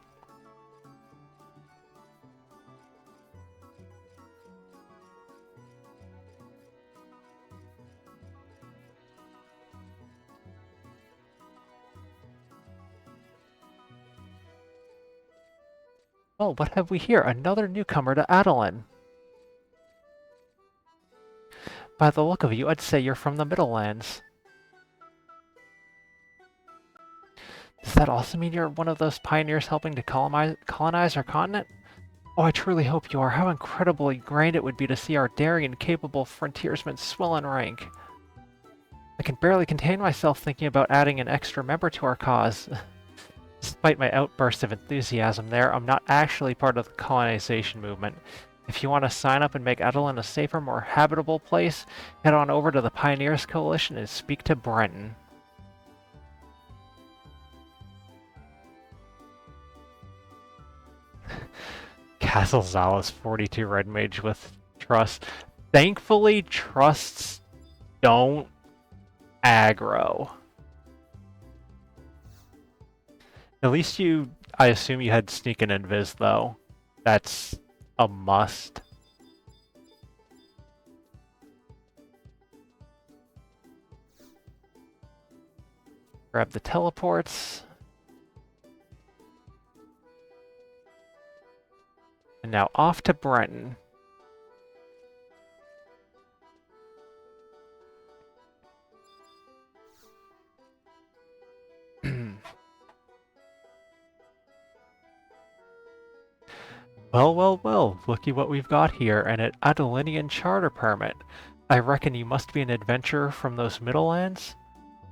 Oh, what have we here? Another newcomer to Adelan. By the look of you, I'd say you're from the Middlelands. Does that also mean you're one of those pioneers helping to colonize our continent? Oh, I truly hope you are. How incredibly grand it would be to see our daring and capable frontiersmen swell in rank. I can barely contain myself thinking about adding an extra member to our cause. Despite my outburst of enthusiasm there, I'm not actually part of the colonization movement. If you want to sign up and make Adelan a safer, more habitable place, head on over to the Pioneers Coalition and speak to Brenton. Castle Zala's 42 Red Mage with Trust. Thankfully, Trusts don't aggro. At least I assume you had Sneak and Invis, though. That's a must. Grab the teleports. And now off to Brenton. Well, well, well, looky what we've got here, an Adelinian charter permit. I reckon you must be an adventurer from those Middlelands?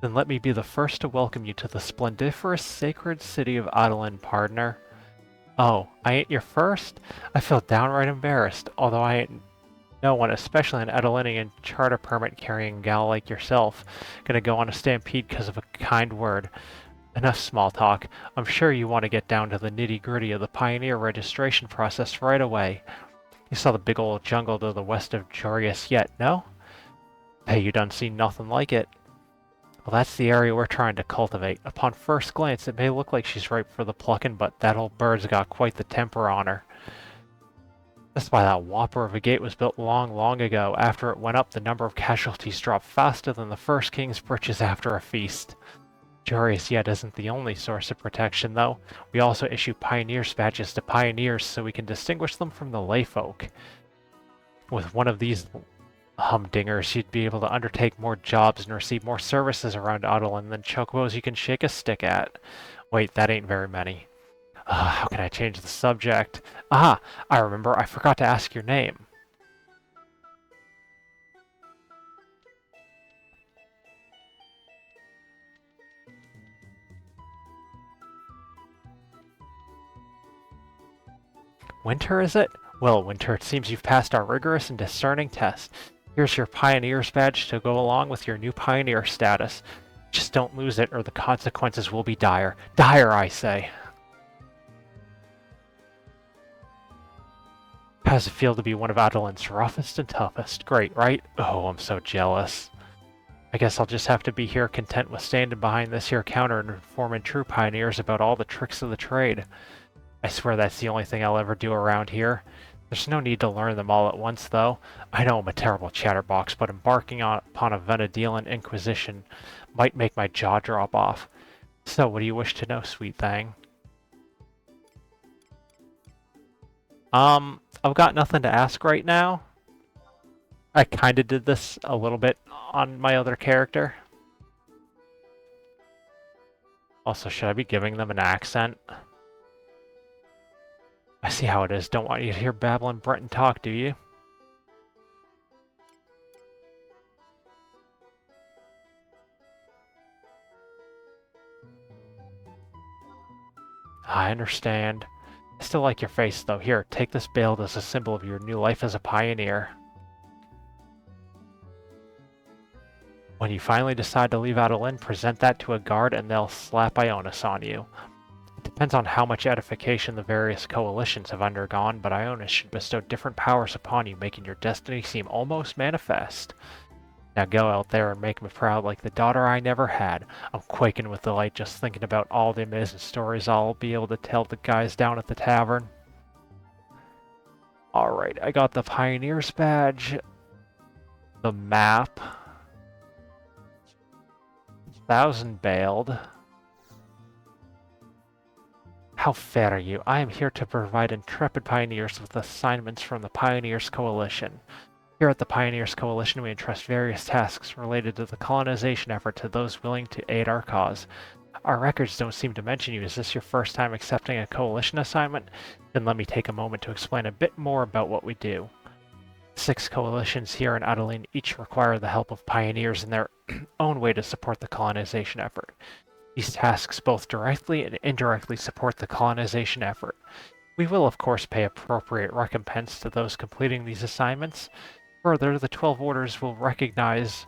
Then let me be the first to welcome you to the splendiferous sacred city of Adelin, partner. Oh, I ain't your first? I feel downright embarrassed, although I ain't no one, especially an Adelinian charter permit carrying gal like yourself, gonna go on a stampede because of a kind word. Enough small talk. I'm sure you want to get down to the nitty-gritty of the Pioneer registration process right away. You saw the big old jungle to the west of Jorius yet, no? Hey, you done seen nothing like it. Well, that's the area we're trying to cultivate. Upon first glance, it may look like she's ripe for the plucking, but that old bird's got quite the temper on her. That's why that whopper of a gate was built long, long ago. After it went up, the number of casualties dropped faster than the first king's britches after a feast. Jorius yet isn't the only source of protection, though. We also issue Pioneers badges to Pioneers so we can distinguish them from the layfolk. With one of these humdingers, you'd be able to undertake more jobs and receive more services around Adelin than chocobos you can shake a stick at. Wait, that ain't very many. How can I change the subject? Ah, I remember, I forgot to ask your name. Winter, is it? Well, Winter, it seems you've passed our rigorous and discerning test. Here's your Pioneer's badge to go along with your new Pioneer status. Just don't lose it or the consequences will be dire. Dire, I say. How does it feel to be one of Adelin's roughest and toughest? Great, right? Oh, I'm so jealous. I guess I'll just have to be here content with standing behind this here counter and informing true Pioneers about all the tricks of the trade. I swear that's the only thing I'll ever do around here. There's no need to learn them all at once, though. I know I'm a terrible chatterbox, but embarking upon a Venedilan inquisition might make my jaw drop off. So, what do you wish to know, sweet thing? I've got nothing to ask right now. I kinda did this a little bit on my other character. Also, should I be giving them an accent? I see how it is. Don't want you to hear babbling Breton talk, do you? I understand. I still like your face, though. Here, take this bale as a symbol of your new life as a pioneer. When you finally decide to leave Adelin, present that to a guard and they'll slap Ionis on you. It depends on how much edification the various coalitions have undergone, but Ionis should bestow different powers upon you, making your destiny seem almost manifest. Now go out there and make me proud like the daughter I never had. I'm quaking with delight just thinking about all the amazing stories I'll be able to tell the guys down at the tavern. Alright, I got the Pioneer's badge, the map, 1,000 bailed. How fat are you? I am here to provide intrepid pioneers with assignments from the Pioneers Coalition. Here at the Pioneers Coalition, we entrust various tasks related to the colonization effort to those willing to aid our cause. Our records don't seem to mention you. Is this your first time accepting a Coalition assignment? Then let me take a moment to explain a bit more about what we do. 6 coalitions here in Adeline each require the help of pioneers in their own way to support the colonization effort. These tasks both directly and indirectly support the colonization effort. We will, of course, pay appropriate recompense to those completing these assignments. Further, the 12 Orders will recognize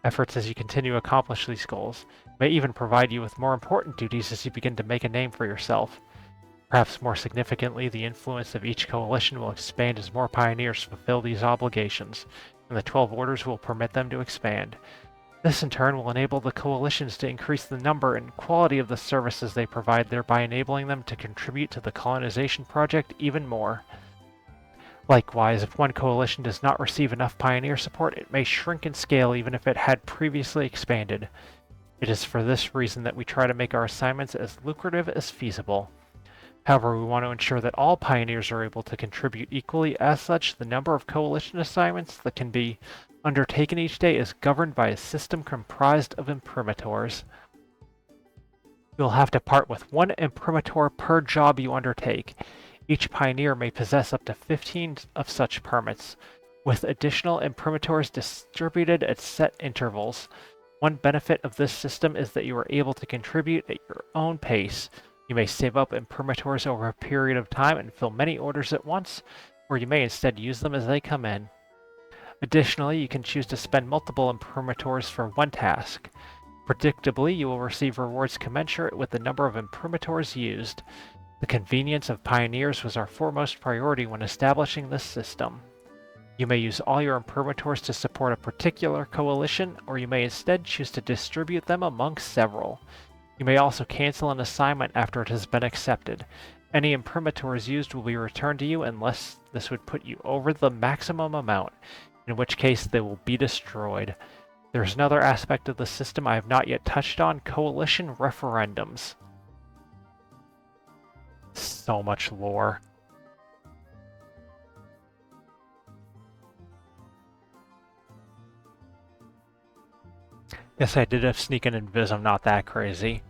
efforts as you continue to accomplish these goals, may even provide you with more important duties as you begin to make a name for yourself. Perhaps more significantly, the influence of each coalition will expand as more pioneers fulfill these obligations, and the 12 Orders will permit them to expand. This in turn will enable the coalitions to increase the number and quality of the services they provide, thereby enabling them to contribute to the colonization project even more. Likewise, if one coalition does not receive enough pioneer support, it may shrink in scale even if it had previously expanded. It is for this reason that we try to make our assignments as lucrative as feasible. However, we want to ensure that all pioneers are able to contribute equally. As such, the number of coalition assignments that can be undertaken each day is governed by a system comprised of imprimators. You will have to part with 1 imprimator per job you undertake. Each pioneer may possess up to 15 of such permits, with additional imprimaturs distributed at set intervals. One benefit of this system is that you are able to contribute at your own pace. You may save up imprimaturs over a period of time and fill many orders at once, or you may instead use them as they come in. Additionally, you can choose to spend multiple imprimaturs for one task. Predictably, you will receive rewards commensurate with the number of imprimaturs used. The convenience of pioneers was our foremost priority when establishing this system. You may use all your imprimaturs to support a particular coalition, or you may instead choose to distribute them among several. You may also cancel an assignment after it has been accepted. Any imprimaturs used will be returned to you unless this would put you over the maximum amount, in which case they will be destroyed. There's another aspect of the system I have not yet touched on: coalition referendums. So much lore. Yes, I did have sneak and invis. I'm not that crazy.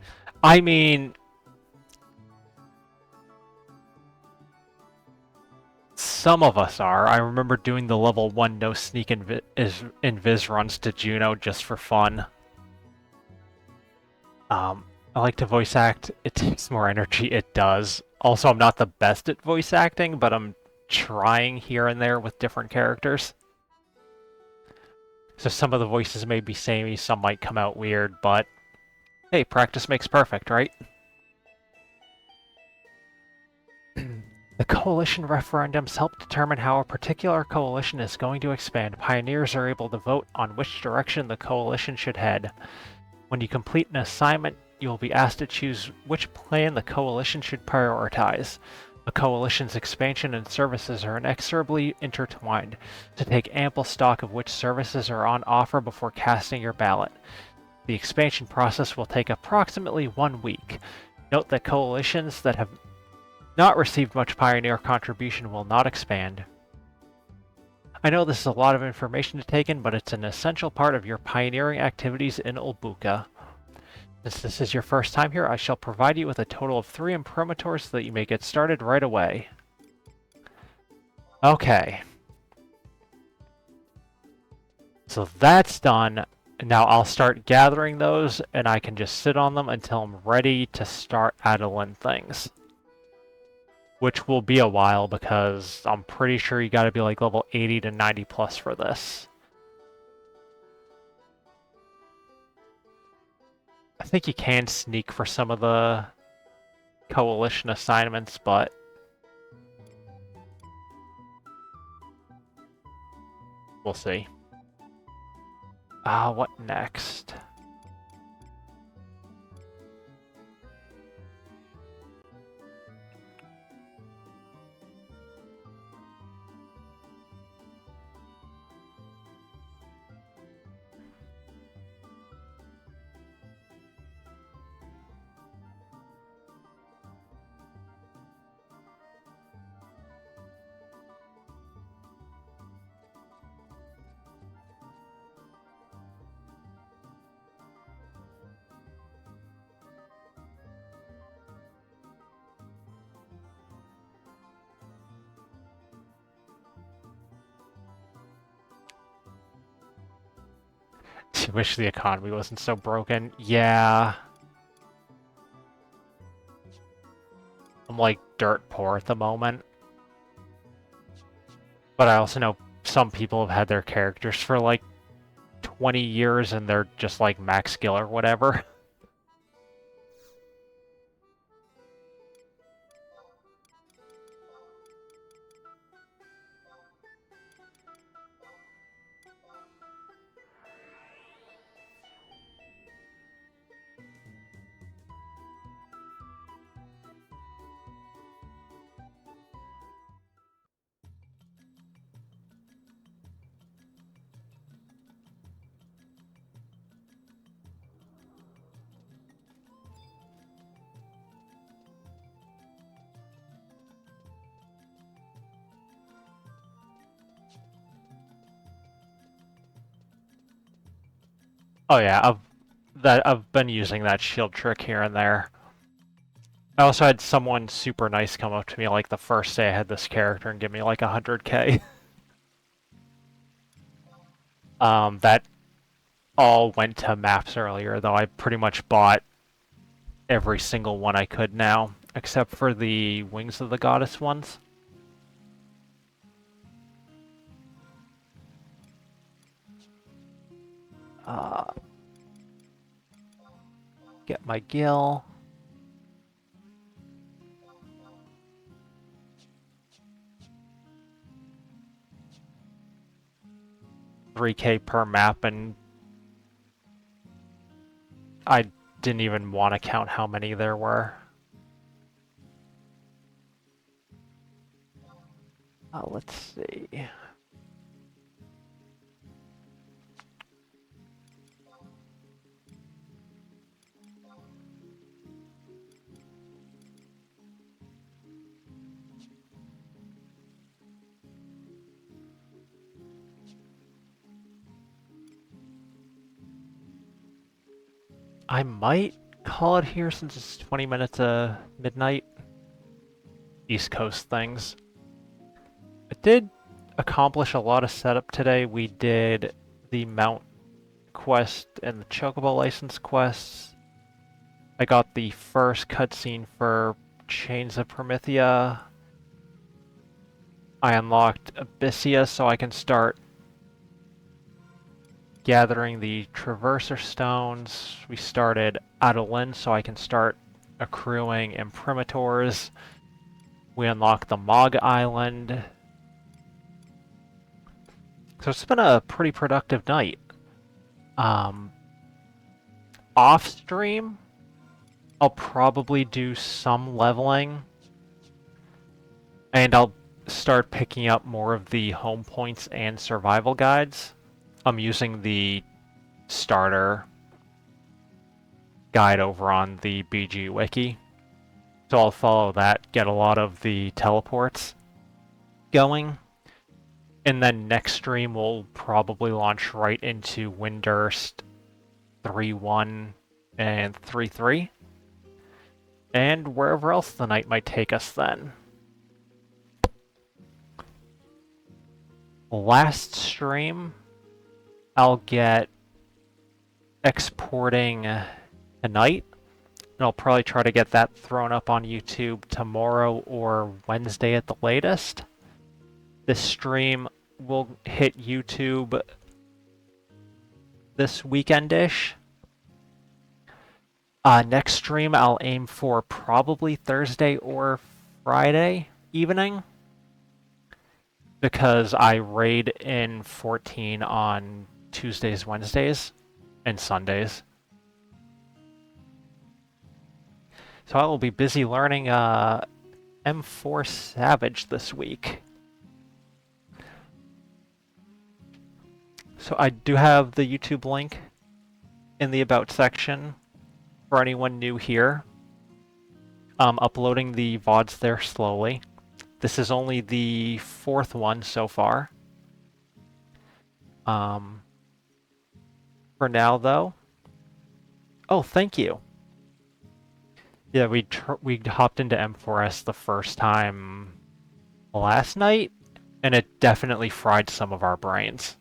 I mean, some of us are. I remember doing the level 1 no sneak and invis runs to Juno just for fun. I like to voice act. It takes more energy. It does. Also, I'm not the best at voice acting, but I'm trying here and there with different characters. So some of the voices may be samey, some might come out weird, but hey, practice makes perfect, right? The coalition referendums help determine how a particular coalition is going to expand. Pioneers are able to vote on which direction the coalition should head. When you complete an assignment, you will be asked to choose which plan the coalition should prioritize. A coalition's expansion and services are inexorably intertwined, so take ample stock of which services are on offer before casting your ballot. The expansion process will take approximately 1 week. Note that coalitions that have not received much pioneer contribution will not expand. I know this is a lot of information to take in, but it's an essential part of your pioneering activities in Ulbuka. Since this is your first time here, I shall provide you with a total of 3 imprimaturs so that you may get started right away. Okay. So that's done. Now I'll start gathering those, and I can just sit on them until I'm ready to start addling things. Which will be a while, because I'm pretty sure you gotta be like level 80 to 90 plus for this. I think you can sneak for some of the coalition assignments, but we'll see. What next? I wish the economy wasn't so broken. Yeah. I'm like dirt poor at the moment. But I also know some people have had their characters for like 20 years and they're just like max skill or whatever. Oh yeah, I've been using that shield trick here and there. I also had someone super nice come up to me like the first day I had this character and give me like 100k. That all went to maps earlier, though I pretty much bought every single one I could now, except for the Wings of the Goddess ones. Get my Gil. $3K per map, and I didn't even want to count how many there were. Let's see. I might call it here since it's 20 minutes to midnight. East Coast things. I did accomplish a lot of setup today. We did the Mount quest and the Chocobo license quests. I got the first cutscene for Chains of Promethea. I unlocked Abyssia so I can start gathering the Traverser Stones. We started Adolin so I can start accruing Imprimators. We unlocked the Mog Island. So it's been a pretty productive night. Off stream, I'll probably do some leveling, and I'll start picking up more of the home points and survival guides. I'm using the starter guide over on the BG Wiki, so I'll follow that, get a lot of the teleports going. And then next stream we'll probably launch right into Windurst 3-1 and 3-3. And wherever else the night might take us then. Last stream, I'll get exporting tonight. And I'll probably try to get that thrown up on YouTube tomorrow or Wednesday at the latest. This stream will hit YouTube this weekend-ish. Next stream I'll aim for probably Thursday or Friday evening, because I raid in 14 on Tuesdays, Wednesdays, and Sundays. So I will be busy learning M4 Savage this week. So I do have the YouTube link in the About section for anyone new here. I'm uploading the VODs there slowly. This is only the 4th one so far. For now, though. Oh, thank you. Yeah, we hopped into M4S the first time last night, and it definitely fried some of our brains.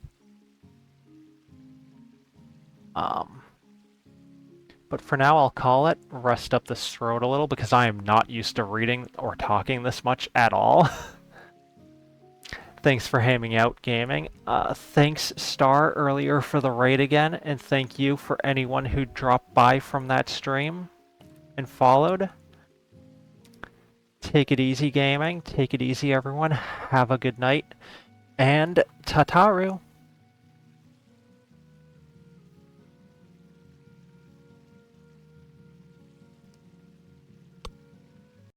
But for now, I'll call it, rest up this throat a little, because I am not used to reading or talking this much at all. Thanks for hanging out, gaming. Thanks, Star, earlier for the raid again, and thank you for anyone who dropped by from that stream and followed. Take it easy, gaming. Take it easy, everyone. Have a good night, and Tataru.